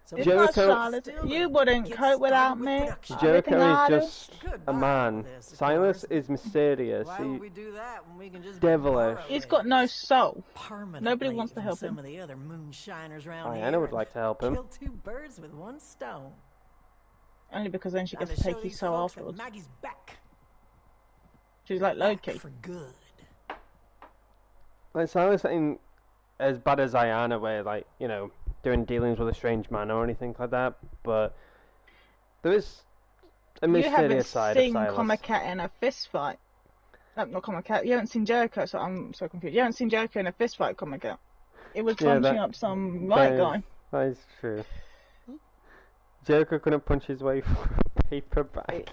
H: So
C: It's
A: Jericho-
C: not Charlotte. You wouldn't
H: Get
C: cope without
H: started
C: me.
H: with production.
A: Jericho
C: Everything I
A: is
C: do.
A: just a
H: Goodbye,
A: man.
H: this, of
A: Silas
H: course.
A: is mysterious.
H: Why would we do that when we can just
A: Devilish.
H: borrow
C: He's
H: it
C: got no soul.
H: permanently
C: Nobody wants to
H: from
C: help
H: some
C: him.
H: of the other moonshiners around
A: Diana
H: here
A: would like to help him.
H: Kill two birds with one stone.
C: Only because then she
H: Time
C: gets
H: to
C: to
H: show
C: take his
H: these
C: soul
H: folks that
C: afterwards.
H: Maggie's back.
C: She's like
H: Back
C: Loki.
H: for good.
A: Like Silas ain't as bad as Diana, where like doing dealings with a strange man or anything like that. But there is a
C: You haven't
A: mysterious side of
C: seen
A: Silas.
C: Comicat in a fist fight. Not Comicat. You haven't seen Jericho, so I'm so confused. You haven't seen Jericho in a fist fight, Comicat. It was
A: Yeah,
C: punching
A: that-
C: up some white guy.
A: That is true. Jericho couldn't punch his way through a paper bag.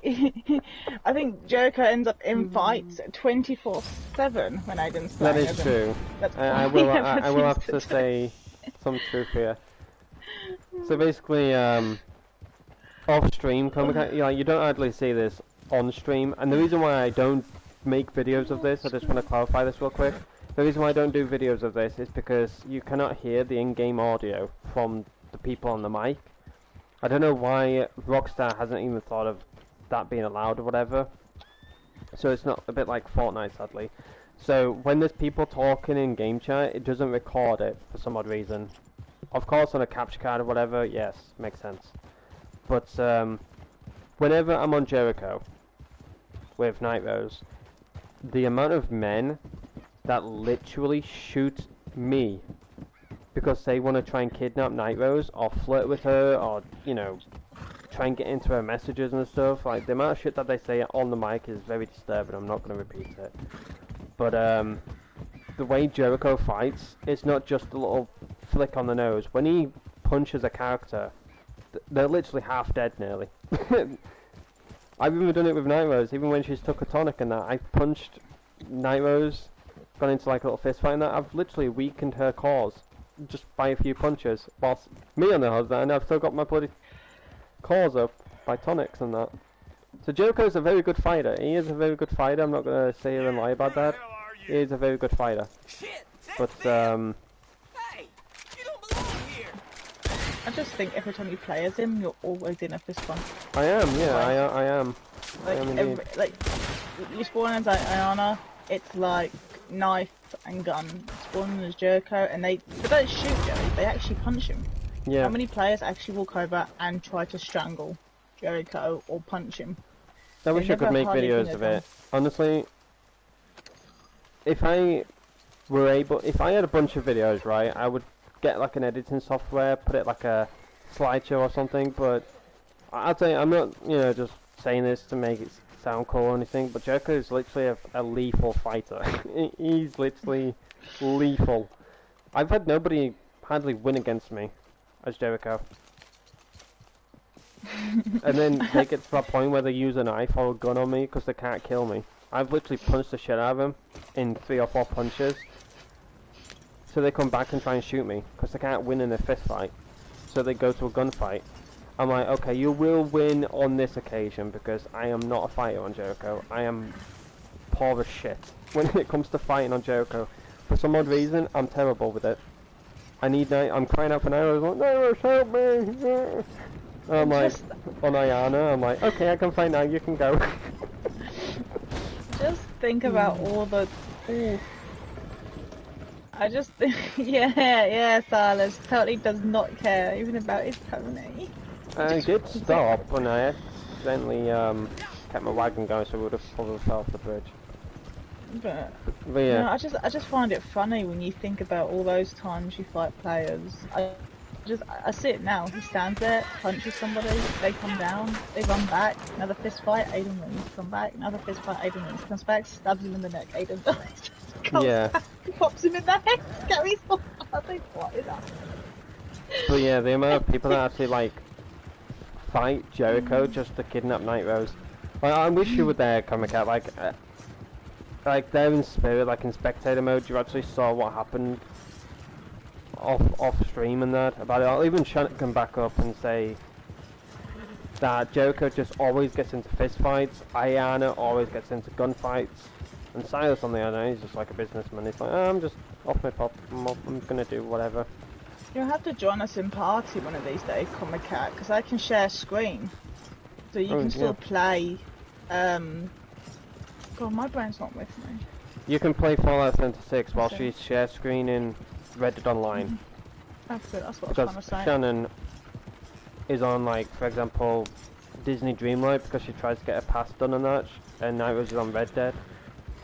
C: I think Jericho ends up in fights 24/7 when Aidan's
A: That
C: playing
A: is
C: as him.
A: true.
C: That's
A: I
C: all he
A: will.
C: ever
A: I will have
C: seems
A: to
C: do.
A: say some truth here. So basically, off stream, you don't actually see this on stream, and the reason why I don't make videos of this, I just want to clarify this real quick. The reason why I don't do videos of this is because you cannot hear the in-game audio from the people on the mic. I don't know why Rockstar hasn't even thought of that being allowed or whatever. So it's not a bit like Fortnite, sadly. So when there's people talking in game chat, it doesn't record it for some odd reason. Of course, on a capture card or whatever, yes, makes sense. But whenever I'm on Jericho with Night Rose, the amount of men that literally shoot me because they want to try and kidnap Night Rose or flirt with her or, try and get into her messages and stuff, like the amount of shit that they say on the mic is very disturbing. I'm not going to repeat it. But the way Jericho fights, it's not just a little flick on the nose. When he punches a character, they're literally half dead nearly. I've even done it with Night Rose, even when she's took a tonic and that. I punched Night Rose, gone into like a little fist fight and that. I've literally weakened her cause just by a few punches. Whilst me on the other hand, I've still got my bloody cause up by tonics and that. So Jericho's a very good fighter. He is a very good fighter. I'm not going to say here and lie about that. He is a very good fighter.
G: Shit,
A: But
G: hey, you don't belong here.
C: I just think every time you play as him, you're always in a fist fight.
A: I am, yeah, I am. I
C: Like,
A: am indeed.
C: you spawn as Ayana, it's like knife and gun. Spawn as Jericho, and they don't shoot Jerry, they actually punch him.
A: Yeah.
C: How many players actually walk over and try to strangle Jericho or punch him?
A: I wish I could
C: never
A: make
C: hardly
A: videos
C: think
A: of
C: they're
A: it. Honestly, if I had a bunch of videos, right, I would get like an editing software, put it like a slideshow or something, but I'll tell you, I'm not, just saying this to make it sound cool or anything, but Jericho is literally a lethal fighter. He's literally lethal. I've had nobody hardly win against me as Jericho. And then they get to that point where they use a knife or a gun on me because they can't kill me. I've literally punched the shit out of them in 3 or 4 punches. So they come back and try and shoot me because they can't win in a fist fight. So they go to a gunfight. I'm like, okay, you will win on this occasion because I am not a fighter on Jericho. I am poor as shit when it comes to fighting on Jericho. For some odd reason, I'm terrible with it. I'm crying out for Nairo. Like, Nairo, help me! I'm like, on Ayana, I'm like, okay, I can fight now, you can go.
C: Just think about all the... Ooh. I just think... yeah, Silas totally does not care, even about his pony.
A: I did stop when I accidentally kept my wagon going, so we would have probably fell off the bridge.
C: But
A: yeah.
C: You know, I just find it funny when you think about all those times you fight players. I see it now. He stands there, punches somebody, they come down, they run back, another fist fight, Aidan wins, come back, another fist fight, Aidan wins, comes back, stabs him in the neck, Aidan dies.
A: Yeah.
C: Back, pops him in the head, carries on. I think, what is that?
A: But yeah, the amount of people that actually like fight Jericho just to kidnap Night Rose. Like, I wish you were there, Comic Cat. Like there in spirit, like in spectator mode, you actually saw what happened off stream and that about it. I'll even Shannon can back up and say that Jericho just always gets into fist fights, Ayana always gets into gunfights, and Silas on the other hand, he's just like a businessman. He's like, oh, I'm just off my pop, I'm gonna do whatever.
C: You'll have to join us in party one of these days, Comic Cat, because I can share screen, so you can still play. God, my brain's not with me.
A: You can play Fallout 76 while she's share screening Red Dead Online.
C: That's it, that's what
A: because
C: I was trying to say.
A: Shannon is on, like, for example, Disney Dreamlight because she tries to get a pass done on that, and now is on Red Dead.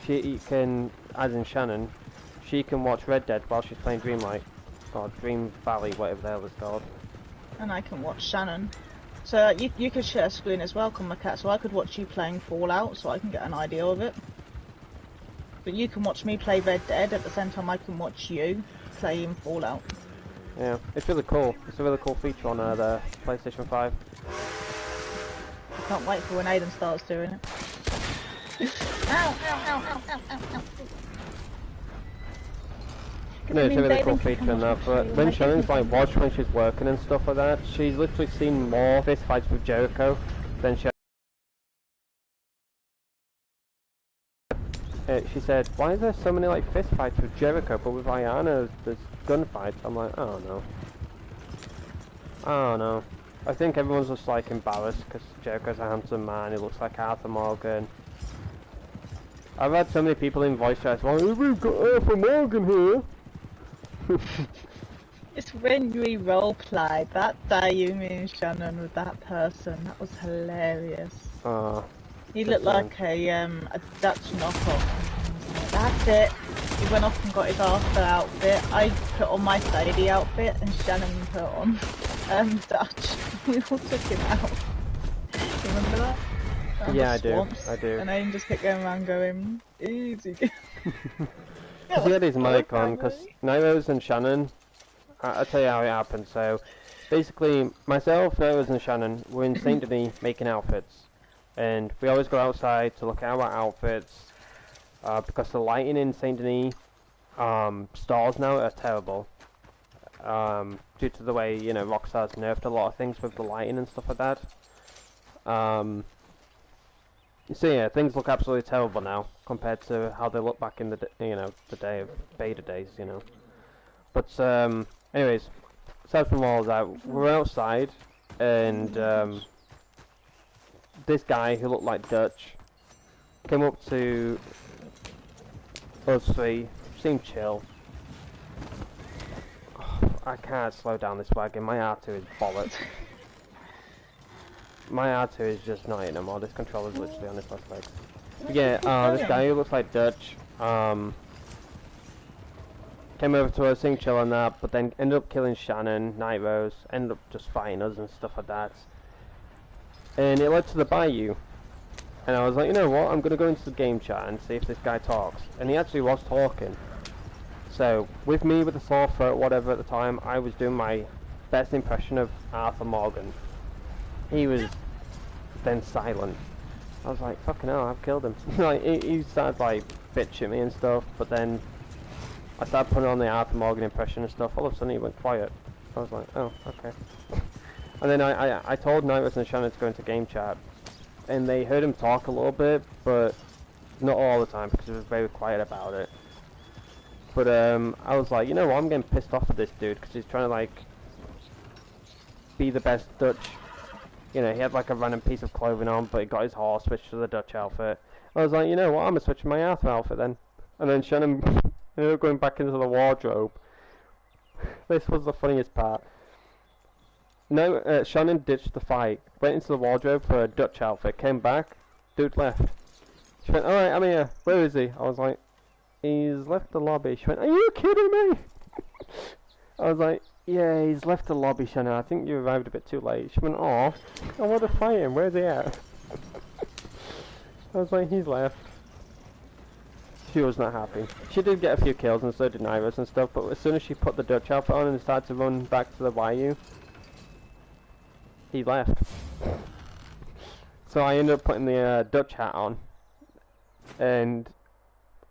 A: She can, as in Shannon, she can watch Red Dead while she's playing Dreamlight, or Dream Valley, whatever the hell it's called.
C: And I can watch Shannon. So you could share screen as well, Comic Cat, so I could watch you playing Fallout, so I can get an idea of it. But you can watch me play Red Dead, at the same time I can watch you playing Fallout.
A: Yeah, it's really cool. It's a really cool feature on the PlayStation 5.
C: I can't wait for when Aidan starts doing it. Ow, ow, ow, ow, ow, ow, ow.
A: No, it's a really cool feature and that, but when Shannon's like watched when she's working and stuff like that, she's literally seen more fist fights with Jericho than she said, why is there so many like fist fights with Jericho, but with Ayana there's gunfights? I'm like, I don't know. I don't know. I think everyone's just like embarrassed because Jericho's a handsome man, he looks like Arthur Morgan. I've had so many people in voice chats, well, we've got Arthur Morgan here.
C: It's when we roleplay that day you, me and Shannon with that person, that was hilarious. He looked like a Dutch knockoff. That's it. He went off and got his Arthur outfit. I put on my Sadie outfit and Shannon put on Dutch. We all took him out. Remember that?
A: Yeah, I do. I do.
C: And Aidan just kept going around going, easy.
A: He had his mic on, because Nairos and Shannon, I'll tell you how it happened. So, basically, myself, Nairos and Shannon were in St. Denis making outfits. And we always go outside to look at our outfits, because the lighting in St. Denis stores now are terrible. Due to the way, you know, Rockstar's nerfed a lot of things with the lighting and stuff like that. So yeah, things look absolutely terrible now compared to how they look back in the the day of beta days, you know. But anyways, aside from all of that, we're outside, and this guy who looked like Dutch came up to us three, seemed chill. I can't slow down this wagon. My R2 is bollocks. My R2 is just not in anymore. This controller's literally on its last legs. But yeah, this guy who looks like Dutch came over to us, seemed chill on that, but then ended up killing Shannon, Night Rose, ended up just fighting us and stuff like that. And it led to the bayou. And I was like, you know what, I'm going to go into the game chat and see if this guy talks. And he actually was talking. So, with me with the sore throat, whatever at the time, I was doing my best impression of Arthur Morgan. he was then silent. I was like, fucking hell, I've killed him. Like, he started like bitching me and stuff, but then I started putting on the Arthur Morgan impression and stuff. All of a sudden he went quiet. I was like, oh, okay. And then I told Nightwish and Shannon to go into game chat, and they heard him talk a little bit, but not all the time because he was very quiet about it. But I was like, you know what, I'm getting pissed off at this dude because he's trying to like be the best Dutch. You know, he had like a random piece of clothing on, but he got his horse switched to the Dutch outfit. I was like, you know what, I'm gonna switch my Arthur outfit then. And then Shannon ended up going back into the wardrobe. This was the funniest part. No, Shannon ditched the fight, went into the wardrobe for a Dutch outfit, came back, dude left. She went, alright, I'm here, where is he? I was like, he's left the lobby. She went, are you kidding me? I was like, yeah, he's left the lobby, Shannon. I think you arrived a bit too late. She went, oh, I want to fight him. Where's he at? I was like, he's left. She was not happy. She did get a few kills, and so did Nairos and stuff, but as soon as she put the Dutch outfit on and started to run back to the YU, he left. So I ended up putting the Dutch hat on, and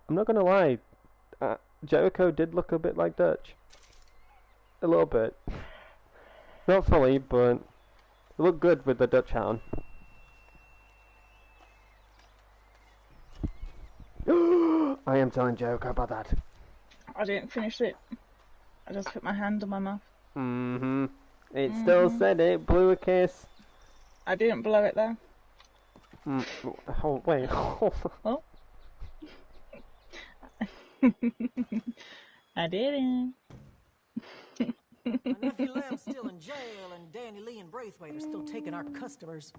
A: I'm not gonna lie, Jericho did look a bit like Dutch. A little bit. Not fully, but it looked good with the Dutch hat on. I am telling Jericho about that.
C: I didn't finish it. I just put my hand on my mouth.
A: Mm-hmm. It still said it. Blew a kiss.
C: I didn't blow it though.
A: Oh, wait.
C: Oh. I didn't.
H: My nephew Lem's still in jail, and Danny Lee and Braithwaite are still taking our customers.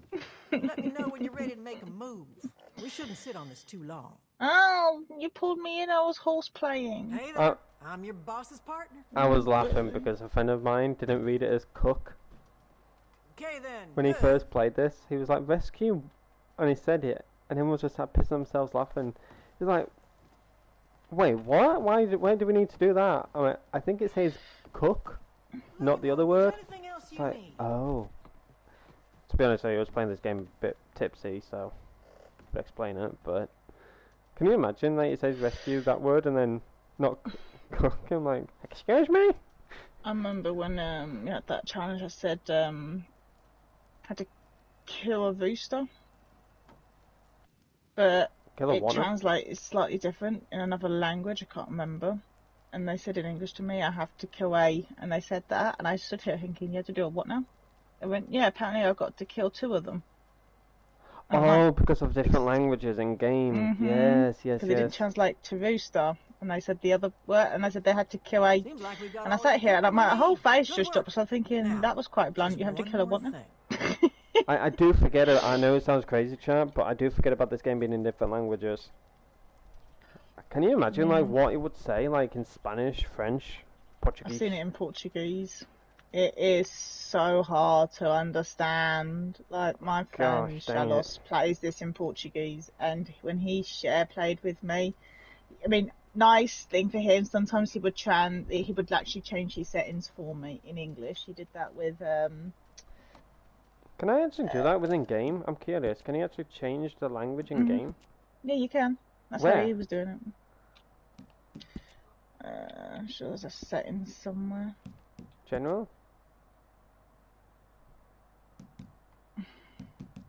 H: Let me know when you're ready to make a move. We shouldn't sit on this too long.
C: Oh, you pulled me in. I was horse playing.
H: Hey there, I'm your boss's partner.
A: I was laughing because a friend of mine didn't read it as cook.
H: Okay then.
A: When he first played this, he was like, rescue, and he said it, and everyone just started pissing themselves laughing. He's like, wait, what? Why do we need to do that? I mean, I think it says cook, not the other word. It's like, oh. To be honest, I was playing this game a bit tipsy, so I'll explain it, but can you imagine that it says rescue, that word, and then not cook? I'm like, excuse me?
C: I remember when you had that challenge, I said had to kill a rooster, but it translates slightly different in another language. I can't remember, and they said in English to me I have to kill a, and they said that, and I stood here thinking, you have to do a what now? I went, yeah, apparently I've got to kill 2 of them.
A: Oh, because of different languages in game. Yes.
C: Because it didn't translate to rooster, and they said the other word, and I said they had to kill a, and I sat here and my whole face just up, so I'm thinking that was quite blunt. You have to kill a what now?
A: I do forget it. I know it sounds crazy, chat, but I do forget about this game being in different languages. Can you imagine like what it would say like in Spanish, French, Portuguese?
C: I've seen it in Portuguese. It is so hard to understand. Like my friend Silas plays this in Portuguese, and when he played with me, I mean, nice thing for him. Sometimes he would actually change his settings for me in English. He did that with.
A: Can I actually do that within game? I'm curious. Can you actually change the language in game?
C: Yeah, you can. That's how he was doing it. I'm sure there's a setting somewhere.
A: General?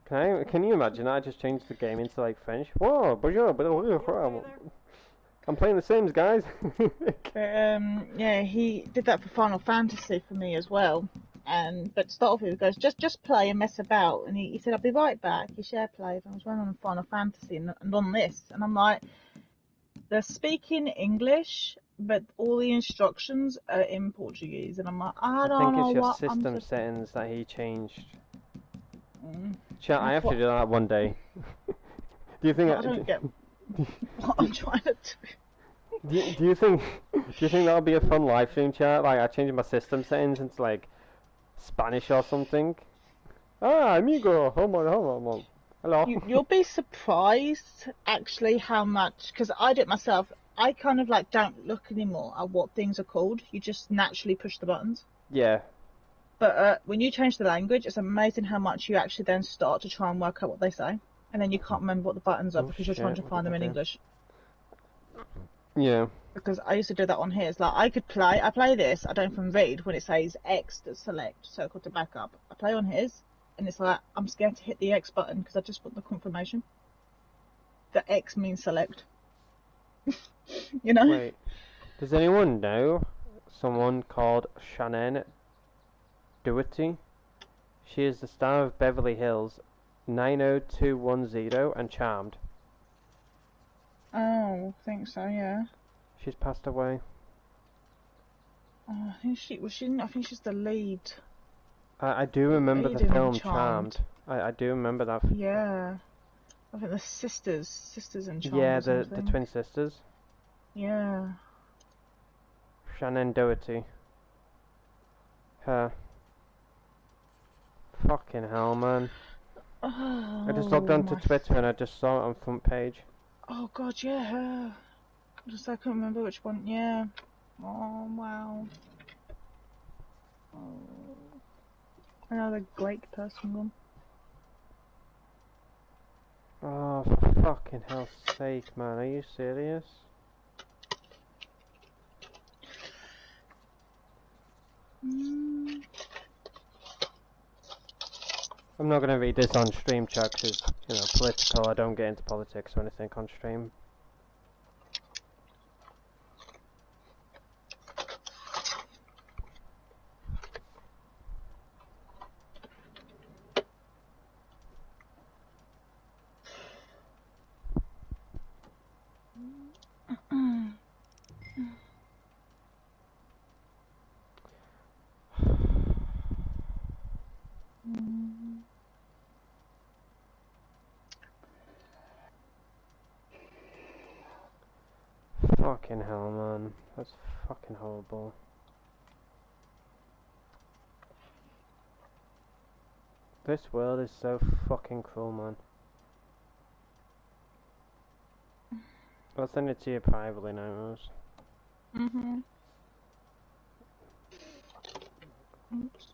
A: Can you imagine I just changed the game into like French? Whoa, bonjour, I'm playing The Sims, guys.
C: Yeah, he did that for Final Fantasy for me as well. But to start off with, he goes, just play and mess about. And he said, I'll be right back. He share played. I was running on Final Fantasy and on this. And I'm like, they're speaking English, but all the instructions are in Portuguese. And I'm like, I don't know what.
A: I think it's your system settings that he changed. Chat, I have to do that one day. Do you think
C: I don't get what I'm trying to do?
A: Do you think that'll be a fun live stream, chat? Like I changed my system settings into like Spanish or something. Ah, amigo, hold on. Hello.
C: You'll be surprised actually how much, because I did it myself. I kind of like don't look anymore at what things are called. You just naturally push the buttons.
A: Yeah.
C: But when you change the language, it's amazing how much you actually then start to try and work out what they say, and then you can't remember what the buttons are because you're trying to find them in English.
A: Yeah.
C: Because I used to do that on here. It's like I play this, I don't even read when it says X to select, circle to back up. I play on his, and it's like I'm scared to hit the X button because I just want the confirmation that X means select. You know?
A: Wait, does anyone know someone called Shannon Doherty? She is the star of Beverly Hills 90210 and Charmed.
C: Oh, I think so, yeah.
A: She's passed away.
C: Oh, I think I think she's the lead.
A: I do remember the
C: Aidan
A: film
C: Charmed.
A: Charmed. I do remember that.
C: Yeah. I think the sisters in Charmed.
A: Yeah,
C: or
A: the
C: something.
A: twin sisters.
C: Yeah.
A: Shannon Doherty. Her. Fucking hell, man.
C: Oh,
A: I just logged onto
C: my
A: Twitter and I just saw it on front page.
C: Oh god, yeah, her. I couldn't remember which one. Yeah. Oh wow. Oh. Another great person one.
A: Oh, for fucking hell's sake, man. Are you serious? I'm not gonna read this on stream chat because, you know, political. I don't get into politics or anything on stream. Fucking hell, man. That's fucking horrible. This world is so fucking cruel, man. I'll send it to you privately now, Rose.
C: Oops.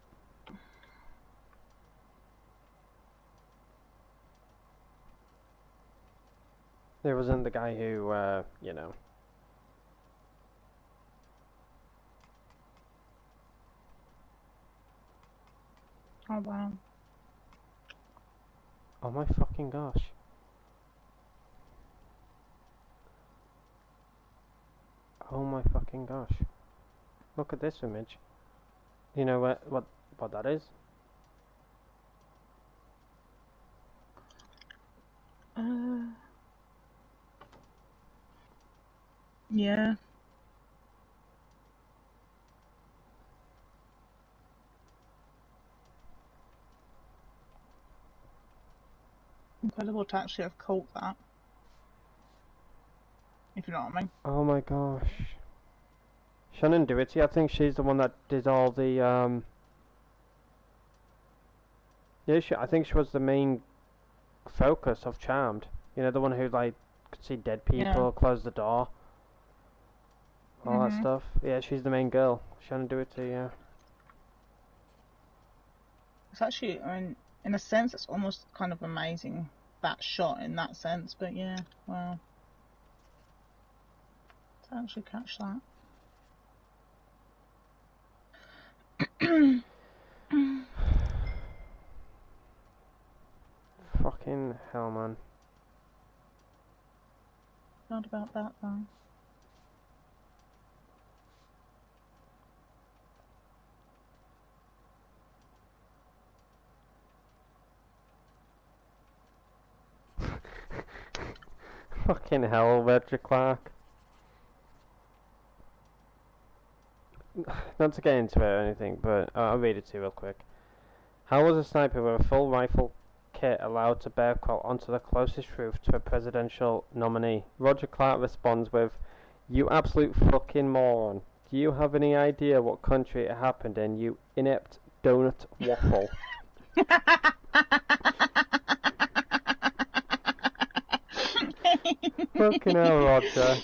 A: There wasn't the guy who, you know.
C: Oh wow.
A: Oh my fucking gosh. Oh my fucking gosh. Look at this image. You know what that is?
C: Yeah. Incredible to actually have caught that. If you know what I mean.
A: Oh my gosh. Shannon Doherty, I think she's the one that did all the, yeah, I think she was the main focus of Charmed. You know, the one who, like, could see dead people, close the door. All that stuff. Yeah, she's the main girl. Shannon Doherty, yeah.
C: It's actually, I mean, in a sense, it's almost kind of amazing, that shot in that sense, but yeah, wow. To actually catch that.
A: Fucking hell, man.
C: Not about that, though.
A: Fucking hell, Roger Clark. Not to get into it or anything, but I'll read it to you real quick. How was a sniper with a full rifle kit allowed to bear crawl onto the closest roof to a presidential nominee? Roger Clark responds with, "You absolute fucking moron. Do you have any idea what country it happened in, you inept donut waffle?" Fucking hell, Roger.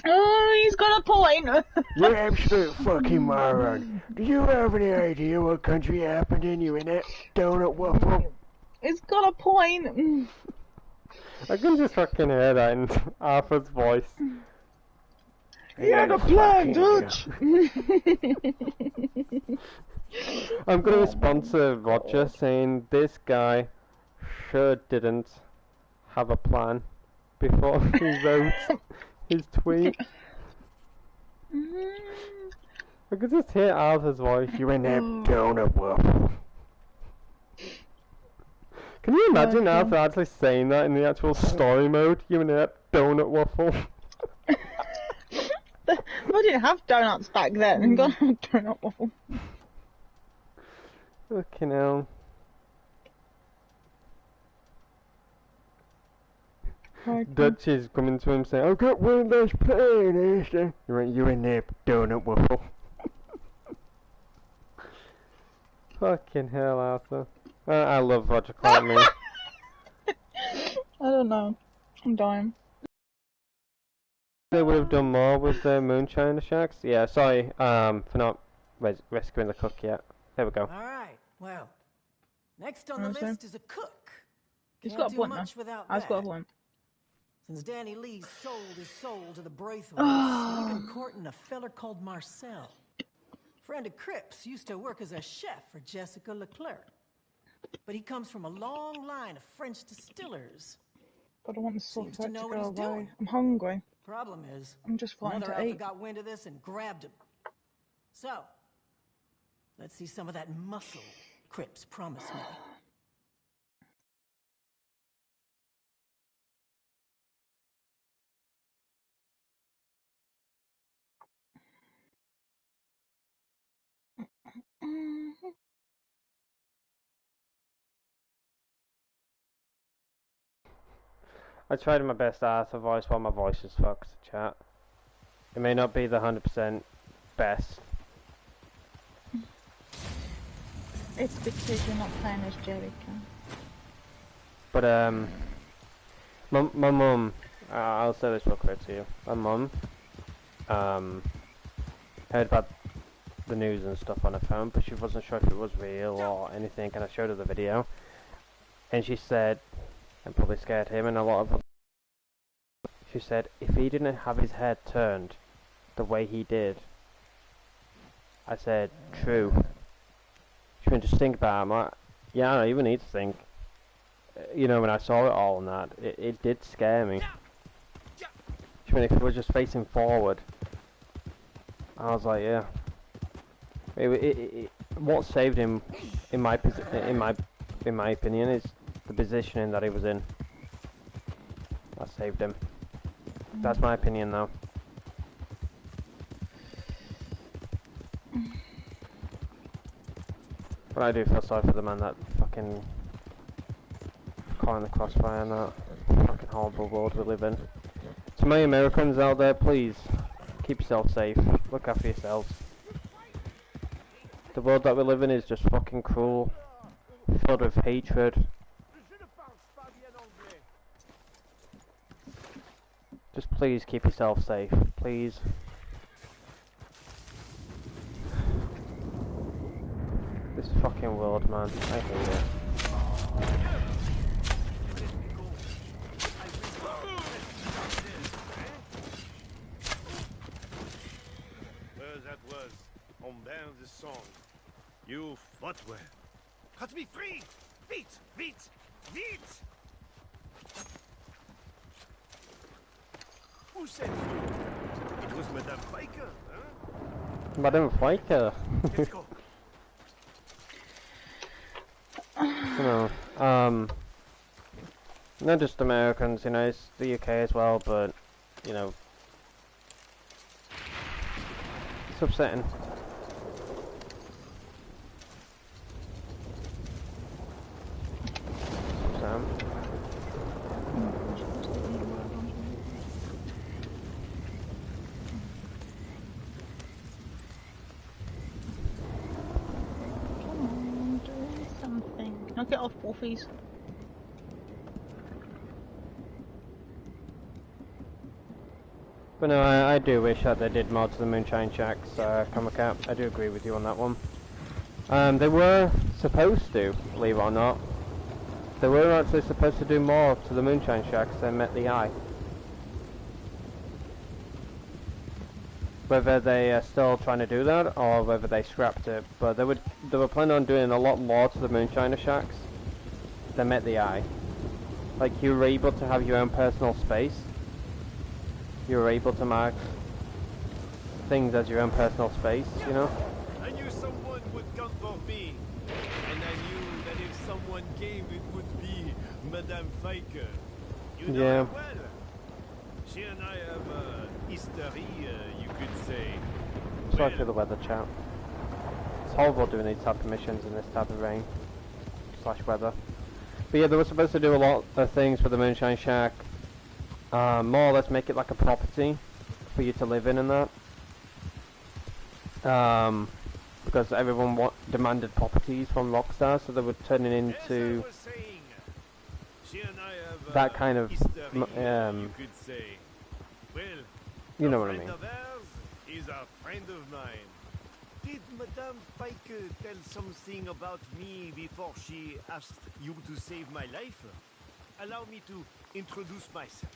C: Oh, he's got a point.
A: You absolute fucking moron. Do you have any idea what country happened in, you in that donut waffle?
C: He's got a point.
A: I can just fucking hear that in Arthur's voice.
C: He had a plan, Dutch.
A: I'm gonna respond to Roger saying this guy sure didn't have a plan before he wrote his tweet. I could just hear Arthur's voice. You in that donut waffle. Can you imagine Arthur actually saying that in the actual story mode? You in that donut waffle.
C: I didn't have donuts back then, and got a donut waffle.
A: Fucking hell. Dutch is coming to him saying, I've got one less plane, Aidan. You in there, donut waffle. Fucking hell, Arthur. I love Roger calling me.
C: I don't know. I'm dying.
A: They would have done more with the Moonshine shacks. Yeah, sorry, for not rescuing the cook yet. There we go.
H: Alright, well, next on the list is a cook.
C: He's
H: Can't
C: got a
H: do
C: point
H: much
C: now.
H: without
C: I've
H: that.
C: got a point.
H: Since Danny Lee sold his soul to the Braithwaites, we've been courting a feller called Marcel. Friend of Cripps used to work as a chef for Jessica Leclerc. But he comes from a long line of French distillers.
C: But I want the salt
H: Seems
C: to
H: to know what
C: go
H: he's
C: away.
H: doing.
C: I'm hungry.
H: Problem is,
C: I'm just fighting
H: another
C: to
H: outfit
C: eat.
H: got wind of this and grabbed him. So, let's see some of that muscle Cripps promised me.
A: I tried my best Arthur voice while my voice is fucked, chat. It may not be the 100% best.
C: It's because you're not playing as Jericho.
A: But, my mum, I'll say this real quick to you. My mum, heard about the news and stuff on her phone, but she wasn't sure if it was real or anything, and I showed her the video. And she said, and probably scared him and a lot of other. She said, if he didn't have his head turned the way he did. I said, true. She went, just think about it. I'm like, yeah, I don't even need to think. You know, when I saw it all and that, it did scare me. She went, if it was just facing forward. I was like, yeah. What saved him, in my opinion, is the positioning that he was in. That saved him. That's my opinion, though. But I do feel sorry for the man that fucking caught in the crossfire and that fucking horrible world we live in. To my Americans out there, please keep yourself safe. Look after yourselves. The world that we live in is just fucking cruel, filled with hatred. Just please keep yourself safe, please. This fucking world, man, I hate it.
I: Well, that was Humbert the song. You fought well. Cut me free! Vite! Vite! Vite! Who said so? It was Madame Biker, huh?
A: Madame Biker.
I: Let's go.
A: You know, not just Americans, you know, it's the UK as well, but, you know, it's upsetting. Sam.
C: Now get off, Wolfies.
A: But no, I do wish that they did more to the Moonshine Shacks, Comic Cap. I do agree with you on that one. They were supposed to, believe it or not. They were actually supposed to do more to the Moonshine Shacks than met the eye. Whether they are still trying to do that, or whether they scrapped it. But they were planning on doing a lot more to the Moonshiner Shacks than met the eye. Like, you were able to have your own personal space. You were able to mark things as your own personal space, you know?
I: I knew someone would come for me. And I knew that if someone came, it would be Madame Faker. You know her well. She and I have a history, you could say.
A: Sorry for the weather, chat. It's horrible doing these type of missions in this type of rain / weather. But yeah, they were supposed to do a lot of things for the Moonshine Shack. More or less make it like a property for you to live in and that. Because everyone demanded properties from Rockstar, so they were turning into that kind of, you know what I mean.
I: Is a friend of mine. Did Madame Pike tell something about me before she asked you to save my life? Allow me to introduce myself.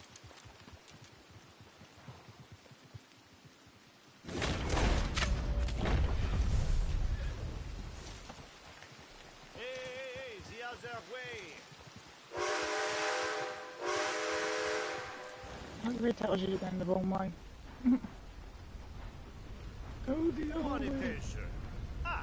I: Hey, the other way.
C: I really tells you you're going the wrong way. Go the other way.
I: Ah.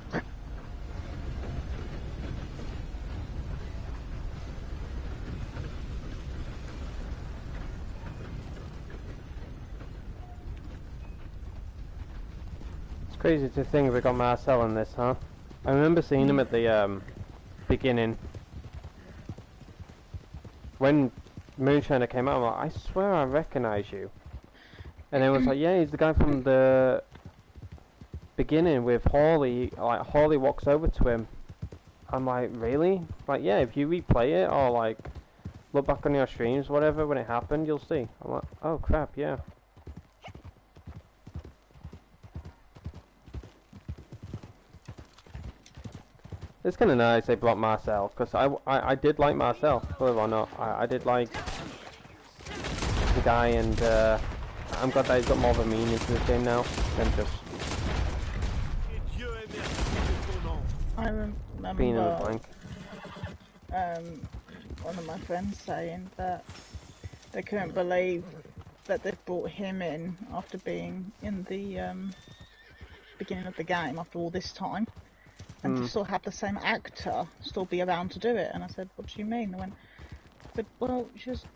A: It's crazy to think we got Marcel in this, huh? I remember seeing him at the beginning. When Moonshiner came out, I'm like, I swear I recognise you. And it was like, yeah, he's the guy from the beginning with Hawley. Like, Hawley walks over to him. I'm like, really? Like, yeah, if you replay it or like look back on your streams, whatever, when it happened, you'll see. I'm like, oh crap, yeah. It's kind of nice they brought Marcel, because I did like Marcel, believe it or not. I did like the guy, and I'm glad that he's got more of a meaning to this game now than just
C: I remember
A: being in the blank.
C: One of my friends saying that they couldn't believe that they brought him in after being in the beginning of the game after all this time. And to still have the same actor still be around to do it. And I said, what do you mean? They went, well, just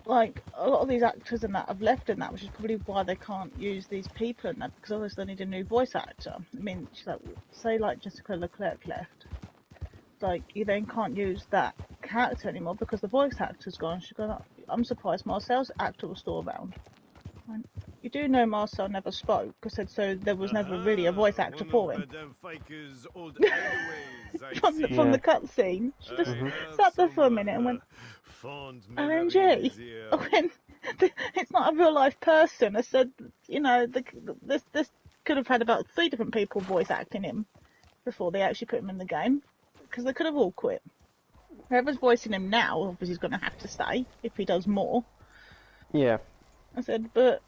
C: like a lot of these actors and that have left in that, which is probably why they can't use these people in that, because obviously they need a new voice actor. I mean, she's like, say like Jessica Leclerc left, like you then can't use that character anymore because the voice actor's gone. She's gone, I'm surprised Marcel's actor was still around. And you do know Marcel never spoke, because so there was never really a voice actor for him. From the cutscene, she just sat there for a minute and went, OMG, when it's not a real life person. I said, you know, this could have had about 3 different people voice acting him before they actually put him in the game, because they could have all quit. Whoever's voicing him now, obviously, is going to have to stay if he does more.
A: Yeah.
C: I said, but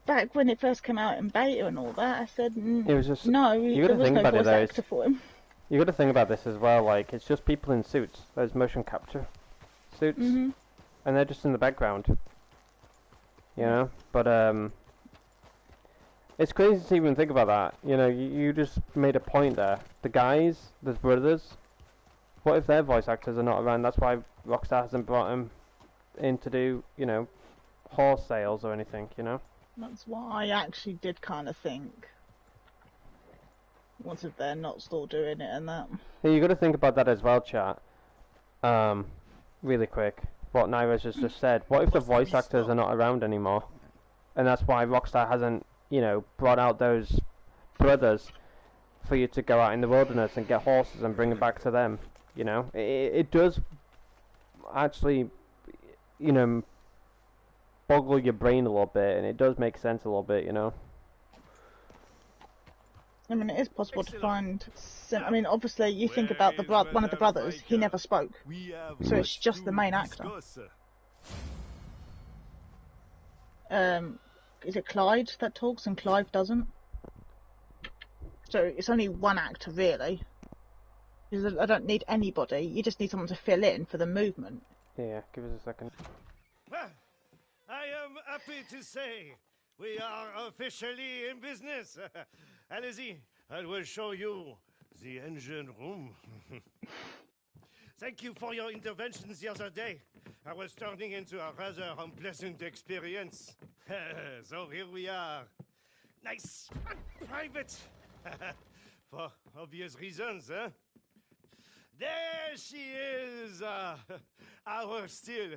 C: back when it first came out in beta and all that, I said,
A: it was just,
C: no, there was no voice actor for him.
A: You got to think about this as well, like, it's just people in suits, those motion capture suits, and they're just in the background, you know, but, it's crazy to even think about that, you know, you just made a point there. The guys, the brothers, what if their voice actors are not around? That's why Rockstar hasn't brought them in to do, you know, horse sales or anything, you know?
C: That's why I actually did kind of think, once if they're not still doing it and that.
A: Yeah, you got to think about that as well, chat. Really quick, what Naira's just said. What if the voice actors are not around anymore? And that's why Rockstar hasn't, you know, brought out those brothers for you to go out in the wilderness and get horses and bring it back to them, you know? It does actually, you know, boggle your brain a little bit, and it does make sense a little bit, you know.
C: I mean, it is possible to find. I mean, obviously, you think
I: Where
C: about the
I: is
C: one of the
I: Madame
C: brothers. He
I: Fiker?
C: never spoke,
I: We have
C: so it's
I: much
C: just the
I: to
C: main actor.
I: discuss.
C: Is it Clyde that talks and Clive doesn't? So it's only one actor really. Because I don't need anybody. You just need someone to fill in for the movement.
A: Yeah, give us a second.
I: Well, I am happy to say we are officially in business. Allez-y, I will show you the engine room. Thank you for your interventions the other day. I was turning into a rather unpleasant experience. So here we are. Nice and private. For obvious reasons, huh? There she is, our still.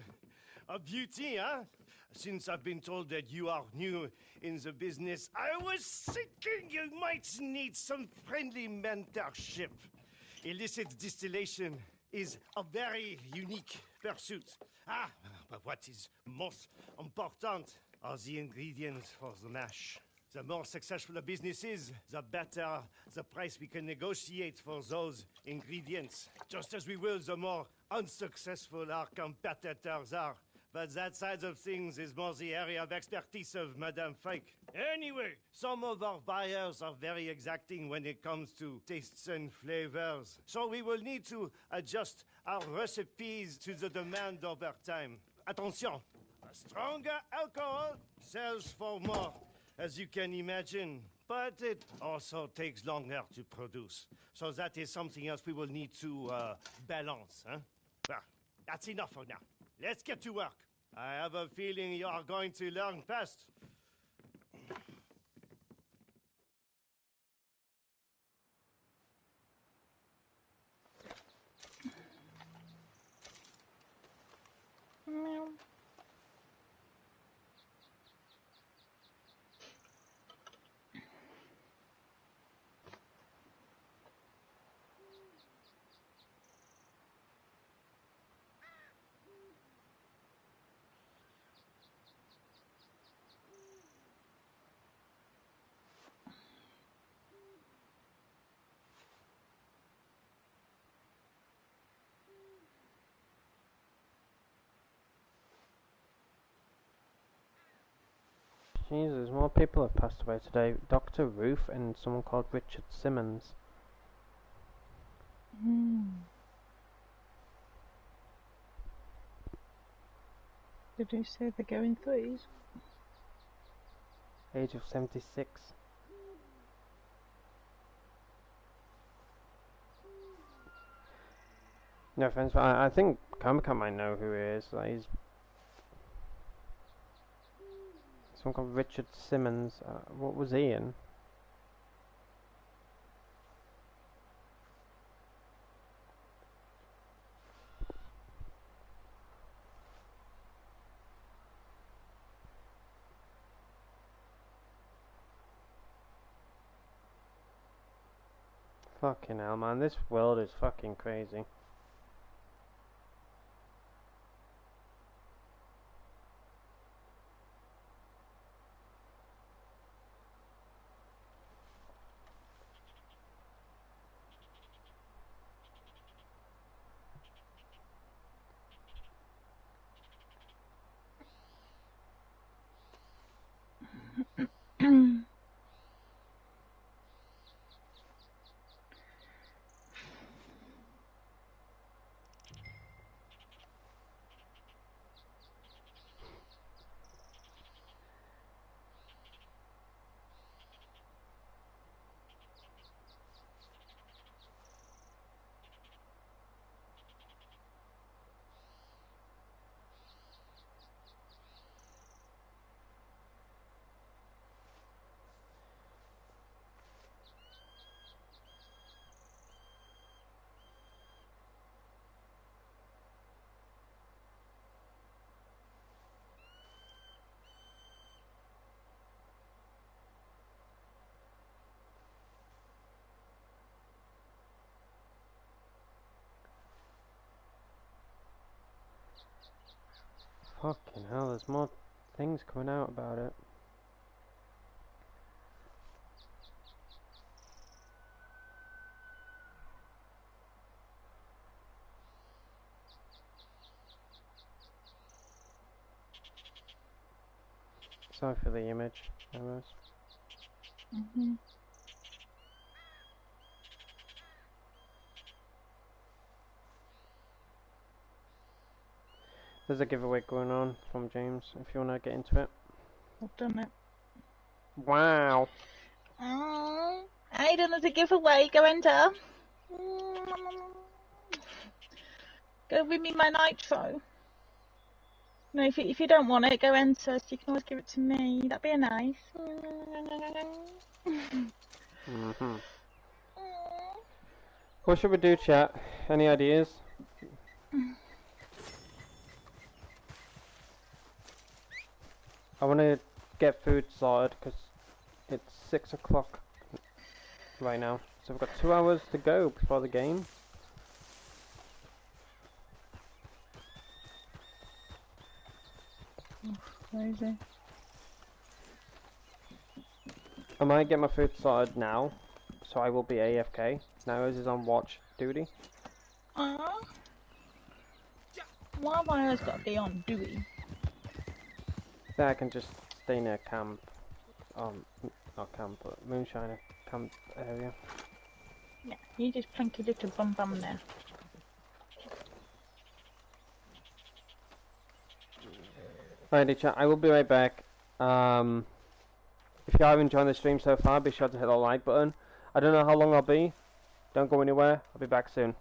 I: A beauty, huh? Since I've been told that you are new in the business, I was thinking you might need some friendly mentorship. Illicit distillation is a very unique pursuit. But what is most important are the ingredients for the mash. The more successful a business is, the better the price we can negotiate for those ingredients. Just as we will, the more unsuccessful our competitors are. But that side of things is more the area of expertise of Madame Fike. Anyway, some of our buyers are very exacting when it comes to tastes and flavors. So we will need to adjust our recipes to the demand over time. Attention, a stronger alcohol sells for more, as you can imagine. But it also takes longer to produce. So that is something else we will need to balance, huh? Well, that's enough for now. Let's get to work. I have a feeling you are going to learn fast.
C: Meow.
A: Jesus, more people have passed away today. Dr. Ruth and someone called Richard Simmons.
C: Did you say they're going threes?
A: Age of 76. No offense, but I think Kamika might know who he is. Like, he's someone called Richard Simmons. What was he in? Fucking hell, man. This world is fucking crazy. Fucking hell, there's more things coming out about it. Sorry for the image, anyways. There's a giveaway going on from James, if you want to get into it.
C: I've done it.
A: Wow!
C: Oh, Aidan, there's a giveaway. Go enter. Go win me my nitro. No, if you don't want it, go enter. So you can always give it to me. That'd be nice.
A: What should we do, chat? Any ideas? I want to get food sorted because it's 6 o'clock right now. So we've got 2 hours to go before the game.
C: Crazy.
A: I might get my food sorted now, so I will be AFK. Now is on watch duty.
C: Why have I always got to be on duty?
A: Then I can just stay near camp. Not camp, but Moonshine camp area.
C: Yeah, you just plunk your little bum there.
A: Alrighty chat, I will be right back. If you are enjoying the stream so far, be sure to hit the like button. I don't know how long I'll be. Don't go anywhere, I'll be back soon.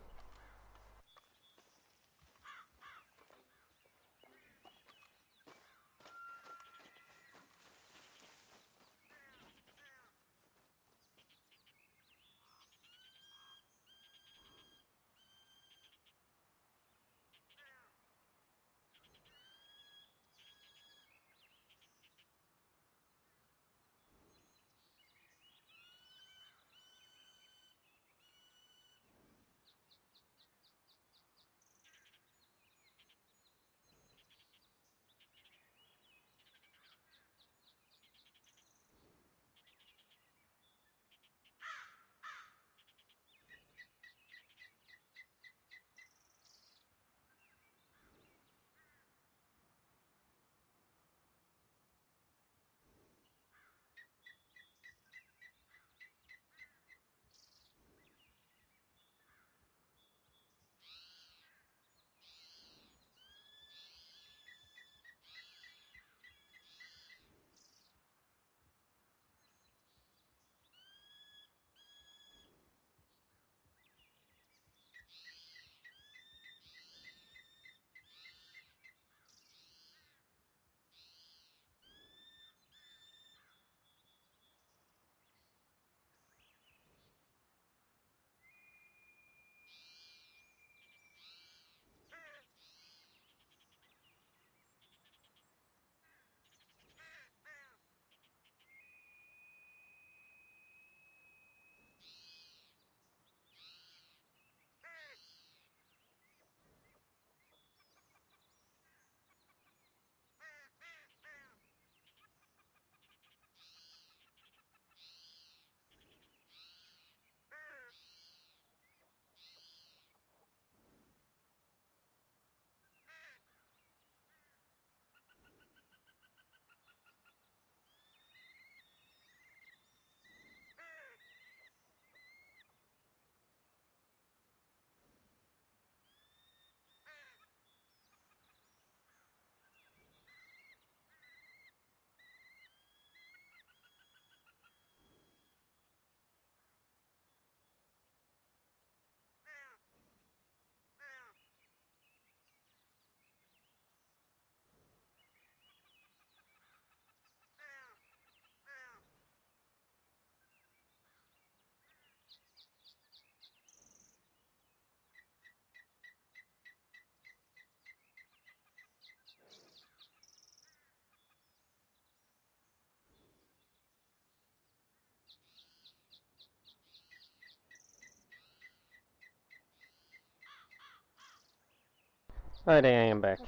A: Alrighty, I am back.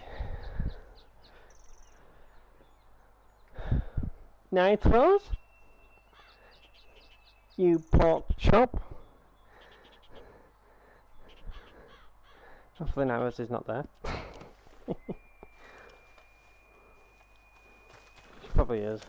A: Nitros? You pork chop? Hopefully Nitros is not there. She probably is.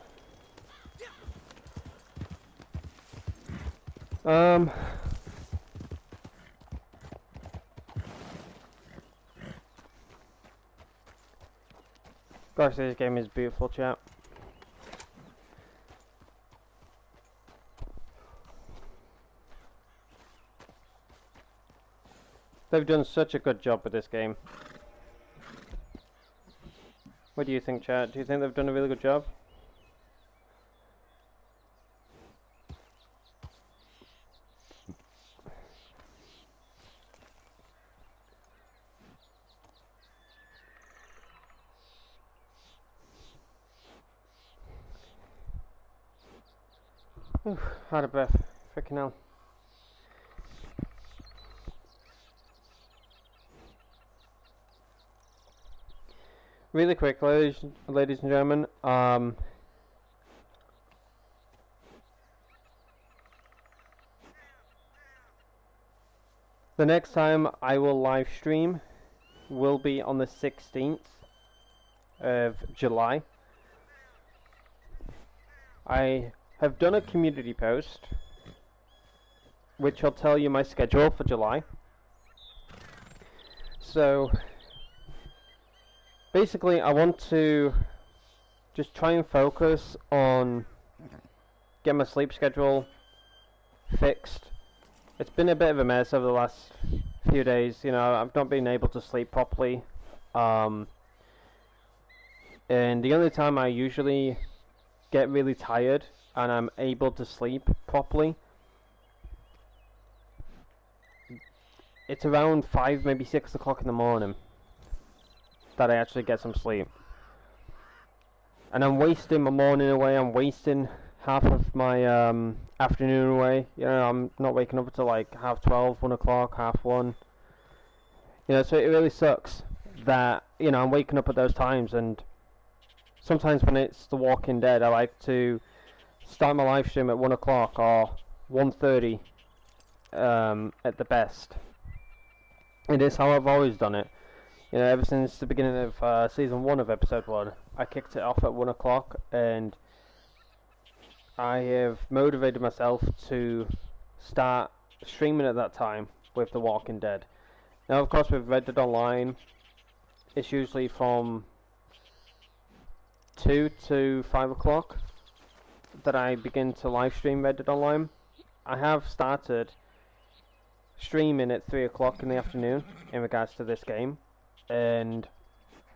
A: Gosh, this game is beautiful, chat. They've done such a good job with this game. What do you think, chat? Do you think they've done a really good job? Oof, out of breath. Freaking hell. Really quick, ladies and gentlemen, the next time I will live stream will be on the 16th of July. I have done a community post which will tell you my schedule for July. So basically, I want to just try and focus on getting my sleep schedule fixed. It's been a bit of a mess over the last few days. You know, I've not been able to sleep properly. And the only time I usually get really tired and I'm able to sleep properly, it's around 5, maybe 6 o'clock in the morning that I actually get some sleep. And I'm wasting my morning away, I'm wasting half of my afternoon away. You know, I'm not waking up until like 12:30, 1 o'clock, 1:30. You know, so it really sucks that, you know, I'm waking up at those times. And sometimes when it's The Walking Dead, I like to start my live stream at 1 o'clock or 1:30 at the best. It is how I've always done it. You know, ever since the beginning of Season 1 of Episode 1, I kicked it off at 1 o'clock, and I have motivated myself to start streaming at that time with The Walking Dead. Now, of course, with Red Dead Online, it's usually from 2 to 5 o'clock that I begin to live stream Red Dead Online. I have started streaming at 3 o'clock in the afternoon in regards to this game, and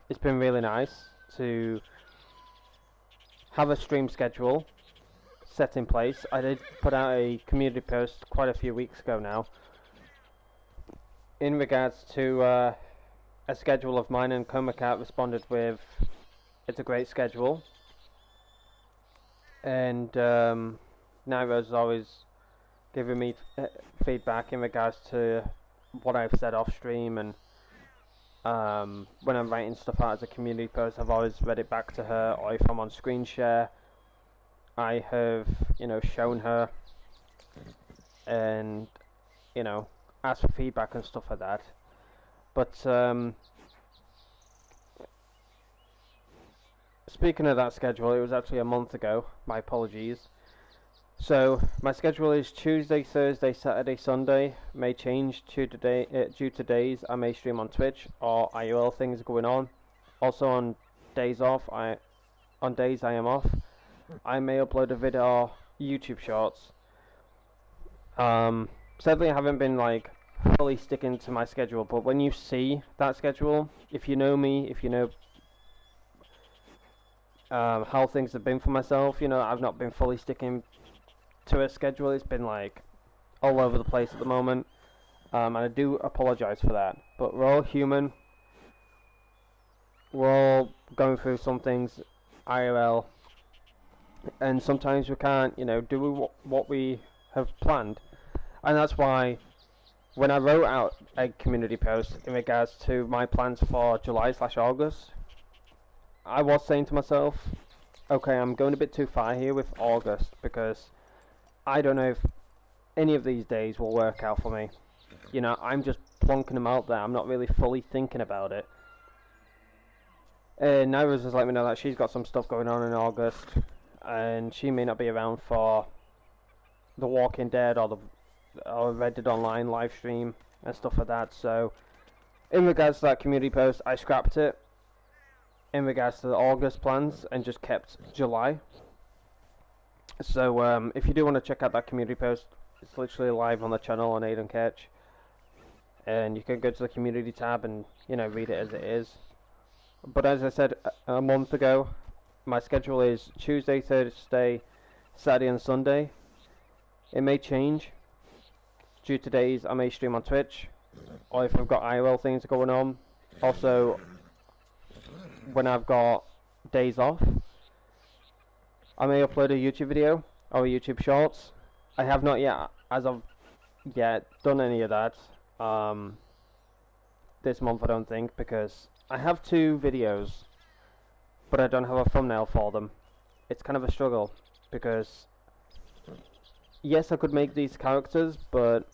A: it's been really nice to have a stream schedule set in place. I did put out a community post quite a few weeks ago now in regards to a schedule of mine, and Coma Cat responded with, "It's a great schedule." And Nairo's always giving me feedback in regards to what I've said off stream, and when I'm writing stuff out as a community post, I've always read it back to her, or if I'm on screen share, I have, you know, shown her and, you know, asked for feedback and stuff like that. But speaking of that schedule, it was actually a month ago. My apologies. So my schedule is Tuesday, Thursday, Saturday, Sunday. May change due to days. I may stream on Twitch or IRL things going on. Also on days off, on days I am off, I may upload a video or YouTube shorts. Sadly, I haven't been like fully sticking to my schedule. But when you see that schedule, if you know me, if you know how things have been for myself, you know, I've not been fully sticking to a schedule. It's been like all over the place at the moment, and I do apologize for that, but we're all human. We're all going through some things IRL, and sometimes we can't, you know, do what we have planned. And that's why when I wrote out a community post in regards to my plans for July/August, I was saying to myself, okay, I'm going a bit too far here with August, because I don't know if any of these days will work out for me. You know, I'm just plonking them out there. I'm not really fully thinking about it. Naira's has let me know that she's got some stuff going on in August, and she may not be around for The Walking Dead or Reddit Online live stream and stuff like that. So, in regards to that community post, I scrapped it in regards to the August plans and just kept July. So, if you do want to check out that community post, it's literally live on the channel on Aidan Ketch, and you can go to the community tab and, you know, read it as it is. But as I said a month ago, my schedule is Tuesday, Thursday, Saturday and Sunday. It may change. Due to days I may stream on Twitch, or if I've got IRL things going on. Also, when I've got days off, I may upload a YouTube video or a YouTube Shorts. I have not yet, as of yet, done any of that this month, I don't think, because I have 2 videos, but I don't have a thumbnail for them. It's kind of a struggle, because yes, I could make these characters, but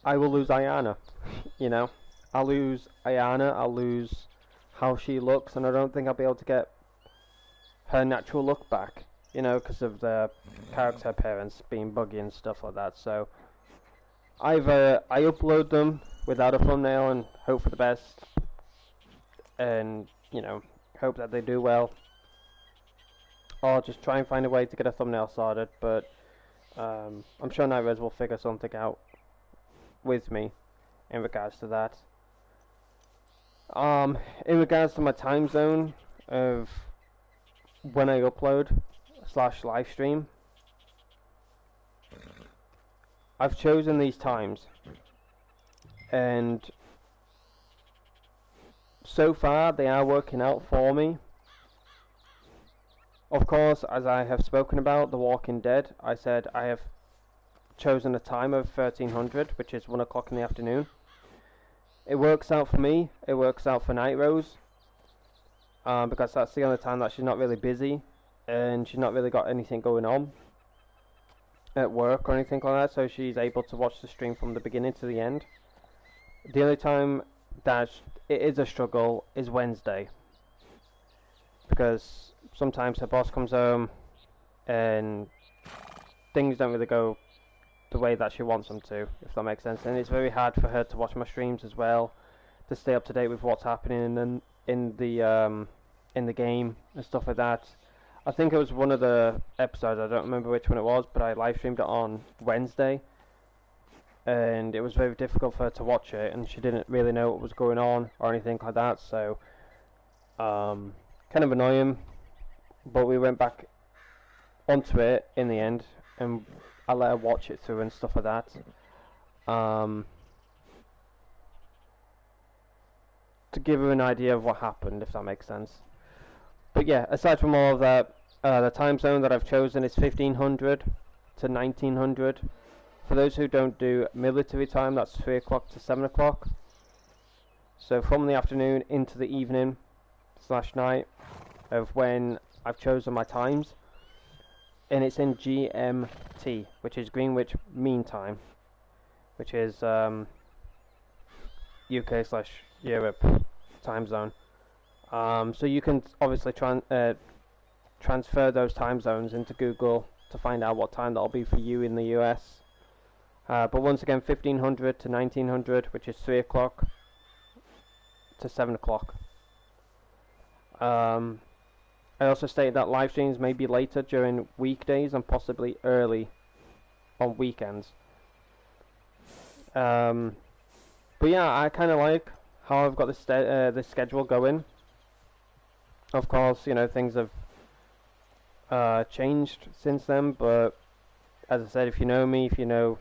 A: I will lose Ayana, you know? I'll lose Ayana, I'll lose how she looks, and I don't think I'll be able to get her natural look back, you know, because of the character appearance being buggy and stuff like that. So either I upload them without a thumbnail and hope for the best, and, you know, hope that they do well, or just try and find a way to get a thumbnail sorted. But I'm sure Nightres will figure something out with me in regards to that. In regards to my time zone of when I upload / live stream, I've chosen these times, and so far they are working out for me. Of course, as I have spoken about The Walking Dead, I said I have chosen a time of 1300, which is 1 o'clock in the afternoon. It works out for me, it works out for Night Rose, because that's the only time that she's not really busy, and she's not really got anything going on at work or anything like that, so she's able to watch the stream from the beginning to the end. The only time that it is a struggle is Wednesday, because sometimes her boss comes home and things don't really go the way that she wants them to, if that makes sense. And it's very hard for her to watch my streams as well, to stay up to date with what's happening in the game and stuff like that. I think it was one of the episodes, I don't remember which one it was, but I live streamed it on Wednesday, and it was very difficult for her to watch it, and she didn't really know what was going on or anything like that. So kind of annoying, but we went back onto it in the end, and I let her watch it through and stuff like that. To give her an idea of what happened, if that makes sense. But yeah, aside from all of that, the time zone that I've chosen is 1500 to 1900. For those who don't do military time, that's 3 o'clock to 7 o'clock. So from the afternoon into the evening / night of when I've chosen my times. And it's in GMT, which is Greenwich Mean Time, which is UK / Europe time zone. So you can obviously transfer those time zones into Google to find out what time that'll be for you in the US. But once again, 1500 to 1900, which is 3 o'clock to 7 o'clock. I also stated that live streams may be later during weekdays and possibly early on weekends. But yeah, I kind of like how I've got this schedule going. Of course, you know, things have changed since then, but as I said, if you know me, if you know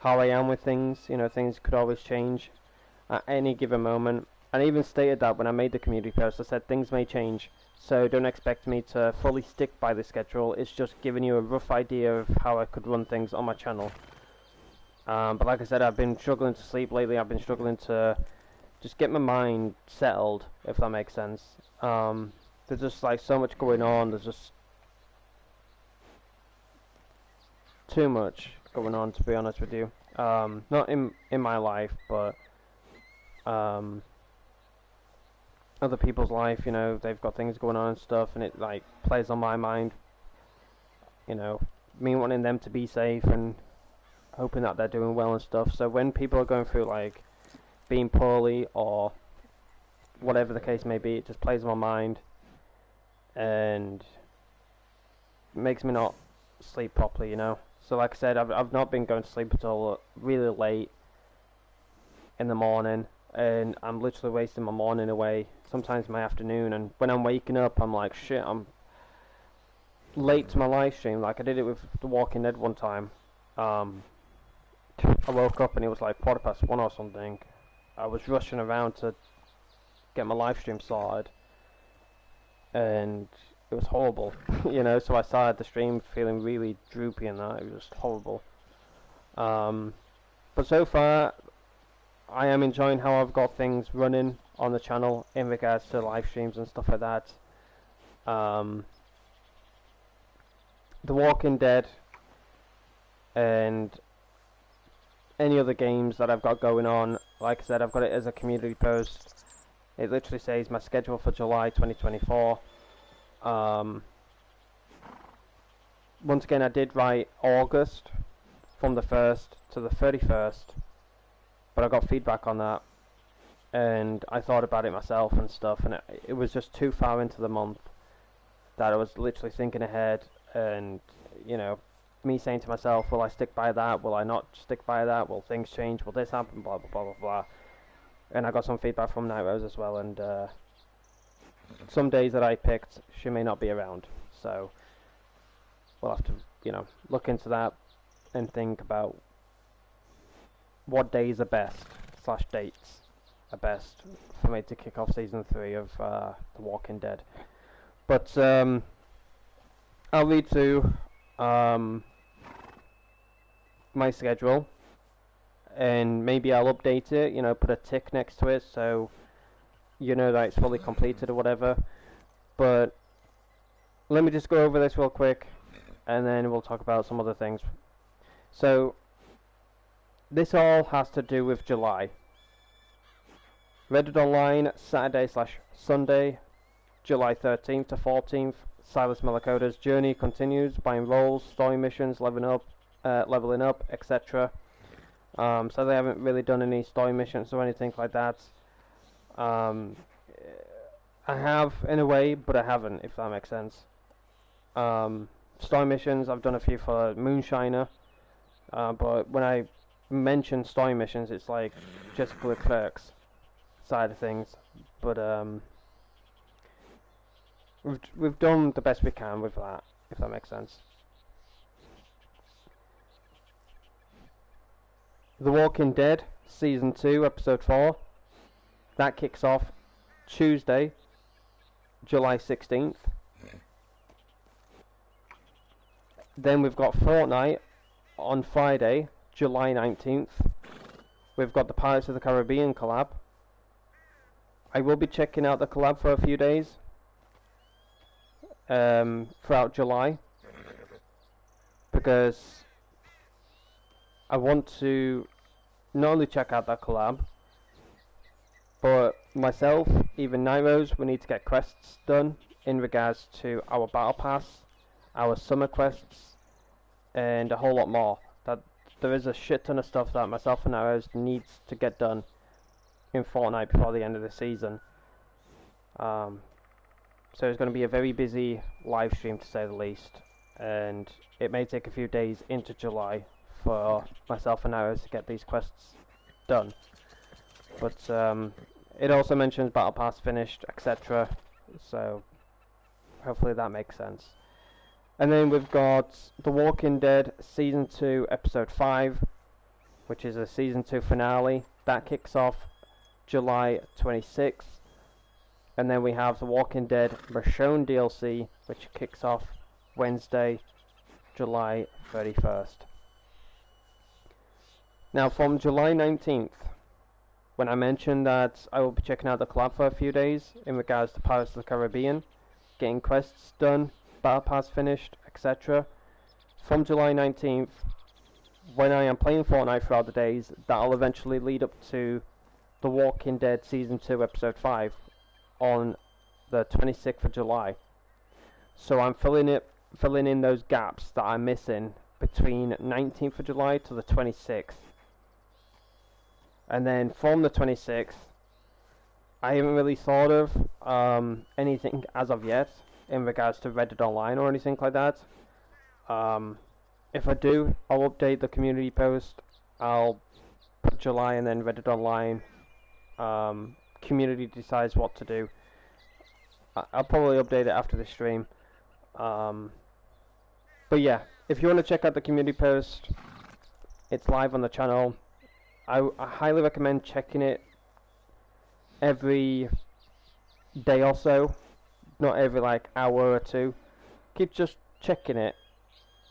A: how I am with things, you know, things could always change at any given moment. And I even stated that when I made the community post. I said things may change, so don't expect me to fully stick by the schedule. It's just giving you a rough idea of how I could run things on my channel. But like I said, I've been struggling to sleep lately. I've been struggling to just get my mind settled, if that makes sense. There's just like so much going on. There's just too much going on, to be honest with you. Not in my life, but other people's life. You know, they've got things going on and stuff, and it like plays on my mind. You know, me wanting them to be safe and hoping that they're doing well and stuff. So when people are going through like being poorly or whatever the case may be, it just plays on my mind and makes me not sleep properly, you know. So like I said, I've not been going to sleep until really late in the morning, and I'm literally wasting my morning away, sometimes my afternoon, and when I'm waking up I'm like, shit, I'm late to my live stream. Like I did it with The Walking Dead one time. I woke up and it was like 1:15 or something. I was rushing around to get my live stream sorted, and it was horrible. You know, so I started the stream feeling really droopy and that. It was just horrible. But so far, I am enjoying how I've got things running on the channel in regards to live streams and stuff like that. The Walking Dead and any other games that I've got going on, like I said, I've got it as a community post. It literally says my schedule for July 2024. Once again, I did write August from the 1st to the 31st, but I got feedback on that, and I thought about it myself and stuff, and it was just too far into the month that I was literally thinking ahead, and you know, me saying to myself, will I stick by that, will I not stick by that, will things change, will this happen, blah blah blah blah blah. And I got some feedback from Night Rose as well, and some days that I picked, she may not be around, so we'll have to, you know, look into that and think about what days are best, / dates are best for me to kick off season 3 of The Walking Dead. But I'll read through my schedule, and maybe I'll update it, you know, put a tick next to it so you know that it's fully completed or whatever. But let me just go over this real quick, and then we'll talk about some other things. So this all has to do with July. Reddit Online, Saturday/Sunday, July 13th to 14th. Silas Malacoda's journey continues, buying roles, story missions, leveling up, etc. So they haven't really done any story missions or anything like that. I have in a way, but I haven't, if that makes sense. Story missions, I've done a few for Moonshiner, but when I mention story missions, it's like just for the clerks side of things. But we've done the best we can with that, if that makes sense. The Walking Dead Season 2 Episode 4, that kicks off Tuesday, July 16th. Then we've got Fortnite on Friday, July 19th. We've got the Pirates of the Caribbean collab. I will be checking out the collab for a few days throughout July, because I want to not only check out that collab, but myself, even Nyros, we need to get quests done in regards to our battle pass, our summer quests, and a whole lot more. That there is a shit ton of stuff that myself and Nyros needs to get done in Fortnite before the end of the season. So it's going to be a very busy live stream, to say the least, and it may take a few days into July for myself and Nyros to get these quests done. But it also mentions Battle Pass finished, etc. So hopefully that makes sense. And then we've got The Walking Dead Season 2 Episode 5, which is a Season 2 finale. That kicks off July 26th. And then we have The Walking Dead Michonne DLC, which kicks off Wednesday, July 31st. Now from July 19th when I mentioned that I will be checking out the club for a few days in regards to Pirates of the Caribbean, getting quests done, Battle Pass finished, etc. From July 19th, when I am playing Fortnite throughout the days, that'll eventually lead up to The Walking Dead Season 2 Episode 5 on the 26th of July. So I'm filling in those gaps that I'm missing between 19th of July to the 26th. And then from the 26th, I haven't really thought of anything as of yet in regards to Reddit Online or anything like that. If I do, I'll update the community post. I'll put July and then Reddit Online. Community decides what to do. I'll probably update it after the stream. But yeah, if you want to check out the community post, it's live on the channel. I highly recommend checking it every day or so, not every like hour or two. Keep just checking it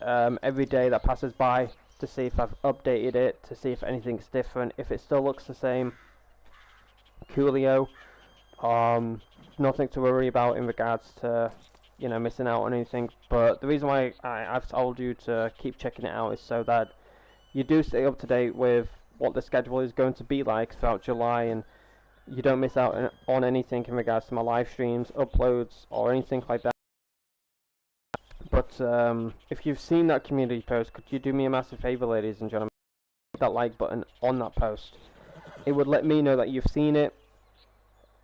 A: every day that passes by to see if I've updated it, to see if anything's different. If it still looks the same, coolio. Nothing to worry about in regards to, you know, missing out on anything. But the reason why I've told you to keep checking it out is so that you do stay up to date with what the schedule is going to be like throughout July, and you don't miss out on anything in regards to my live streams, uploads, or anything like that. But if you've seen that community post, could you do me a massive favour, ladies and gentlemen? Hit that like button on that post. It would let me know that you've seen it,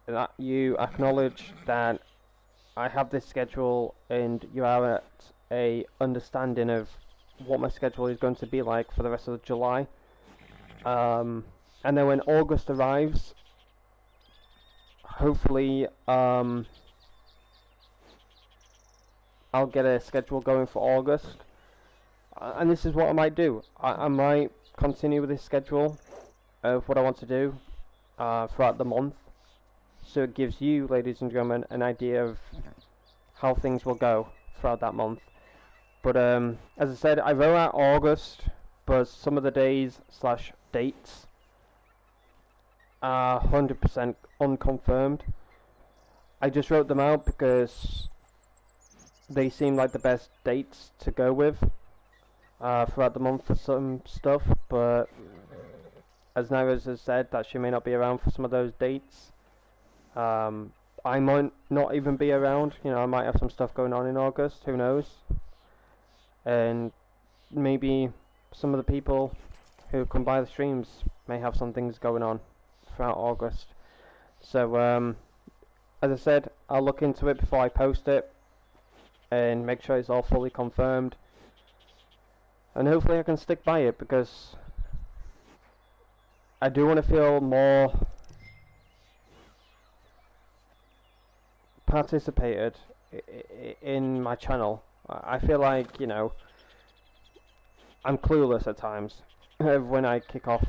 A: that you acknowledge that I have this schedule and you are at a understanding of what my schedule is going to be like for the rest of July. And then when August arrives, hopefully I'll get a schedule going for August. And this is what I might do. I might continue with this schedule of what I want to do throughout the month. So it gives you, ladies and gentlemen, an idea of how things will go throughout that month. But as I said, I wrote out August, but some of the days / dates are 100% unconfirmed. I just wrote them out because they seem like the best dates to go with throughout the month for some stuff. But as Naira's has said, that she may not be around for some of those dates. I might not even be around. You know, I might have some stuff going on in August. Who knows? And maybe some of the people who come by the streams may have some things going on throughout August. So, as I said, I'll look into it before I post it and make sure it's all fully confirmed. And hopefully I can stick by it, because I do want to feel more participated in my channel. I feel like, you know, I'm clueless at times when I kick off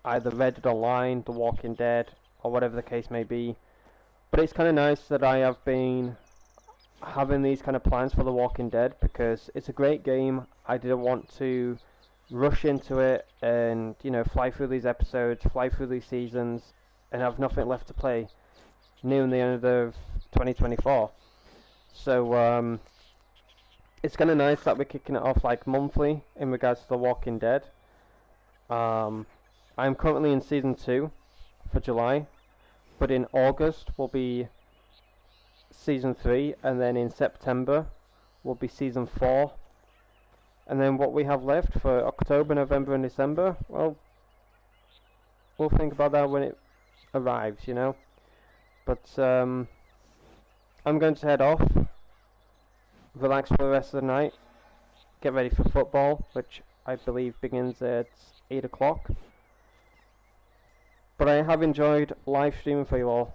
A: either Reddit Online, The Walking Dead, or whatever the case may be. But it's kind of nice that I have been having these kind of plans for The Walking Dead, because it's a great game. I didn't want to rush into it and, you know, fly through these episodes, fly through these seasons, and have nothing left to play near the end of 2024. So it's kind of nice that we're kicking it off like monthly in regards to The Walking Dead. I'm currently in season 2 for July, but in August will be season 3, and then in September will be season 4. And then what we have left for October, November and December, well, we'll think about that when it arrives, you know. But I'm going to head off, relax for the rest of the night, get ready for football, which I believe begins at 8 o'clock. But I have enjoyed live streaming for you all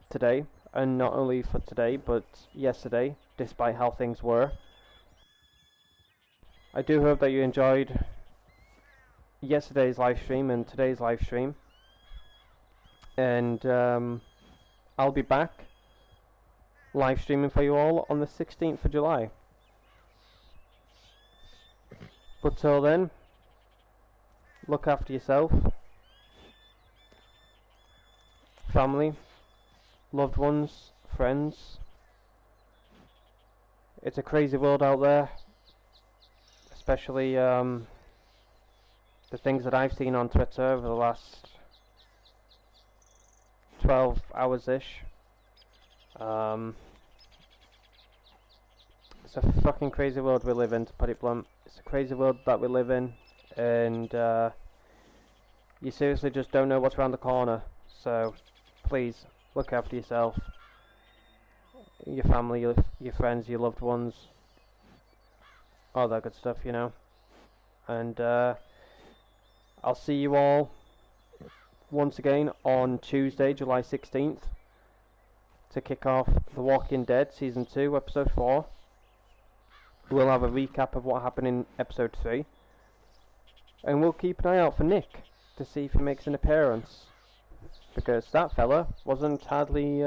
A: today, and not only for today, but yesterday, despite how things were. I do hope that you enjoyed yesterday's live stream and today's live stream. And I'll be back live streaming for you all on the 16th of July. But till then, look after yourself, family, loved ones, friends. It's a crazy world out there, especially the things that I've seen on Twitter over the last 12 hours-ish. It's a fucking crazy world we live in, to put it blunt. It's a crazy world that we live in, and you seriously just don't know what's around the corner. So, please, look after yourself, your family, your friends, your loved ones, all that good stuff, you know. And I'll see you all once again on Tuesday, July 16th, to kick off The Walking Dead Season 2, Episode 4. We'll have a recap of what happened in Episode 3. And we'll keep an eye out for Nick to see if he makes an appearance. Because that fella wasn't hardly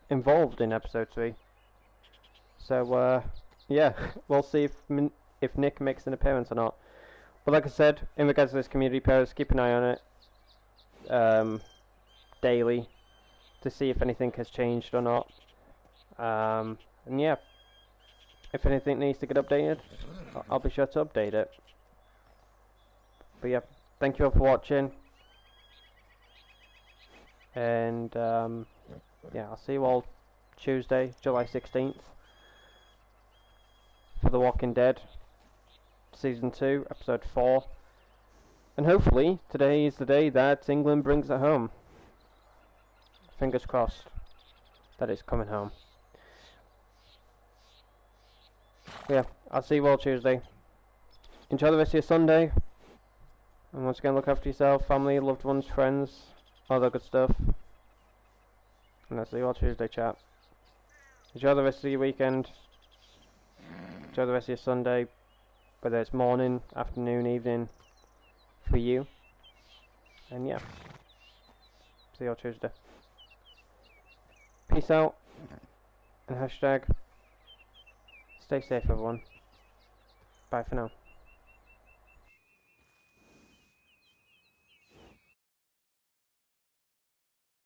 A: involved in Episode 3. So, yeah, we'll see if Nick makes an appearance or not. But like I said, in regards to this community post, keep an eye on it daily to see if anything has changed or not. And yeah, if anything needs to get updated, I'll be sure to update it. But yeah, thank you all for watching. And yeah, I'll see you all Tuesday, July 16th for The Walking Dead Season 2, Episode 4. And hopefully, today is the day that England brings it home. Fingers crossed that it's coming home. Yeah, I'll see you all Tuesday. Enjoy the rest of your Sunday. And once again, look after yourself, family, loved ones, friends, all that good stuff. And I'll see you all Tuesday, chat. Enjoy the rest of your weekend. Enjoy the rest of your Sunday. Whether it's morning, afternoon, evening, for you. And yeah. See you all Tuesday. Peace out. And hashtag stay safe, everyone. Bye for now.